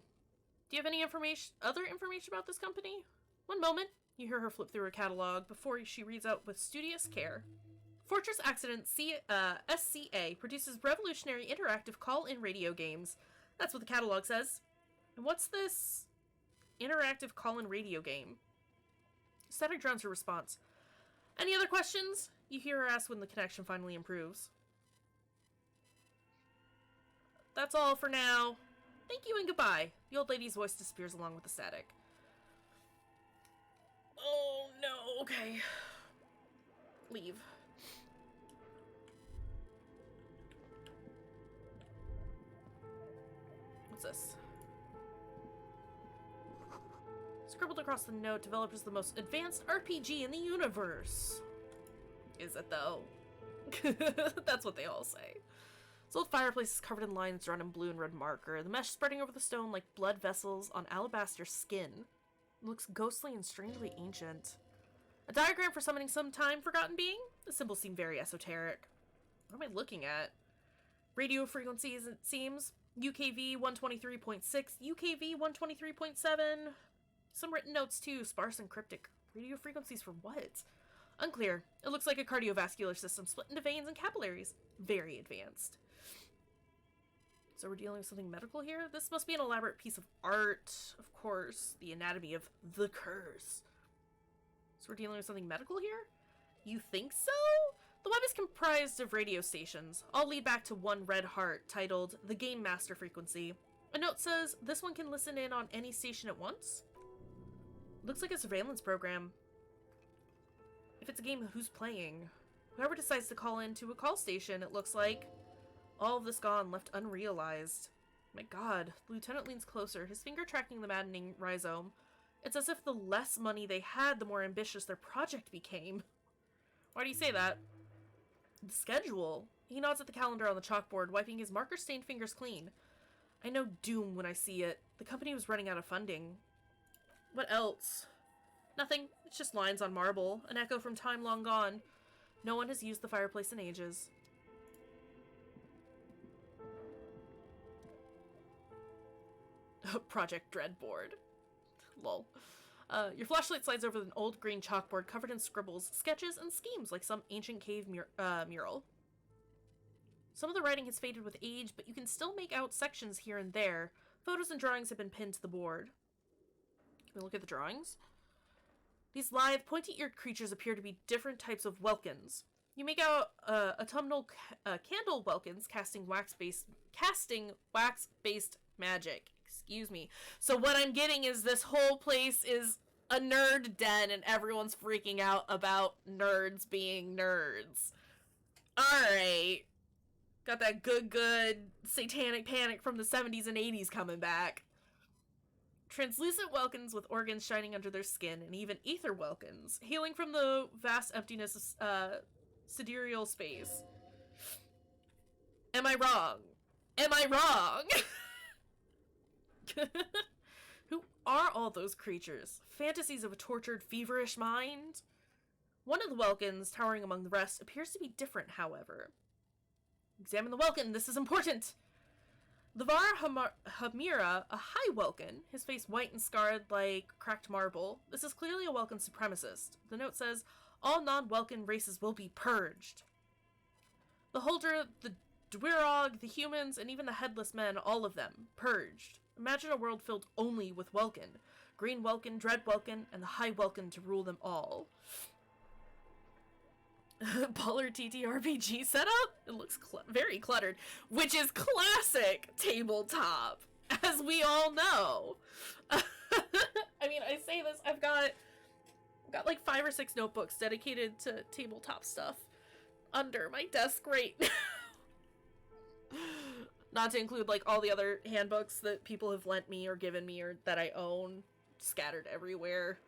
Do you have any other information about this company? One moment. You hear her flip through her catalog before she reads out with studious care. Fortress Accident SCA produces revolutionary interactive call-in radio games. That's what the catalog says. And what's this interactive call-in radio game? Static drowns her response. Any other questions? You hear her ask when the connection finally improves. That's all for now. Thank you and goodbye. The old lady's voice disappears along with the static. Oh no, okay. Leave. What's this? Scribbled across the note, developed as the most advanced RPG in the universe. Is it though? That's what they all say. This old fireplace is covered in lines drawn in blue and red marker, the mesh spreading over the stone like blood vessels on alabaster skin. It looks ghostly and strangely ancient. A diagram for summoning some time-forgotten being? The symbols seem very esoteric. What am I looking at? Radio frequencies, it seems. UKV 123.6, UKV 123.7. Some written notes too, sparse and cryptic. Radio frequencies for what? Unclear. It looks like a cardiovascular system split into veins and capillaries. Very advanced. So we're dealing with something medical here? This must be an elaborate piece of art. Of course, the anatomy of the curse. So we're dealing with something medical here? You think so? The web is comprised of radio stations. All lead back to one red heart titled The Game Master Frequency. A note says, this one can listen in on any station at once? Looks like a surveillance program. If it's a game, who's playing? Whoever decides to call in to a call station, it looks like. All of this gone, left unrealized. My god. The lieutenant leans closer, his finger tracking the maddening rhizome. It's as if the less money they had, the more ambitious their project became. Why do you say that? The schedule. He nods at the calendar on the chalkboard, wiping his marker-stained fingers clean. I know doom when I see it. The company was running out of funding. What else? Nothing. It's just lines on marble, an echo from time long gone. No one has used the fireplace in ages. Project Dreadboard. Lol. Your flashlight slides over an old green chalkboard covered in scribbles, sketches, and schemes like some ancient cave mural. Some of the writing has faded with age, but you can still make out sections here and there. Photos and drawings have been pinned to the board. Can we look at the drawings? These lithe, pointy-eared creatures appear to be different types of welkins. You make out autumnal candle welkins casting wax-based magic. Excuse me. So what I'm getting is this whole place is a nerd den and everyone's freaking out about nerds being nerds. Alright. Got that good satanic panic from the 70s and 80s coming back. Translucent welkins with organs shining under their skin, and even ether welkins, hailing from the vast emptiness sidereal space. Am I wrong? Am I wrong? Who are all those creatures? Fantasies of a tortured, feverish mind? One of the Welkins, towering among the rest, appears to be different, however. Examine the Welkin, this is important! The Var Hamira, a high Welkin, his face white and scarred like cracked marble. This is clearly a Welkin supremacist. The note says, all non-Welkin races will be purged. The Holder, the Dwirog, the humans, and even the Headless Men, all of them, purged. Imagine a world filled only with Welkin. Green Welkin, Dread Welkin, and the High Welkin to rule them all. Baller TTRPG setup? It looks very cluttered, which is classic tabletop, as we all know. I mean, I say this, I've got like 5 or 6 notebooks dedicated to tabletop stuff under my desk right now. Not to include like all the other handbooks that people have lent me or given me or that I own, scattered everywhere.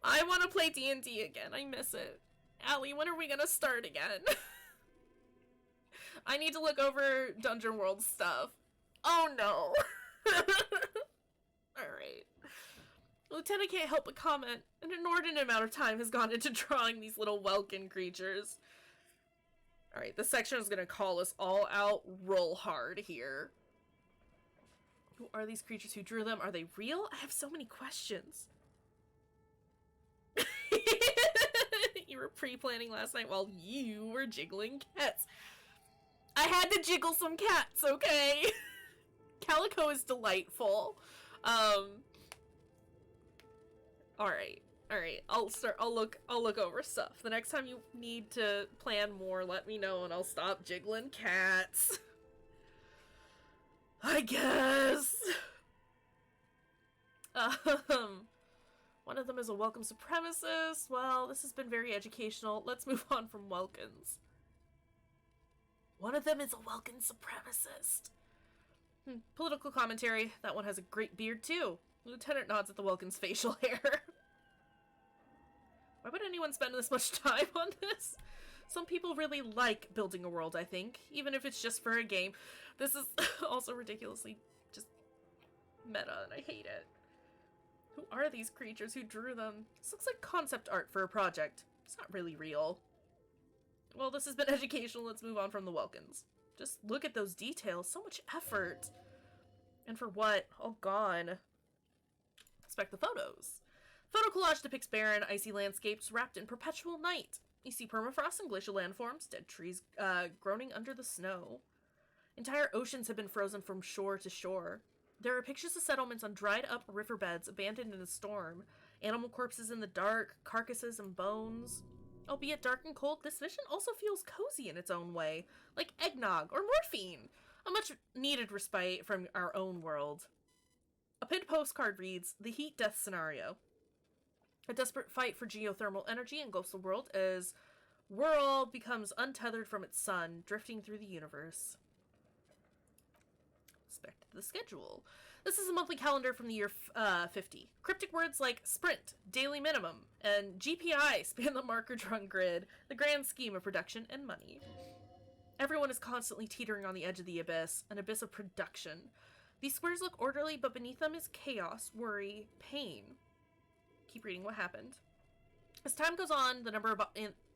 I want to play D&D again. I miss it. Allie, when are we gonna start again? I need to look over Dungeon World stuff. Oh no. Alright. Lieutenant can't help but comment. An inordinate amount of time has gone into drawing these little Welkin creatures. Alright, this section is gonna call us all out real hard here. Who are these creatures? Who drew them? Are they real? I have so many questions. You were pre-planning last night while you were jiggling cats. I had to jiggle some cats, okay? Calico is delightful. Alright. I'll look over stuff. The next time you need to plan more, let me know and I'll stop jiggling cats. I guess. One of them is a Welcome supremacist. Well, this has been very educational. Let's move on from Welkins. One of them is a Welcome supremacist. Political commentary. That one has a great beard, too. Lieutenant nods at the Welkin's facial hair. Why would anyone spend this much time on this? Some people really like building a world, I think. Even if it's just for a game. This is also ridiculously just meta, and I hate it. Who are these creatures? Who drew them? This looks like concept art for a project. It's not really real. Well, this has been educational. Let's move on from the Welkins. Just look at those details. So much effort. And for what? Oh, God. Inspect the photos. Photo collage depicts barren, icy landscapes wrapped in perpetual night. You see permafrost and glacial landforms, dead trees groaning under the snow. Entire oceans have been frozen from shore to shore. There are pictures of settlements on dried-up riverbeds abandoned in a storm, animal corpses in the dark, carcasses and bones. Albeit dark and cold, this vision also feels cozy in its own way, like eggnog or morphine, a much-needed respite from our own world. A pinned postcard reads, The Heat Death Scenario. A desperate fight for geothermal energy engulfs the world as Whirl becomes untethered from its sun, drifting through the universe. Inspect the schedule. This is a monthly calendar from the year 50. Cryptic words like sprint, daily minimum, and GPI span the marker-drawn grid, the grand scheme of production and money. Everyone is constantly teetering on the edge of the abyss, an abyss of production. These squares look orderly, but beneath them is chaos, worry, pain. Keep reading what happened. As time goes on, the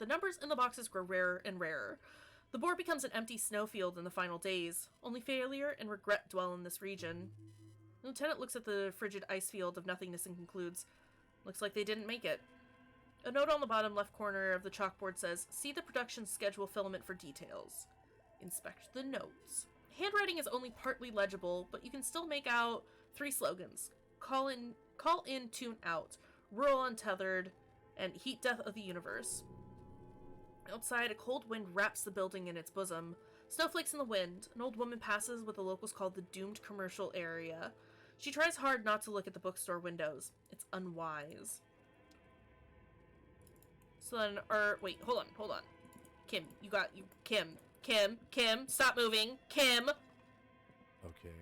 numbers in the boxes grow rarer and rarer. The board becomes an empty snowfield in the final days. Only failure and regret dwell in this region. The lieutenant looks at the frigid ice field of nothingness and concludes, looks like they didn't make it. A note on the bottom left corner of the chalkboard says, see the production schedule filament for details. Inspect the notes. Handwriting is only partly legible, but you can still make out 3 slogans. Call in, tune out. Rural untethered, and heat death of the universe. Outside, a cold wind wraps the building in its bosom. Snowflakes in the wind. An old woman passes what the locals call the doomed commercial area. She tries hard not to look at the bookstore windows. It's unwise. So then, wait, hold on. Kim, Kim, stop moving. Kim! Okay.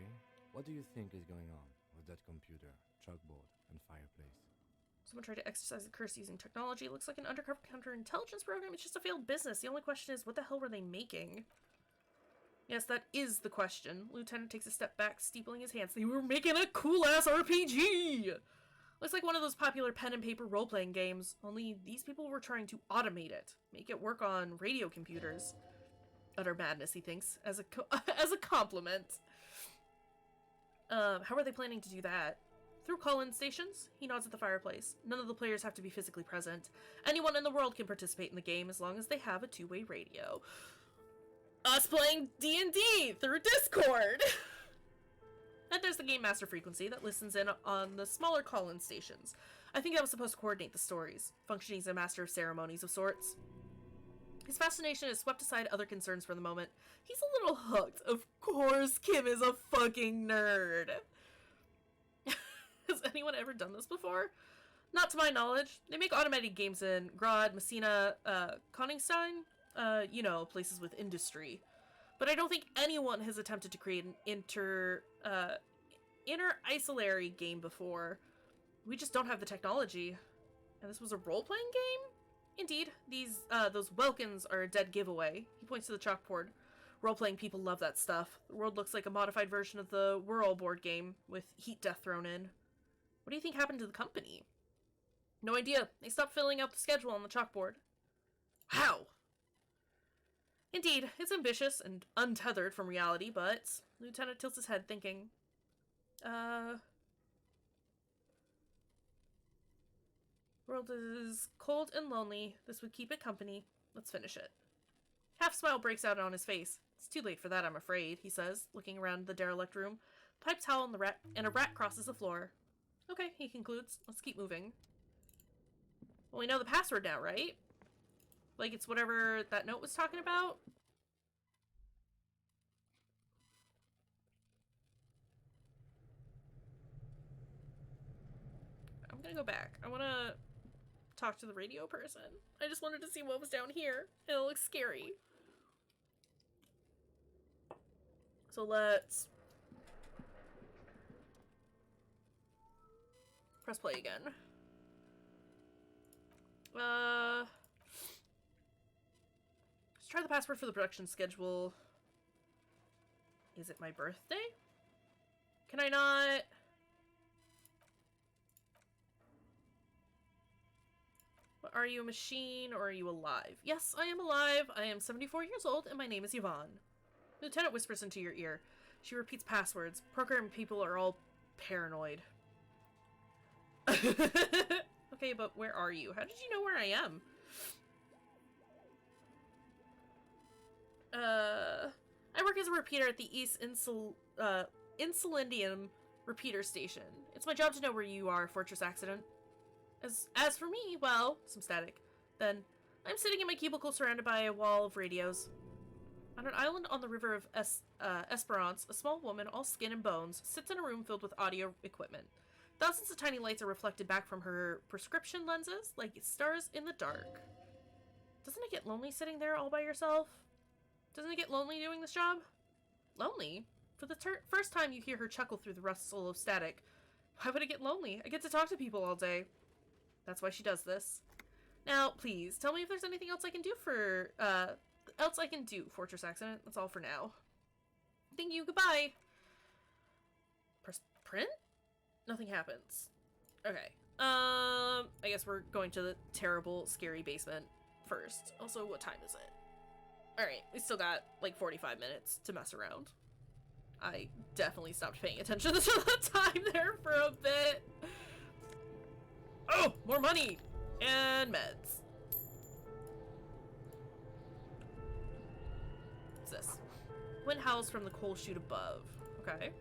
What do you think is going on with that computer, chalkboard, and fireplace? Someone tried to exercise the curse using technology. It looks like an undercover counterintelligence program. It's just a failed business. The only question is, what the hell were they making? Yes, that is the question. Lieutenant takes a step back, steepling his hands. They were making a cool-ass RPG! Looks like one of those popular pen and paper role-playing games, only these people were trying to automate it, make it work on radio computers. Utter madness, he thinks, as a compliment. How are they planning to do that? Through call-in stations? He nods at the fireplace. None of the players have to be physically present. Anyone in the world can participate in the game as long as they have a two-way radio. Us playing D&D through Discord! And there's the Game Master frequency that listens in on the smaller call-in stations. I think that was supposed to coordinate the stories, functioning as a master of ceremonies of sorts. His fascination has swept aside other concerns for the moment. He's a little hooked. Of course, Kim is a fucking nerd. Has anyone ever done this before? Not to my knowledge. They make automated games in Grod, Messina, Koningstein, you know, places with industry. But I don't think anyone has attempted to create an inter-isolary game before. We just don't have the technology. And this was a role-playing game? Indeed, those Welkins are a dead giveaway. He points to the chalkboard. Role-playing people love that stuff. The world looks like a modified version of the Whirl board game, with heat death thrown in. What do you think happened to the company? No idea. They stopped filling out the schedule on the chalkboard. How? Indeed, it's ambitious and untethered from reality, but Lieutenant tilts his head, thinking, world is cold and lonely. This would keep it company. Let's finish it. Half smile breaks out on his face. It's too late for that, I'm afraid, he says, looking around the derelict room. Pipes howl and a rat crosses the floor. Okay, he concludes. Let's keep moving. Well, we know the password now, right? Like, it's whatever that note was talking about? I'm gonna go back. I wanna talk to the radio person. I just wanted to see what was down here. It looks scary. So let's press play again. Let's try the password for the production schedule. Is it my birthday? Can I not? Are you a machine or are you alive? Yes, I am alive. I am 74 years old and my name is Yvonne. Lieutenant whispers into your ear. She repeats passwords. Program people are all paranoid. Okay, but where are you? How did you know where I am? I work as a repeater at the East Insulindium repeater station. It's my job to know where you are, Fortress Accident. As for me, well, some static. Then, I'm sitting in my cubicle surrounded by a wall of radios. On an island on the river of Esperance, a small woman, all skin and bones, sits in a room filled with audio equipment. Thousands of tiny lights are reflected back from her prescription lenses, like stars in the dark. Doesn't it get lonely sitting there all by yourself? Doesn't it get lonely doing this job? Lonely? For the first time you hear her chuckle through the rustle of static. Why would it get lonely? I get to talk to people all day. That's why she does this. Now, please, tell me if there's anything else I can do for, Fortress Accident. That's all for now. Thank you, goodbye! Press print? Nothing happens. Okay. I guess we're going to the terrible, scary basement first. Also, what time is it? Alright, we still got, like, 45 minutes to mess around. I definitely stopped paying attention to the time there for a bit. Oh! More money! And meds. What's this? Wind howls from the coal chute above. Okay.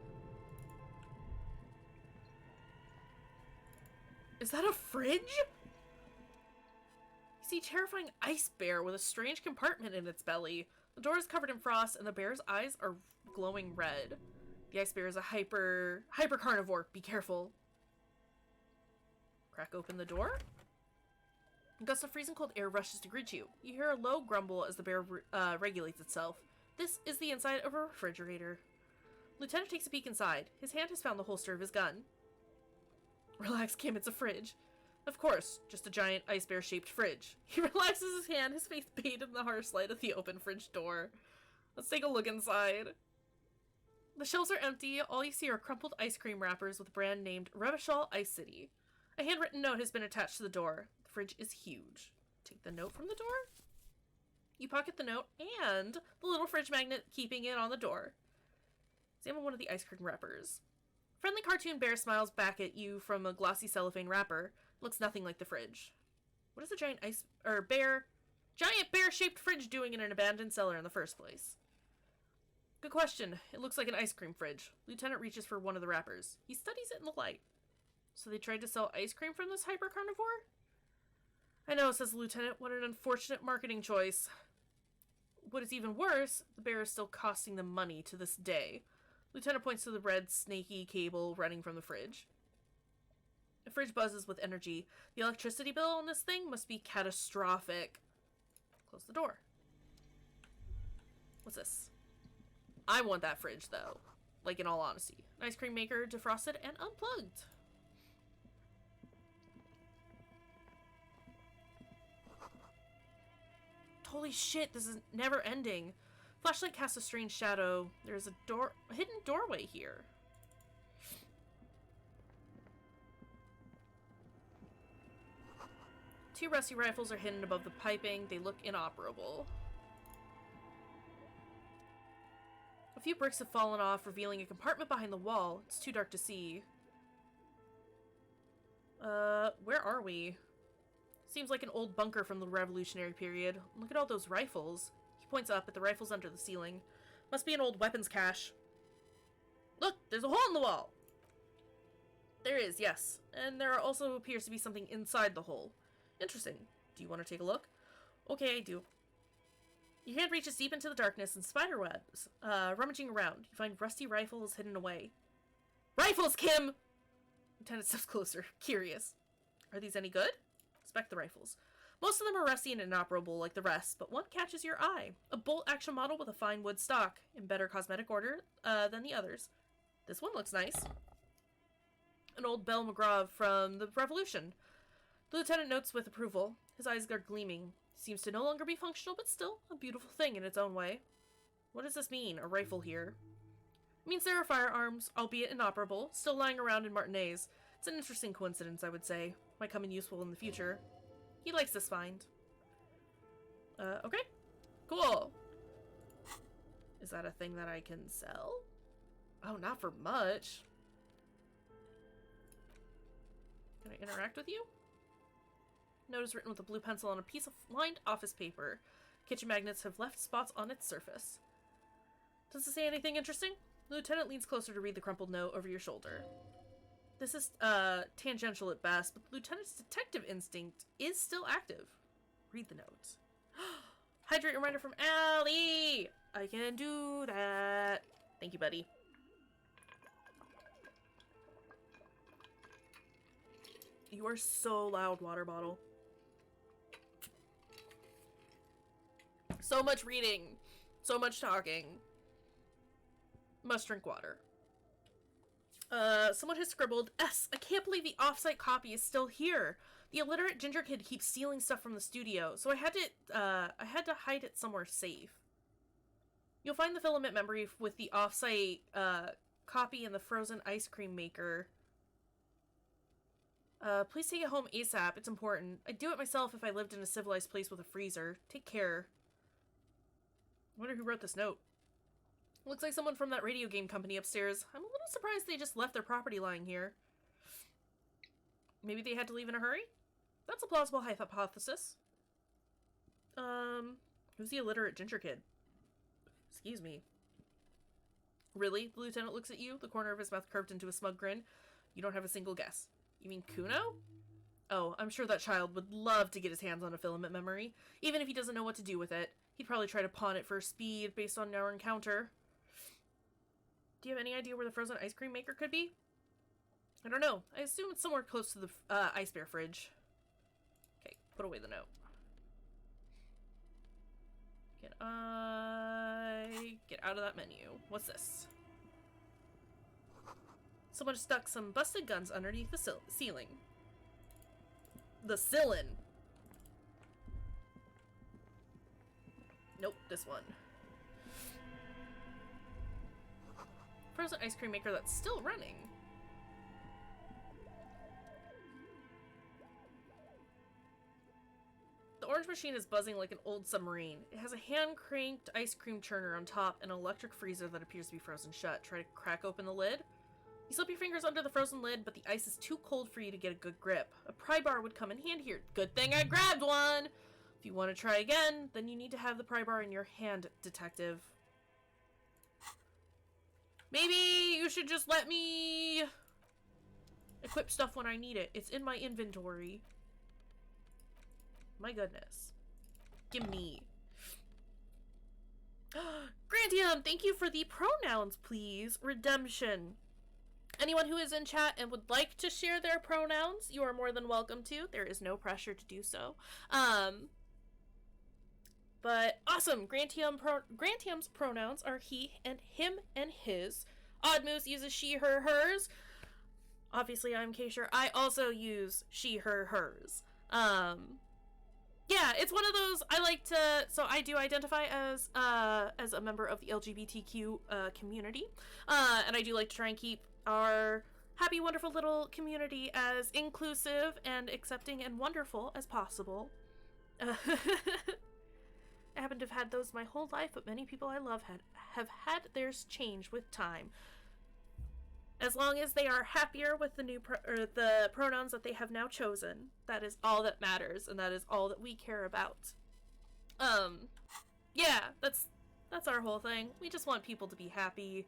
Is that a fridge? You see a terrifying ice bear with a strange compartment in its belly. The door is covered in frost and the bear's eyes are glowing red. The ice bear is a hyper carnivore. Be careful. Crack open the door. A gust of freezing cold air rushes to greet you. You hear a low grumble as the bear regulates itself. This is the inside of a refrigerator. Lieutenant takes a peek inside. His hand has found the holster of his gun. Relax, Kim, it's a fridge. Of course, just a giant ice bear-shaped fridge. He relaxes his hand, his face bathed in the harsh light of the open fridge door. Let's take a look inside. The shelves are empty. All you see are crumpled ice cream wrappers with a brand named Revachol Ice City. A handwritten note has been attached to the door. The fridge is huge. Take the note from the door. You pocket the note and the little fridge magnet, keeping it on the door. Examine one of the ice cream wrappers. Friendly cartoon bear smiles back at you from a glossy cellophane wrapper. Looks nothing like the fridge. What is a giant bear-shaped fridge doing in an abandoned cellar in the first place? Good question. It looks like an ice cream fridge. Lieutenant reaches for one of the wrappers. He studies it in the light. So they tried to sell ice cream from this hyper-carnivore? I know, says the lieutenant. What an unfortunate marketing choice. What is even worse, the bear is still costing them money to this day. Lieutenant points to the red, snaky cable running from the fridge. The fridge buzzes with energy. The electricity bill on this thing must be catastrophic. Close the door. What's this? I want that fridge, though. Like, in all honesty. An ice cream maker, defrosted and unplugged. Holy shit, this is never ending. Flashlight casts a strange shadow. There's a hidden doorway here. Two rusty rifles are hidden above the piping. They look inoperable. A few bricks have fallen off, revealing a compartment behind the wall. It's too dark to see. Where are we? Seems like an old bunker from the Revolutionary period. Look at all those rifles. He points up at the rifles under the ceiling. Must be an old weapons cache. Look, there's a hole in the wall! There is, yes. And there also appears to be something inside the hole. Interesting. Do you want to take a look? Okay, I do. Your hand reaches deep into the darkness and spider webs. Rummaging around, you find rusty rifles hidden away. Rifles, Kim! Lieutenant steps closer, curious. Are these any good? Inspect the rifles. Most of them are rusty and inoperable like the rest, but one catches your eye. A bolt-action model with a fine wood stock, in better cosmetic order than the others. This one looks nice. An old Belle McGraw from the Revolution. The lieutenant notes with approval. His eyes are gleaming. Seems to no longer be functional, but still a beautiful thing in its own way. What does this mean, a rifle here? It means there are firearms, albeit inoperable, still lying around in Martinez. It's an interesting coincidence, I would say. Might come in useful in the future. He likes this find. Okay. Cool. Is that a thing that I can sell? Oh, not for much. Can I interact with you? Note is written with a blue pencil on a piece of lined office paper. Kitchen magnets have left spots on its surface. Does it say anything interesting? The lieutenant leans closer to read the crumpled note over your shoulder. This is tangential at best, but the lieutenant's detective instinct is still active. Read the note. Hydrate reminder from Allie! I can do that. Thank you, buddy. You are so loud, water bottle. So much reading. So much talking. Must drink water. Someone has scribbled, S, I can't believe the off-site copy is still here. The illiterate ginger kid keeps stealing stuff from the studio, so I had to hide it somewhere safe. You'll find the filament memory with the off-site, copy in the frozen ice cream maker. Please take it home ASAP, it's important. I'd do it myself if I lived in a civilized place with a freezer. Take care. I wonder who wrote this note. Looks like someone from that radio game company upstairs. I'm a little surprised they just left their property lying here. Maybe they had to leave in a hurry? That's a plausible hypothesis. Who's the illiterate ginger kid? Excuse me. Really? The lieutenant looks at you, the corner of his mouth curved into a smug grin. You don't have a single guess. You mean Kuno? Oh, I'm sure that child would love to get his hands on a filament memory, even if he doesn't know what to do with it. He'd probably try to pawn it for speed based on our encounter. Do you have any idea where the frozen ice cream maker could be? I don't know. I assume it's somewhere close to the ice bear fridge. Okay, put away the note. Can I get out of that menu? What's this? Someone stuck some busted guns underneath the ceiling. the Cylin. Nope, this one. Frozen ice cream maker that's still running. The orange machine is buzzing like an old submarine. It has a hand-cranked ice cream churner on top and an electric freezer that appears to be frozen shut. Try to crack open the lid. You slip your fingers under the frozen lid, but the ice is too cold for you to get a good grip. A pry bar would come in handy here. Good thing I grabbed one! If you want to try again, then you need to have the pry bar in your hand, detective. Maybe you should just let me equip stuff when I need it. It's in my inventory. My goodness. Gimme. Grantium, thank you for the pronouns, please. Redemption. Anyone who is in chat and would like to share their pronouns, you are more than welcome to. There is no pressure to do so. But awesome. Grantium's pronouns are he and him and his. Odd Moose uses she, her, hers. Obviously, I'm Kayshurrr. I also use she, her, hers. Yeah, it's one of those I like to. So I do identify as a member of the LGBTQ community, and I do like to try and keep our happy, wonderful little community as inclusive and accepting and wonderful as possible. I happen to have had those my whole life, but many people I love have had theirs change with time. As long as they are happier with the the pronouns that they have now chosen, that is all that matters, and that is all that we care about. Yeah, that's our whole thing. We just want people to be happy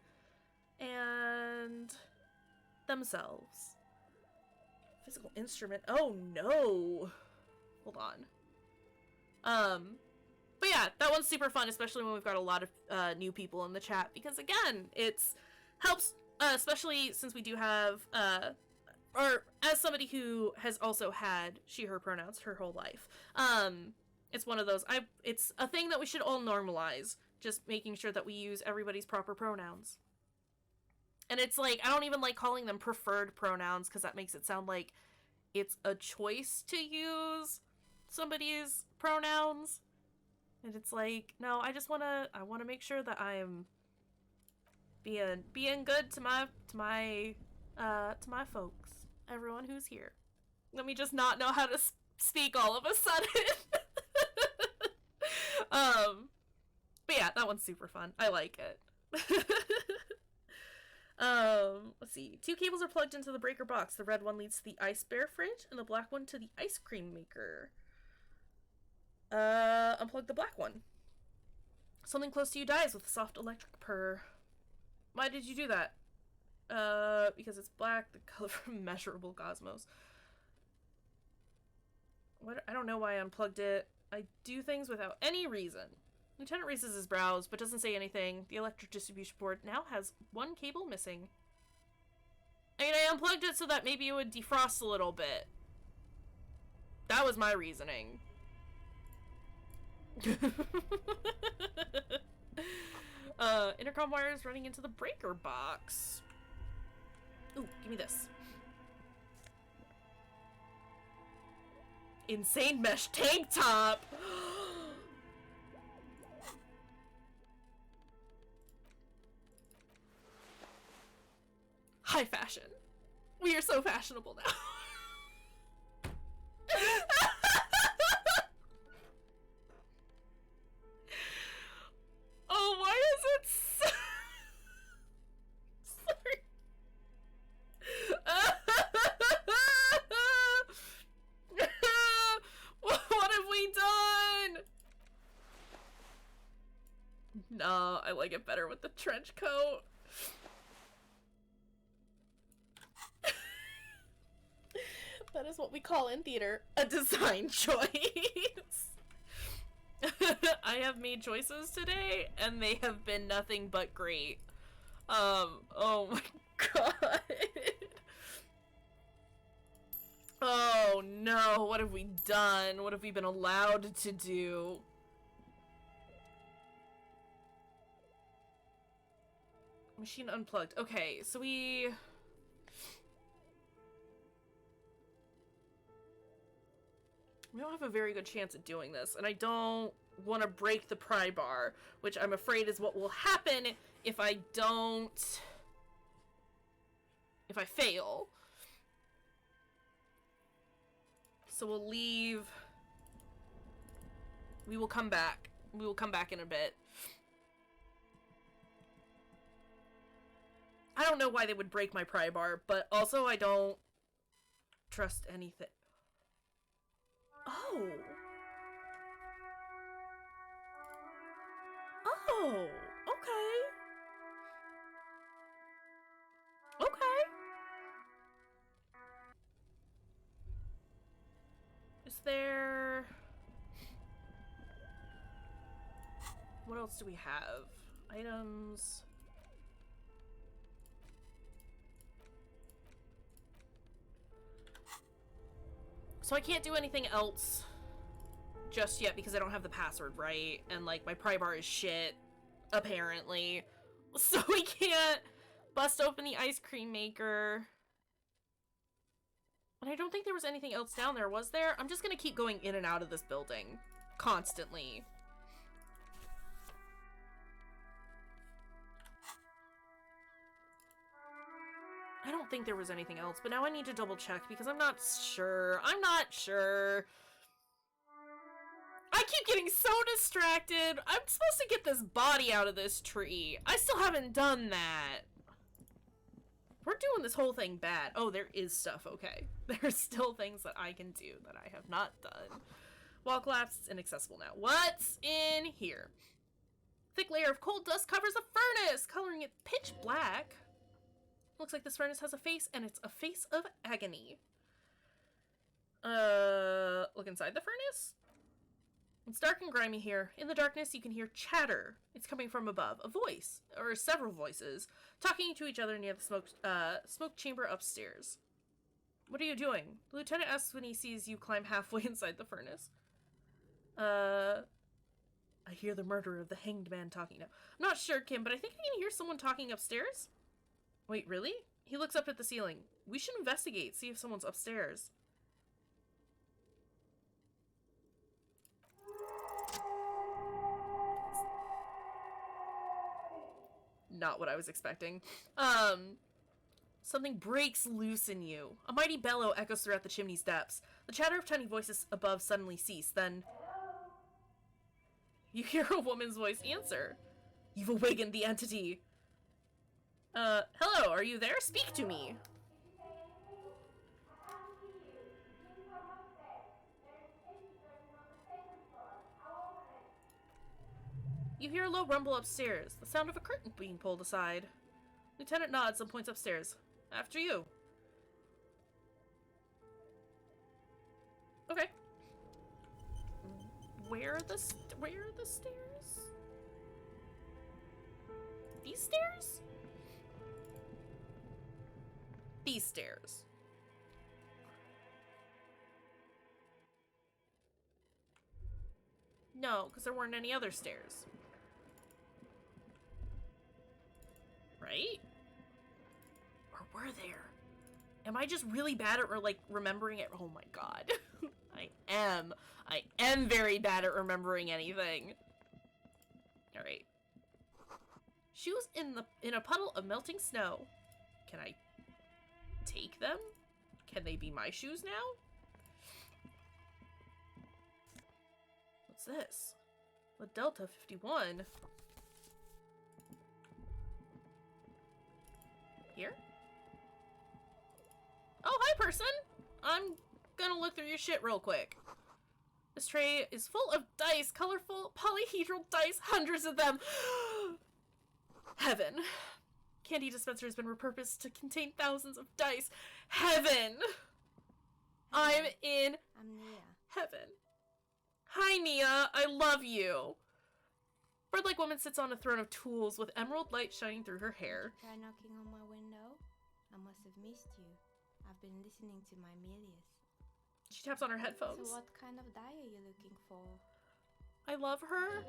and themselves. Physical instrument. Oh no. Hold on. But yeah, that one's super fun, especially when we've got a lot of new people in the chat, because again, it's helps, especially since we do have, or as somebody who has also had she, her pronouns her whole life. It's one of those, it's a thing that we should all normalize, just making sure that we use everybody's proper pronouns. And it's like, I don't even like calling them preferred pronouns, because that makes it sound like it's a choice to use somebody's pronouns. And it's like, no, I want to make sure that I am being good to my folks, everyone who's here. Let me just not know how to speak all of a sudden. But yeah, that one's super fun. I like it. Let's see. 2 cables are plugged into the breaker box. The red one leads to the ice bear fridge, and the black one to the ice cream maker. Unplug the black one. Something close to you dies with a soft electric purr. Why did you do that? Because it's black, the color from Measurable Cosmos. What? I don't know why I unplugged it. I do things without any reason. Lieutenant raises his brows, but doesn't say anything. The electric distribution board now has 1 cable missing. I mean, I unplugged it so that maybe it would defrost a little bit. That was my reasoning. Intercom wires running into the breaker box. Ooh, give me this. Insane mesh tank top! High fashion. We are so fashionable now. Oh, why is it so... Sorry. What have we done? No, I like it better with the trench coat. That is what we call in theater a design choice. I have made choices today, and they have been nothing but great. Oh my god. Oh no, what have we done? What have we been allowed to do? Machine unplugged. Okay, so we... We don't have a very good chance at doing this, and I don't want to break the pry bar, which I'm afraid is what will happen if I don't... if I fail. So we'll leave... We will come back. We will come back in a bit. I don't know why they would break my pry bar, but also I don't trust anything. Oh. Oh, okay. Okay. Is there... What else do we have? Items... So I can't do anything else just yet because I don't have the password, right? And, like, my pry bar is shit, apparently. So we can't bust open the ice cream maker. And I don't think there was anything else down there, was there? I'm just gonna keep going in and out of this building. Constantly. I don't think there was anything else, but now I need to double check because I'm not sure. I'm not sure. I keep getting so distracted. I'm supposed to get this body out of this tree. I still haven't done that. We're doing this whole thing bad. Oh, there is stuff, okay. There's still things that I can do that I have not done. Wall collapse is inaccessible now. What's in here? Thick layer of coal dust covers a furnace, coloring it pitch black. Looks like this furnace has a face, and it's a face of agony. Look inside the furnace? It's dark and grimy here. In the darkness, you can hear chatter. It's coming from above. A voice, or several voices, talking to each other near the smoke chamber upstairs. What are you doing? The lieutenant asks when he sees you climb halfway inside the furnace. I hear the murderer of the hanged man talking now. I'm not sure, Kim, but I think I can hear someone talking upstairs. Wait, really? He looks up at the ceiling. We should investigate, see if someone's upstairs. Not what I was expecting. Something breaks loose in you. A mighty bellow echoes throughout the chimney's depths. The chatter of tiny voices above suddenly cease. Then you hear a woman's voice answer. You've awakened the entity. Hello, are you there? Speak to me. You hear a low rumble upstairs, the sound of a curtain being pulled aside. Lieutenant nods and points upstairs. After you. Okay. Where are the stairs? These stairs? These stairs. No, because there weren't any other stairs. Right? Or were there? Am I just really bad at remembering it? Oh my god. I am very bad at remembering anything. Alright. Shoes in a puddle of melting snow. Can I take them? Can they be my shoes now? What's this? The Delta 51. Here? Oh, hi, person! I'm gonna look through your shit real quick. This tray is full of dice, colorful polyhedral dice, hundreds of them. Heaven. Candy dispenser has been repurposed to contain thousands of dice. Heaven! I'm in heaven. Hi, Nia. I love you. Bird-like woman sits on a throne of tools with emerald light shining through her hair. Try knocking on my window? I must have missed you. I've been listening to my Melius. She taps on her headphones. So what kind of die are you looking for? I love her.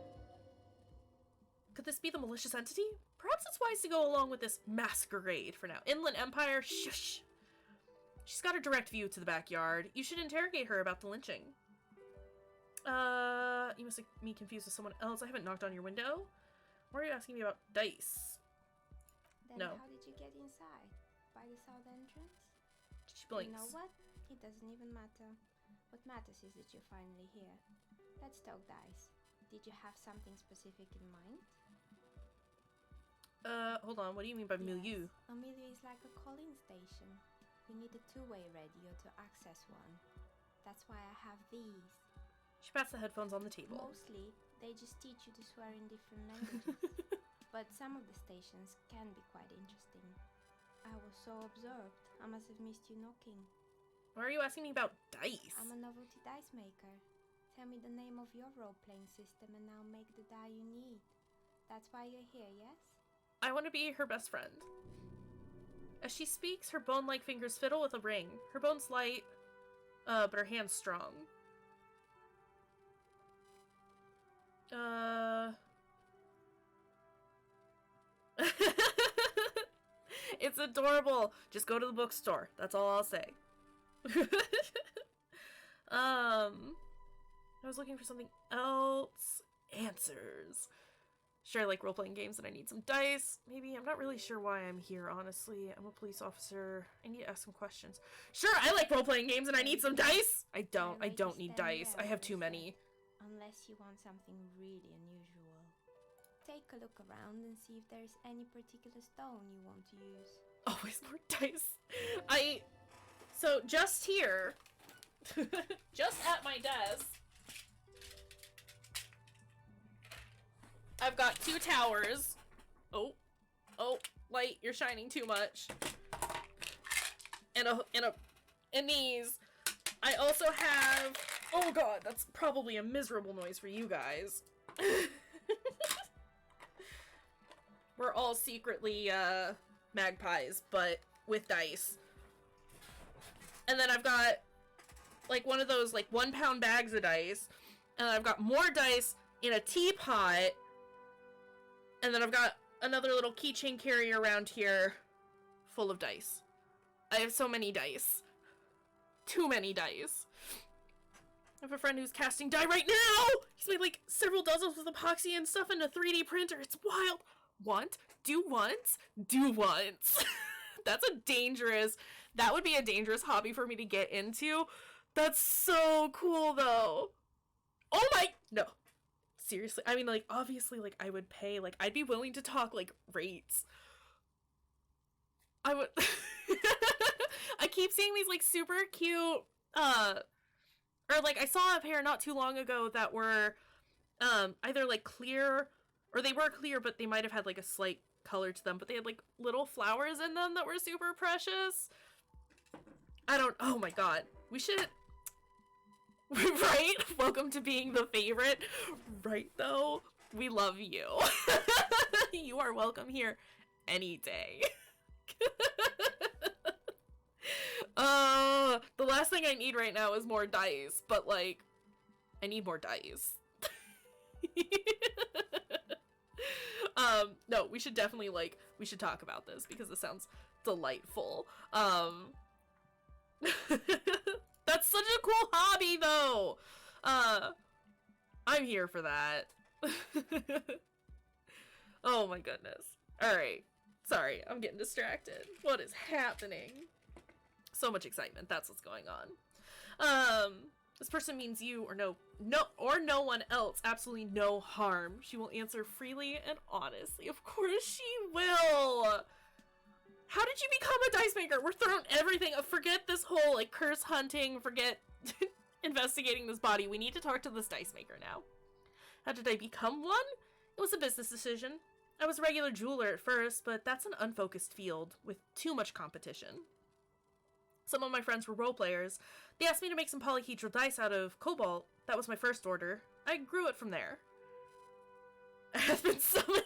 Could this be the malicious entity? Perhaps it's wise to go along with this masquerade for now. Inland Empire, shush. She's got a direct view to the backyard. You should interrogate her about the lynching. You must have me confused with someone else. I haven't knocked on your window. Why are you asking me about dice? Then No. how did you get inside? By the south entrance? She blinks. You know what? It doesn't even matter. What matters is that you're finally here. Let's talk dice. Did you have something specific in mind? Hold on. What do you mean by milieu? Yes. A milieu is like a calling station. You need a two-way radio to access one. That's why I have these. She pats the headphones on the table. Mostly, they just teach you to swear in different languages. But some of the stations can be quite interesting. I was so absorbed, I must have missed you knocking. Why are you asking me about dice? I'm a novelty dice maker. Tell me the name of your role-playing system and I'll make the die you need. That's why you're here, yes? I want to be her best friend. As she speaks, her bone-like fingers fiddle with a ring. Her bone's light, but her hand's strong. It's adorable. Just go to the bookstore. That's all I'll say. I was looking for something else. Answers. Sure, I like role-playing games and I need some dice. Maybe. I'm not really sure why I'm here, honestly. I'm a police officer. I need to ask some questions. Sure, I like role-playing games and I need some dice! I don't need dice. I have too many. Unless you want something really unusual. Take a look around and see if there's any particular stone you want to use. Always more dice. So just here, just at my desk, I've got 2 towers. Oh, light, you're shining too much. And these. I also have, oh god, that's probably a miserable noise for you guys. We're all secretly, magpies, but with dice. And then I've got, like, one of those, like, 1-pound bags of dice. And then I've got more dice in a teapot. And then I've got another little keychain carrier around here full of dice. I have so many dice. Too many dice. I have a friend who's casting die right now! He's made, like, several dozens with epoxy and stuff in a 3D printer. It's wild. Want? Do once? Do once. That would be a dangerous hobby for me to get into. That's so cool, though. Oh my, no. Seriously, I mean, like, obviously, like, I would pay, like, I'd be willing to talk, like, rates. I would, I keep seeing these, like, super cute, or, like, I saw a pair not too long ago that were, either, like, clear, or they were clear, but they might have had, like, a slight color to them, but they had, like, little flowers in them that were super precious. Oh my god. We should, right? Welcome to being the favorite. Right, though? We love you. You are welcome here any day. The last thing I need right now is more dice, but, like, I need more dice. No, we should definitely, like, we should talk about this because this sounds delightful. That's such a cool hobby, though! I'm here for that. Oh my goodness. Alright. Sorry, I'm getting distracted. What is happening? So much excitement, that's what's going on. This person means you or no one else absolutely no harm. She will answer freely and honestly. Of course she will! How did you become a dice maker? We're throwing everything. Forget this whole, like, curse hunting. Forget investigating this body. We need to talk to this dice maker now. How did I become one? It was a business decision. I was a regular jeweler at first, but that's an unfocused field with too much competition. Some of my friends were role players. They asked me to make some polyhedral dice out of cobalt. That was my first order. I grew it from there. I have been summoned.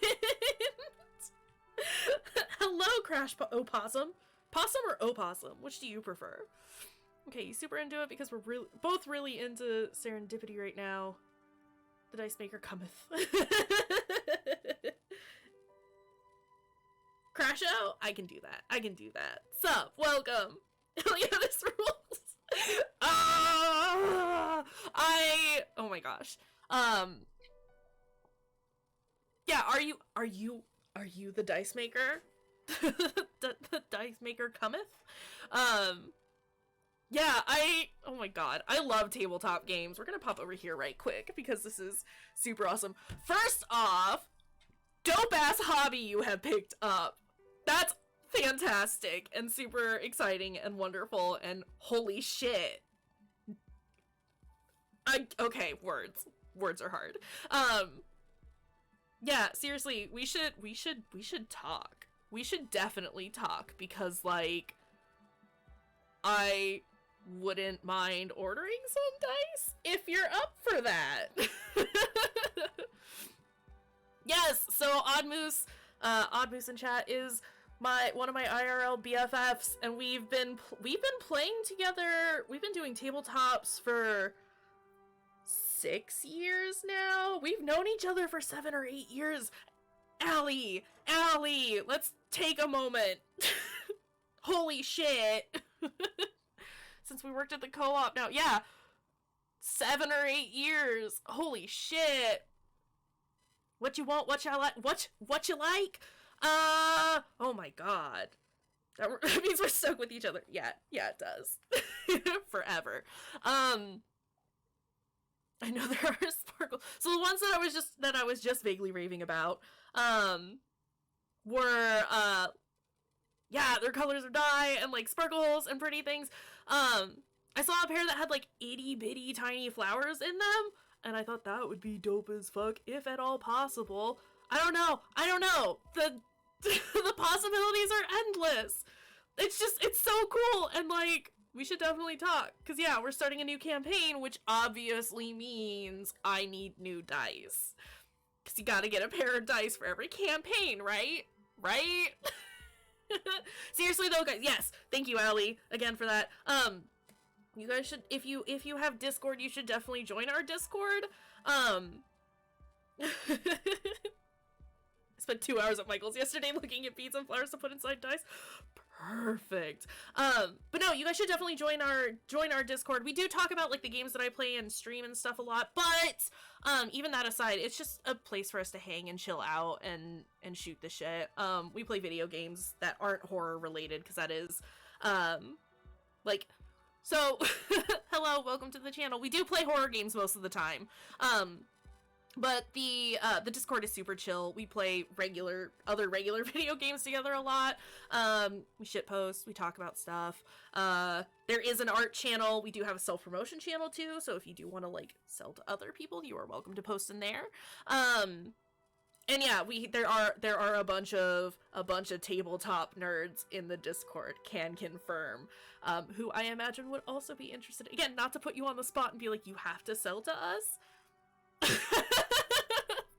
Hello, Crash Opossum. Possum or opossum? Which do you prefer? Okay, you super into it because we're both really into serendipity right now. The dice maker cometh. Crash out? I can do that. I can do that. Sup? Welcome. Hell yeah, this rules. Oh my gosh. Yeah, are you the dice maker? the dice maker cometh? Yeah, oh my god, I love tabletop games. We're gonna pop over here right quick because this is super awesome. First off, dope ass hobby you have picked up. That's fantastic and super exciting and wonderful and holy shit. Okay, words are hard. Yeah, seriously, we should talk. We should definitely talk because, like, I wouldn't mind ordering some dice if you're up for that. Yes, so Odd Moose in chat is one of my IRL BFFs, and we've been playing together. We've been doing tabletops for 6 years now. We've known each other for 7 or 8 years. Allie, let's take a moment. Holy shit. Since we worked at the co-op now. Yeah. 7 or 8 years. Holy shit. What you want, what you like, what you like? Oh my god. That means we're stuck with each other. Yeah, it does. Forever. I know there are sparkles. So the ones that I was just vaguely raving about, were, yeah, their colors of dye and, like, sparkles and pretty things. I saw a pair that had, like, itty bitty tiny flowers in them, and I thought that would be dope as fuck, if at all possible. I don't know. The possibilities are endless. It's so cool, and, like, we should definitely talk. Because, yeah, we're starting a new campaign, which obviously means I need new dice. Because you gotta get a pair of dice for every campaign, right? Right? Seriously, though, guys, yes. Thank you, Allie, again, for that. You guys should, if you have Discord, you should definitely join our Discord. I spent 2 hours at Michael's yesterday looking at beads and flowers to put inside dice. Perfect. But no, you guys should definitely join our Discord. We do talk about, like, the games that I play and stream and stuff a lot, but even that aside, it's just a place for us to hang and chill out and shoot the shit. We play video games that aren't horror related, because that is like, so hello, welcome to the channel. We do play horror games most of the time. But the Discord is super chill. We play other regular video games together a lot. We shitpost, we talk about stuff. There is an art channel. We do have a self-promotion channel too, so if you do want to, like, sell to other people, you are welcome to post in there. And yeah, there are a bunch of tabletop nerds in the Discord, can confirm, who I imagine would also be interested. Again, not to put you on the spot and be like, you have to sell to us.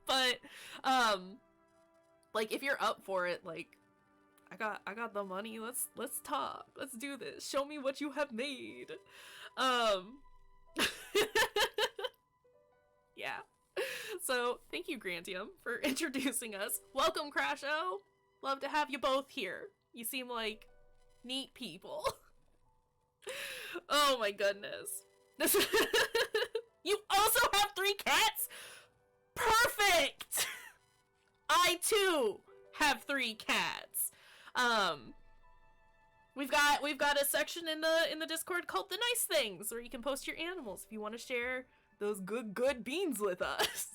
But like, if you're up for it, like, I got the money, let's talk, let's do this, show me what you have made. Yeah, so thank you, Grantium, for introducing us. Welcome, Crasho. Love to have you both here. You seem like neat people. Oh my goodness. You also have 3 cats? Perfect! I too have 3 cats. We've got a section in the Discord called The Nice Things, where you can post your animals if you want to share those good beans with us.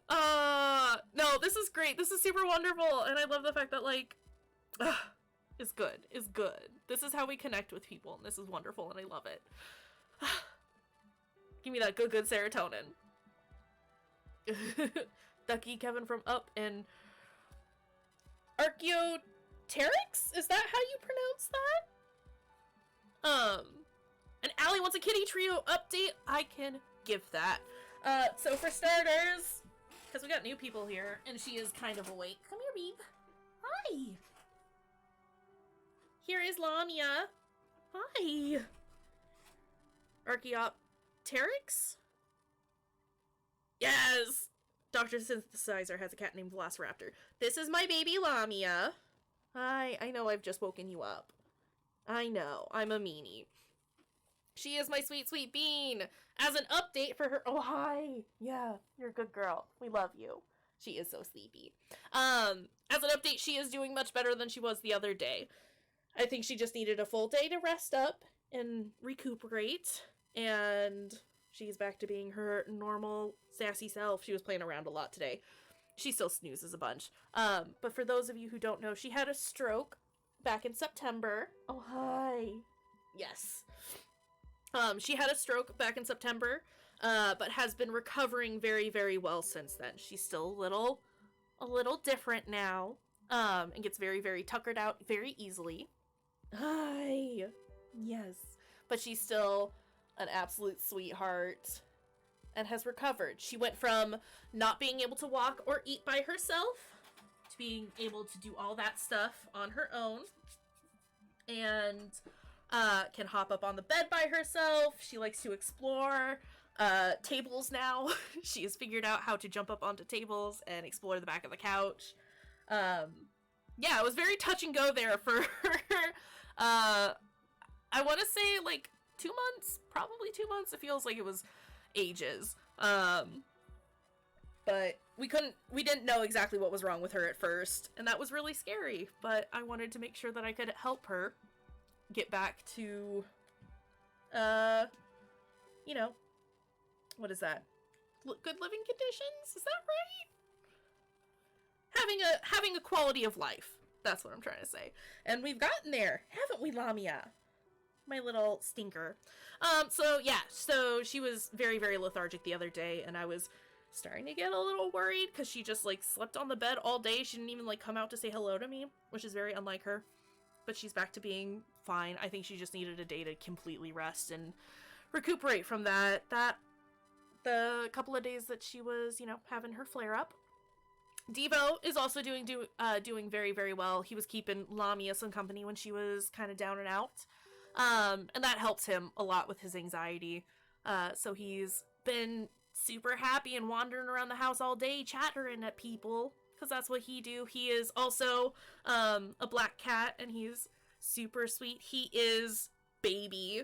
No, this is great. This is super wonderful, and I love the fact that, like, it's good. It's good. This is how we connect with people, and this is wonderful, and I love it. Give me that good serotonin. Ducky Kevin from Up and Archaeopteryx? Is that how you pronounce that? And Allie wants a kitty trio update. I can give that. So for starters, because we got new people here, and she is kind of awake. Come here, Beep. Hi. Here is Lamia. Hi. Archaeopteryx? Yes! Dr. Synthesizer has a cat named Velociraptor. This is my baby Lamia. Hi, I know I've just woken you up. I know, I'm a meanie. She is my sweet, sweet bean. As an update for her... Oh, hi. Yeah, you're a good girl. We love you. She is so sleepy. As an update, she is doing much better than she was the other day. I think she just needed a full day to rest up and recuperate. And she's back to being her normal, sassy self. She was playing around a lot today. She still snoozes a bunch. But for those of you who don't know, she had a stroke back in September. Oh, hi. Yes. She had a stroke back in September, but has been recovering very, very well since then. She's still a little different now, and gets very, very tuckered out very easily. Hi. Yes. But she's still an absolute sweetheart and has recovered. She went from not being able to walk or eat by herself to being able to do all that stuff on her own, and can hop up on the bed by herself. She likes to explore tables now. She has figured out how to jump up onto tables and explore the back of the couch. Yeah, it was very touch and go there for her. I want to say like 2 months, probably 2 months. It feels like it was ages. But we didn't know exactly what was wrong with her at first, and that was really scary, but I wanted to make sure that I could help her get back to, you know, what is that? Good living conditions? Is that right? Having a quality of life. That's what I'm trying to say. And we've gotten there, haven't we, Lamia? My little stinker. So she was very, very lethargic the other day, and I was starting to get a little worried because she just, like, slept on the bed all day. She didn't even, like, come out to say hello to me, which is very unlike her. But she's back to being fine. I think she just needed a day to completely rest and recuperate from the couple of days that she was, you know, having her flare up. Devo is also doing very, very well. He was keeping Lamia some company when she was kind of down and out. And that helps him a lot with his anxiety. So he's been super happy and wandering around the house all day chattering at people, because that's what he do. He is also a black cat, and he's super sweet. He is baby.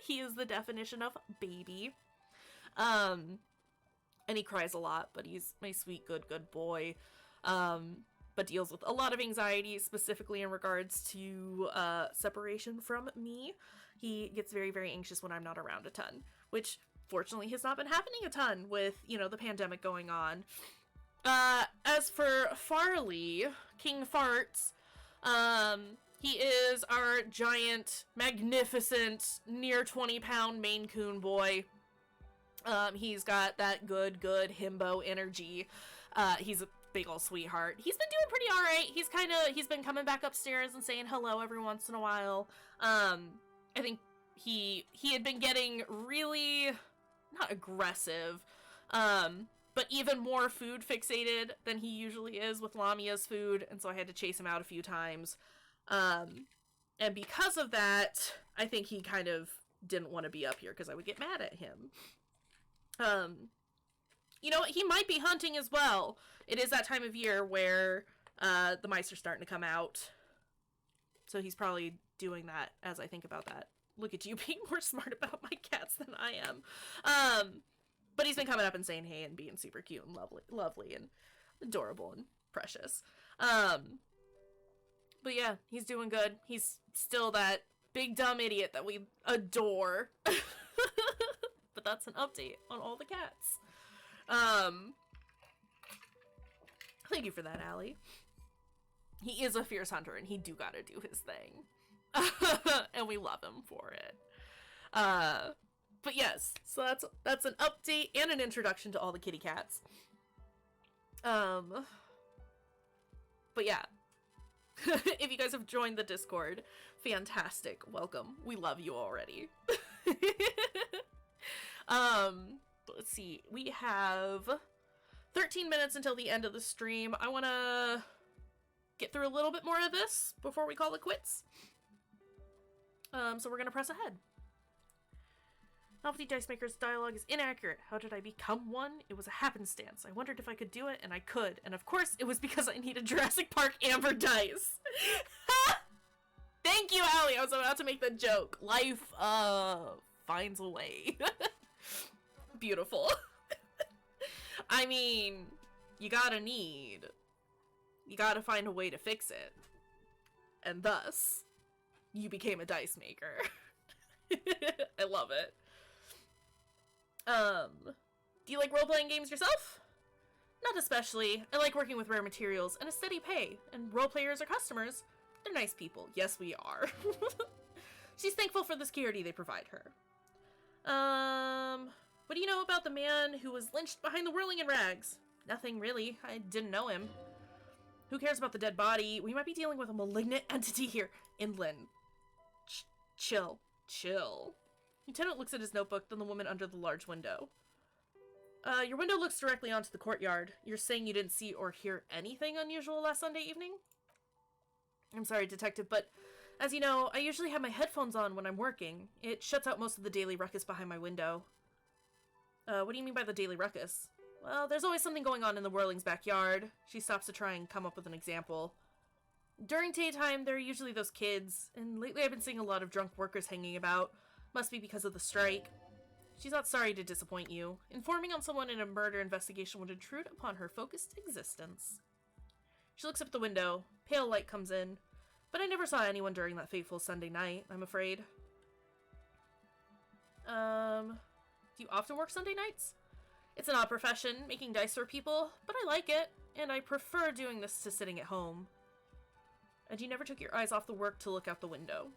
He is the definition of baby. And he cries a lot, but he's my sweet, good boy. But deals with a lot of anxiety, specifically in regards to separation from me. He gets very, very anxious when I'm not around a ton, which fortunately has not been happening a ton with, you know, the pandemic going on. As for Farley, King Farts, he is our giant, magnificent, near 20-pound Maine Coon boy. He's got that good himbo energy. He's a big ol' sweetheart. He's been doing pretty alright. He's been coming back upstairs and saying hello every once in a while. I think he had been getting really, not aggressive, but even more food fixated than he usually is with Lamia's food, and so I had to chase him out a few times. And because of that, I think he kind of didn't want to be up here because I would get mad at him. You know what? He might be hunting as well. It is that time of year where the mice are starting to come out. So he's probably doing that as I think about that. Look at you being more smart about my cats than I am. But he's been coming up and saying hey and being super cute and lovely and adorable and precious. But yeah, he's doing good. He's still that big dumb idiot that we adore. But that's an update on all the cats. Thank you for that, Allie. He is a fierce hunter, and he do gotta do his thing. And we love him for it. But yes, so that's an update and an introduction to all the kitty cats. But yeah. If you guys have joined the Discord, fantastic. Welcome. We love you already. Let's see. We have 13 minutes until the end of the stream. I want to get through a little bit more of this before we call it quits. So we're going to press ahead. Novelty Dice Maker's dialogue is inaccurate. How did I become one? It was a happenstance. I wondered if I could do it, and I could. And of course, it was because I needed Jurassic Park Amber dice. Thank Thank you, Allie. I was about to make the joke. Life, finds a way. Beautiful. I mean, you gotta find a way to fix it. And thus, you became a dice maker. I love it. Do you like role-playing games yourself? Not especially. I like working with rare materials and a steady pay. And role players are customers. They're nice people. Yes, we are. She's thankful for the security they provide her. What do you know about the man who was lynched behind the whirling in rags? Nothing, really. I didn't know him. Who cares about the dead body? We might be dealing with a malignant entity here. Inland. Chill. Lieutenant looks at his notebook, then the woman under the large window. Your window looks directly onto the courtyard. You're saying you didn't see or hear anything unusual last Sunday evening? I'm sorry, Detective, but as you know, I usually have my headphones on when I'm working. It shuts out most of the daily ruckus behind my window. What do you mean by the daily ruckus? Well, there's always something going on in the Whirling's backyard. She stops to try and come up with an example. During daytime, there are usually those kids, and lately I've been seeing a lot of drunk workers hanging about. Must be because of the strike. She's not sorry to disappoint you. Informing on someone in a murder investigation would intrude upon her focused existence. She looks up at the window. Pale light comes in. But I never saw anyone during that fateful Sunday night, I'm afraid. Do you often work Sunday nights? It's an odd profession, making dice for people, but I like it, and I prefer doing this to sitting at home. And you never took your eyes off the work to look out the window.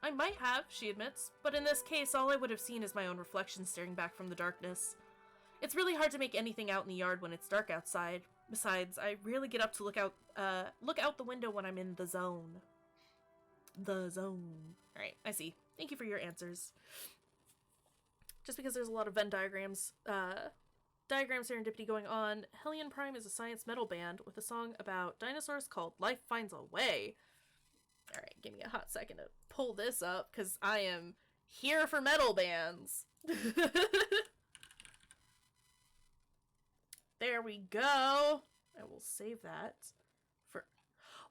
I might have, she admits, but in this case, all I would have seen is my own reflection staring back from the darkness. It's really hard to make anything out in the yard when it's dark outside. Besides, I rarely get up to look out the window when I'm in the zone. The zone. Alright, I see. Thank you for your answers. Just because there's a lot of Venn diagrams, diagram serendipity going on, Hellion Prime is a science metal band with a song about dinosaurs called Life Finds a Way. Alright, give me a hot second to pull this up, because I am here for metal bands. There we go. I will save that for...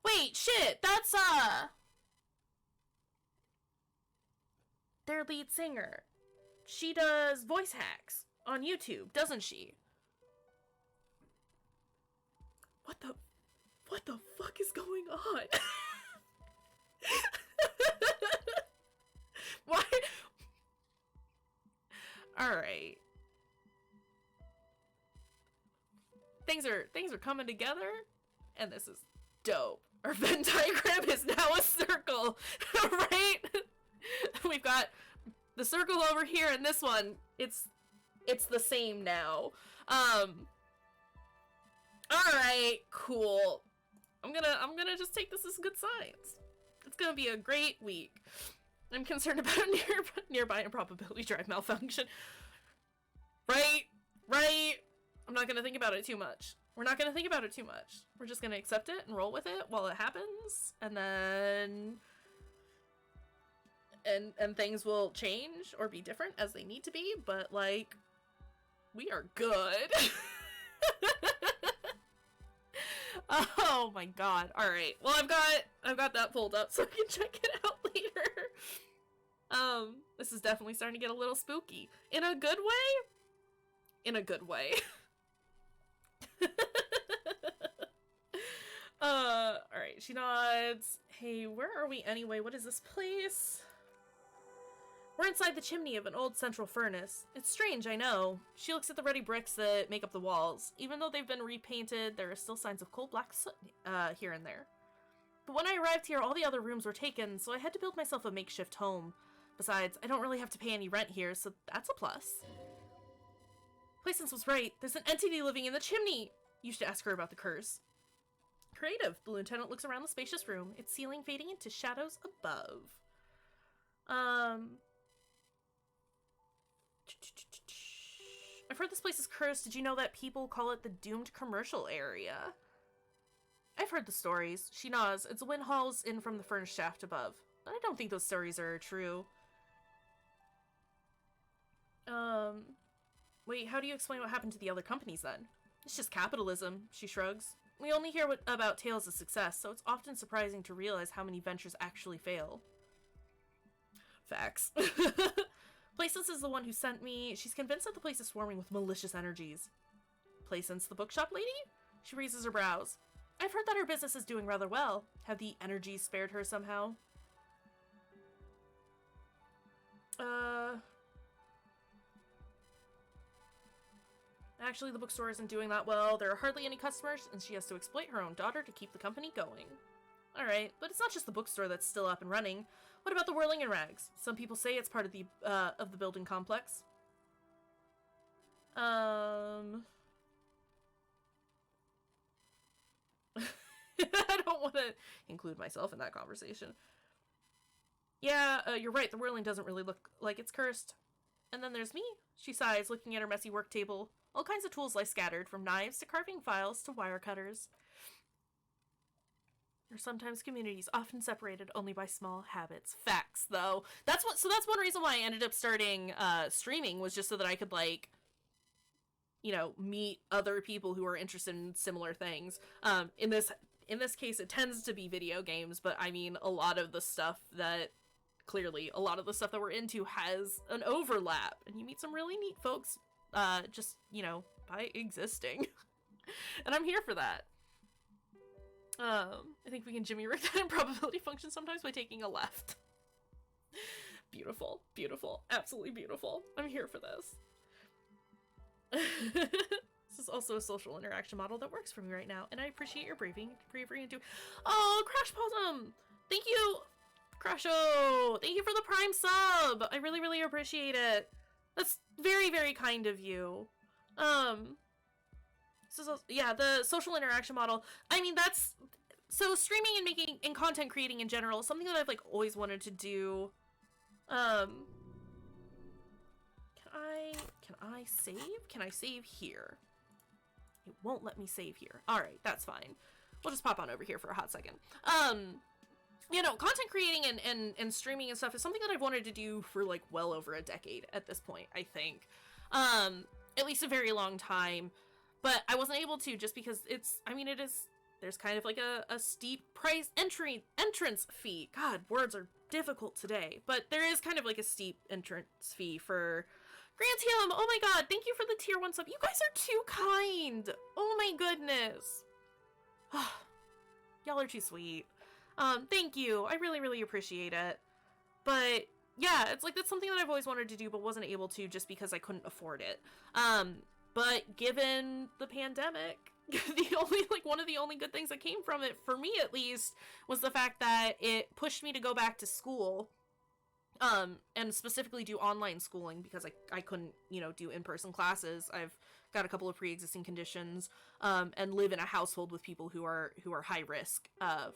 Wait, shit! That's, their lead singer. She does voice hacks on YouTube, doesn't she? What the fuck is going on? Why? Alright. Things are coming together, and this is dope. Our Venn diagram is now a circle, right? We've got the circle over here, and this one, it's the same now. Alright, cool. I'm gonna just take this as good signs. It's gonna be a great week. I'm concerned about a nearby improbability drive malfunction. Right? I'm not gonna think about it too much. We're not gonna think about it too much. We're just gonna accept it and roll with it while it happens, and then... And things will change or be different as they need to be, but, like, we are good. Oh my god. Alright. Well, I've got that pulled up so I can check it out later. This is definitely starting to get a little spooky. In a good way? In a good way. Alright, she nods. Hey, where are we anyway? What is this place? We're inside the chimney of an old central furnace. It's strange, I know. She looks at the ruddy bricks that make up the walls. Even though they've been repainted, there are still signs of coal black soot here and there. But when I arrived here, all the other rooms were taken, so I had to build myself a makeshift home. Besides, I don't really have to pay any rent here, so that's a plus. Placence was right. There's an entity living in the chimney! You should ask her about the curse. Creative. The lieutenant looks around the spacious room, its ceiling fading into shadows above. I've heard this place is cursed. Did you know that people call it the doomed commercial area? I've heard the stories. She nods. It's a wind hauls in from the furnace shaft above. But I don't think those stories are true. Wait, how do you explain what happened to the other companies then? It's just capitalism, she shrugs. We only hear about tales of success, so it's often surprising to realize how many ventures actually fail. Facts. Placence is the one who sent me. She's convinced that the place is swarming with malicious energies. Placence, the bookshop lady? She raises her brows. I've heard that her business is doing rather well. Have the energies spared her somehow? Actually, the bookstore isn't doing that well. There are hardly any customers, and she has to exploit her own daughter to keep the company going. Alright, but it's not just the bookstore that's still up and running. What about the Whirling in Rags? Some people say it's part of the building complex. I don't want to include myself in that conversation. Yeah, you're right. The Whirling doesn't really look like it's cursed. And then there's me. She sighs, looking at her messy work table. All kinds of tools lie scattered, from knives to carving files to wire cutters. Or sometimes communities, often separated only by small habits. Facts, though. That's one reason why I ended up starting streaming, was just so that I could, like, you know, meet other people who are interested in similar things. In this case, it tends to be video games, but I mean, a lot of the stuff that we're into has an overlap, and you meet some really neat folks, just, you know, by existing. And I'm here for that. I think we can Jimmy rig that improbability function sometimes by taking a left. Beautiful. Beautiful. Absolutely beautiful. I'm here for this. This is also a social interaction model that works for me right now, and I appreciate your bravery into— Oh, Crash Possum! Thank you, Crasho! Thank you for the Prime sub! I really, really appreciate it. That's very, very kind of you. Yeah, the social interaction model. I mean, so streaming and making and content creating in general is something that I've, like, always wanted to do. Can I save? Can I save here? It won't let me save here. Alright, that's fine. We'll just pop on over here for a hot second. You know, content creating and streaming and stuff is something that I've wanted to do for, like, well over a decade at this point, I think. At least a very long time. But I wasn't able to just because there's kind of like a steep price entrance fee. God, words are difficult today. But there is kind of like a steep entrance fee for Grantium. Oh my god, thank you for the tier 1 sub. You guys are too kind. Oh my goodness. Y'all are too sweet. Thank you. I really, really appreciate it. But yeah, it's like, that's something that I've always wanted to do but wasn't able to just because I couldn't afford it. But given the pandemic, one of the only good things that came from it, for me at least, was the fact that it pushed me to go back to school, and specifically do online schooling because I couldn't, you know, do in-person classes. I've got a couple of pre-existing conditions, and live in a household with people who are high risk,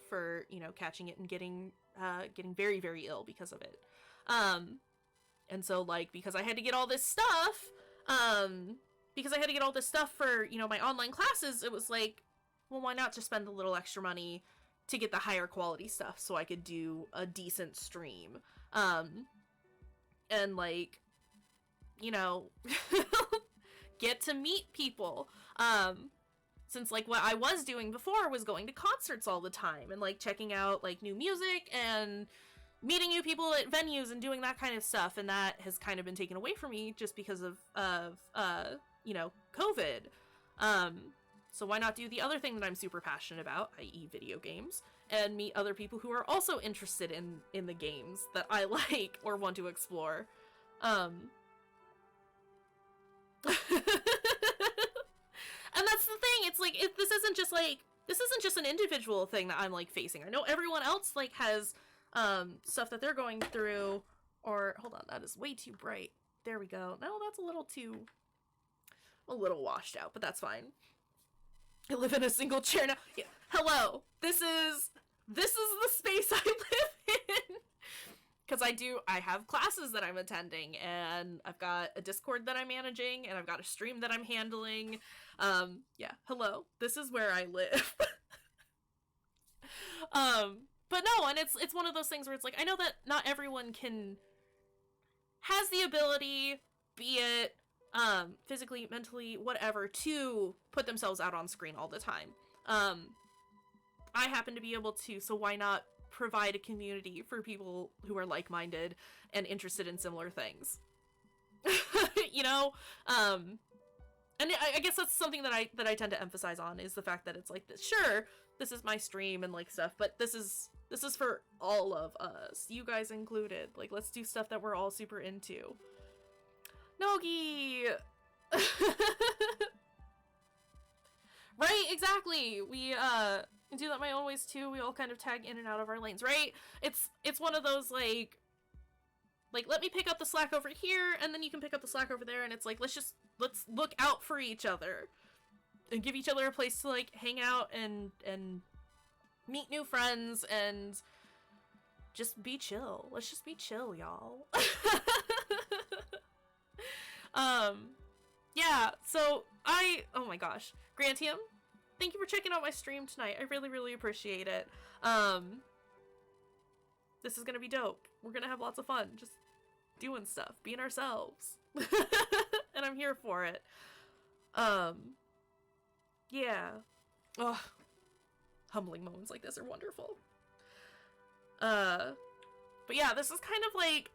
for, you know, catching it and getting very, very ill because of it. And so, like, because I had to get all this stuff, for, you know, my online classes, it was like, well, why not just spend a little extra money to get the higher quality stuff so I could do a decent stream. And, like, you know, get to meet people. Since, like, what I was doing before was going to concerts all the time and, like, checking out, like, new music and meeting new people at venues and doing that kind of stuff, and that has kind of been taken away from me just because of you know, COVID. So why not do the other thing that I'm super passionate about, i.e. video games, and meet other people who are also interested in the games that I like or want to explore. And that's the thing, it's like, this isn't just an individual thing that I'm, like, facing. I know everyone else, like, has stuff that they're going through, or, hold on, that is way too bright. There we go. No, that's a little washed out, but that's fine. I live in a single chair now. Yeah. Hello. This is the space I live in. Because I have classes that I'm attending, and I've got a Discord that I'm managing, and I've got a stream that I'm handling. Yeah, hello. This is where I live. But no, and it's one of those things where it's like, I know that not everyone has the ability, be it physically, mentally, whatever, to put themselves out on screen all the time. I happen to be able to, so why not provide a community for people who are like-minded and interested in similar things? You know? And I guess that's something that I tend to emphasize on, is the fact that it's like, this, sure, this is my stream and like stuff, but this is for all of us, you guys included. Like, let's do stuff that we're all super into. Nogi! Right, exactly. We do that my own ways too. We all kind of tag in and out of our lanes, right? It's one of those like let me pick up the slack over here, and then you can pick up the slack over there, and it's like, let's look out for each other and give each other a place to like hang out and meet new friends and just be chill. Let's just be chill, y'all. Yeah, so oh my gosh, Grantium, thank you for checking out my stream tonight. I really, really appreciate it. This is gonna be dope. We're gonna have lots of fun just doing stuff, being ourselves. And I'm here for it. Yeah. Ugh. Humbling moments like this are wonderful. But yeah, this is kind of like,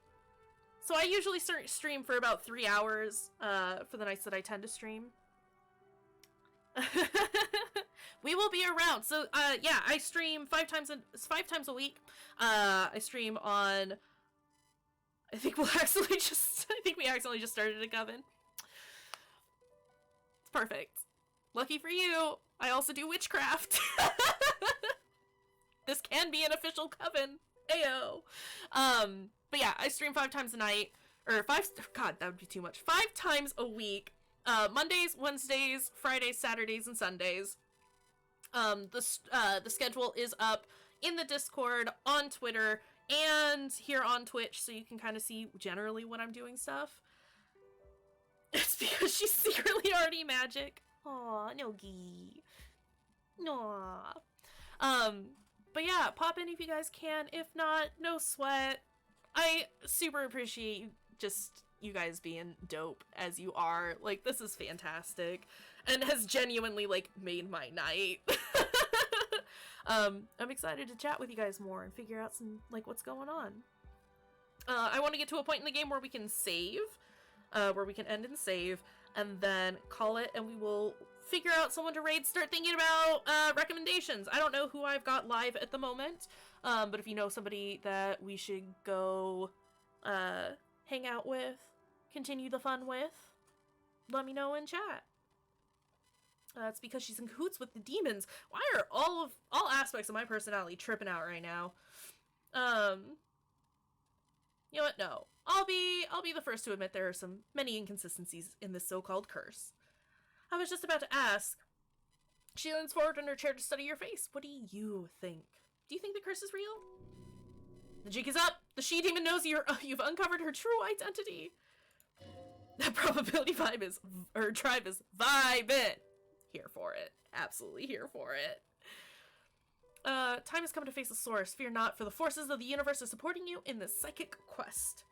so I usually stream for about 3 hours, for the nights that I tend to stream. We will be around. So, yeah, I stream 5 times a week. I stream on, I think we accidentally just started a coven. It's perfect. Lucky for you, I also do witchcraft. This can be an official coven. Ayo. But yeah, I stream 5 times a night, or God, that would be too much. 5 times a week. Mondays, Wednesdays, Fridays, Saturdays, and Sundays. The schedule is up in the Discord, on Twitter, and here on Twitch, so you can kind of see generally when I'm doing stuff. It's because she's secretly already magic. Aw, Nogi. Aw. But yeah, pop in if you guys can. If not, no sweat. I super appreciate just you guys being dope as you are. Like, this is fantastic. And has genuinely, like, made my night. I'm excited to chat with you guys more and figure out some, like, what's going on. I want to get to a point in the game where we can save. Where we can end and save. And then call it, and we will figure out someone to raid, start thinking about recommendations. I don't know who I've got live at the moment, but if you know somebody that we should go hang out with, continue the fun with, let me know in chat. It's because she's in cahoots with the demons. Why are all aspects of my personality tripping out right now? You know what? No. I'll be the first to admit there are many inconsistencies in this so-called curse. I was just about to ask. She leans forward in her chair to study your face. What do you think? Do you think the curse is real? The jig is up. The she-demon knows you've uncovered her true identity. That probability tribe is vibing. Here for it. Absolutely here for it. Time has come to face the source. Fear not, for the forces of the universe are supporting you in this psychic quest.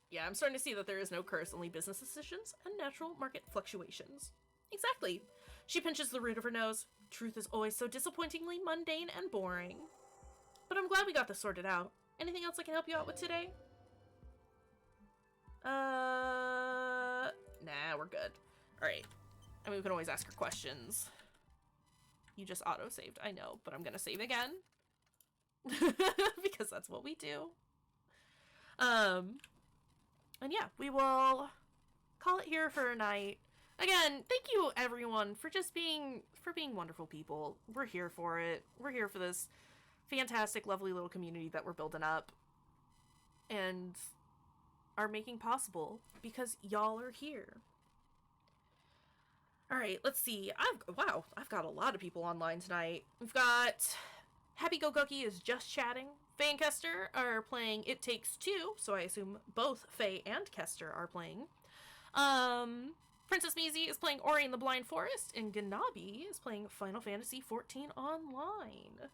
Yeah, I'm starting to see that there is no curse, only business decisions and natural market fluctuations. Exactly. She pinches the root of her nose. Truth is always so disappointingly mundane and boring. But I'm glad we got this sorted out. Anything else I can help you out with today? Nah, we're good. Alright. I mean, we can always ask her questions. You just auto-saved, I know, but I'm gonna save again. Because that's what we do. And yeah, we will call it here for a night. Again, thank you everyone for just being wonderful people. We're here for it. We're here for this fantastic, lovely little community that we're building up and are making possible because y'all are here. All right, let's see. I've got a lot of people online tonight. We've got Happy Go Cookie is just chatting. Faye and Kester are playing It Takes Two, so I assume both Faye and Kester are playing. Princess Measy is playing Ori and the Blind Forest, and Ganabi is playing Final Fantasy XIV Online.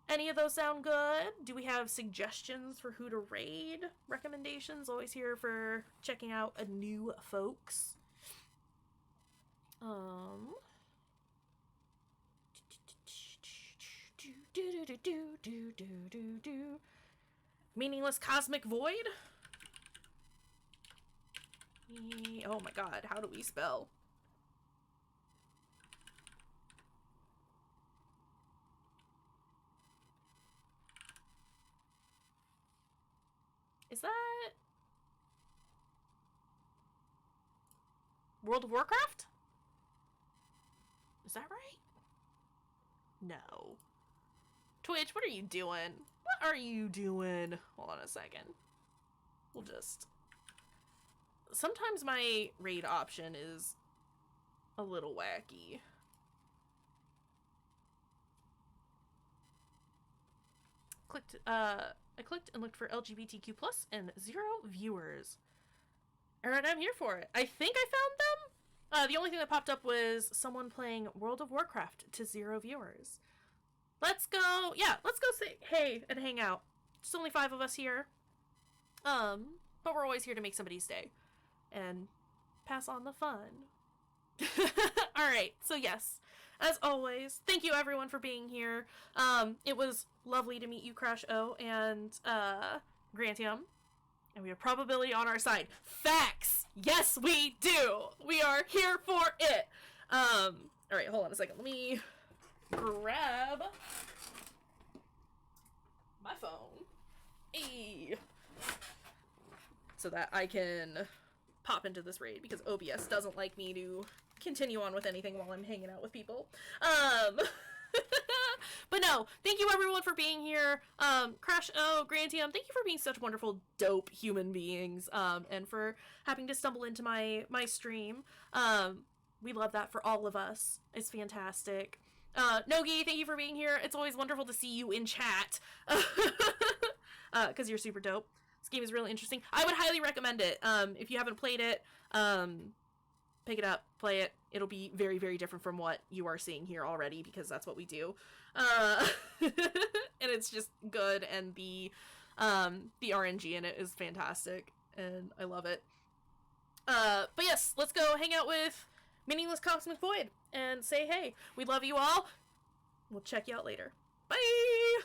Any of those sound good? Do we have suggestions for who to raid? Recommendations? Always here for checking out a new folks. Meaningless Cosmic Void? Oh my god, how do we spell? Is that World of Warcraft? Is that right? No. Twitch, what are you doing? What are you doing? Hold on a second. We'll just... Sometimes my raid option is a little wacky. I clicked and looked for LGBTQ+ and 0 viewers. Alright, I'm here for it. I think I found them? The only thing that popped up was someone playing World of Warcraft to 0 viewers. Let's go, yeah, let's go say hey and hang out. There's only 5 of us here. But we're always here to make somebody's day. And pass on the fun. Alright, so yes. As always, thank you everyone for being here. It was lovely to meet you, Crash O and Grantium. And we have probability on our side. Facts! Yes, we do! We are here for it! Alright, hold on a second. Let me grab my phone. Hey! So that I can pop into this raid, because OBS doesn't like me to continue on with anything while I'm hanging out with people. But no, thank you everyone for being here. Crash O, Grantium, thank you for being such wonderful, dope human beings, and for having to stumble into my stream. We love that for all of us. It's fantastic. Nogi, thank you for being here. It's always wonderful to see you in chat. Because you're super dope. This game is really interesting. I would highly recommend it. If you haven't played it, pick it up, play it. It'll be very, very different from what you are seeing here already, because that's what we do. And it's just good, and the RNG in it is fantastic, and I love it. But yes, let's go hang out with Meaningless Cosmic Void and say hey. We love you all. We'll check you out later. Bye!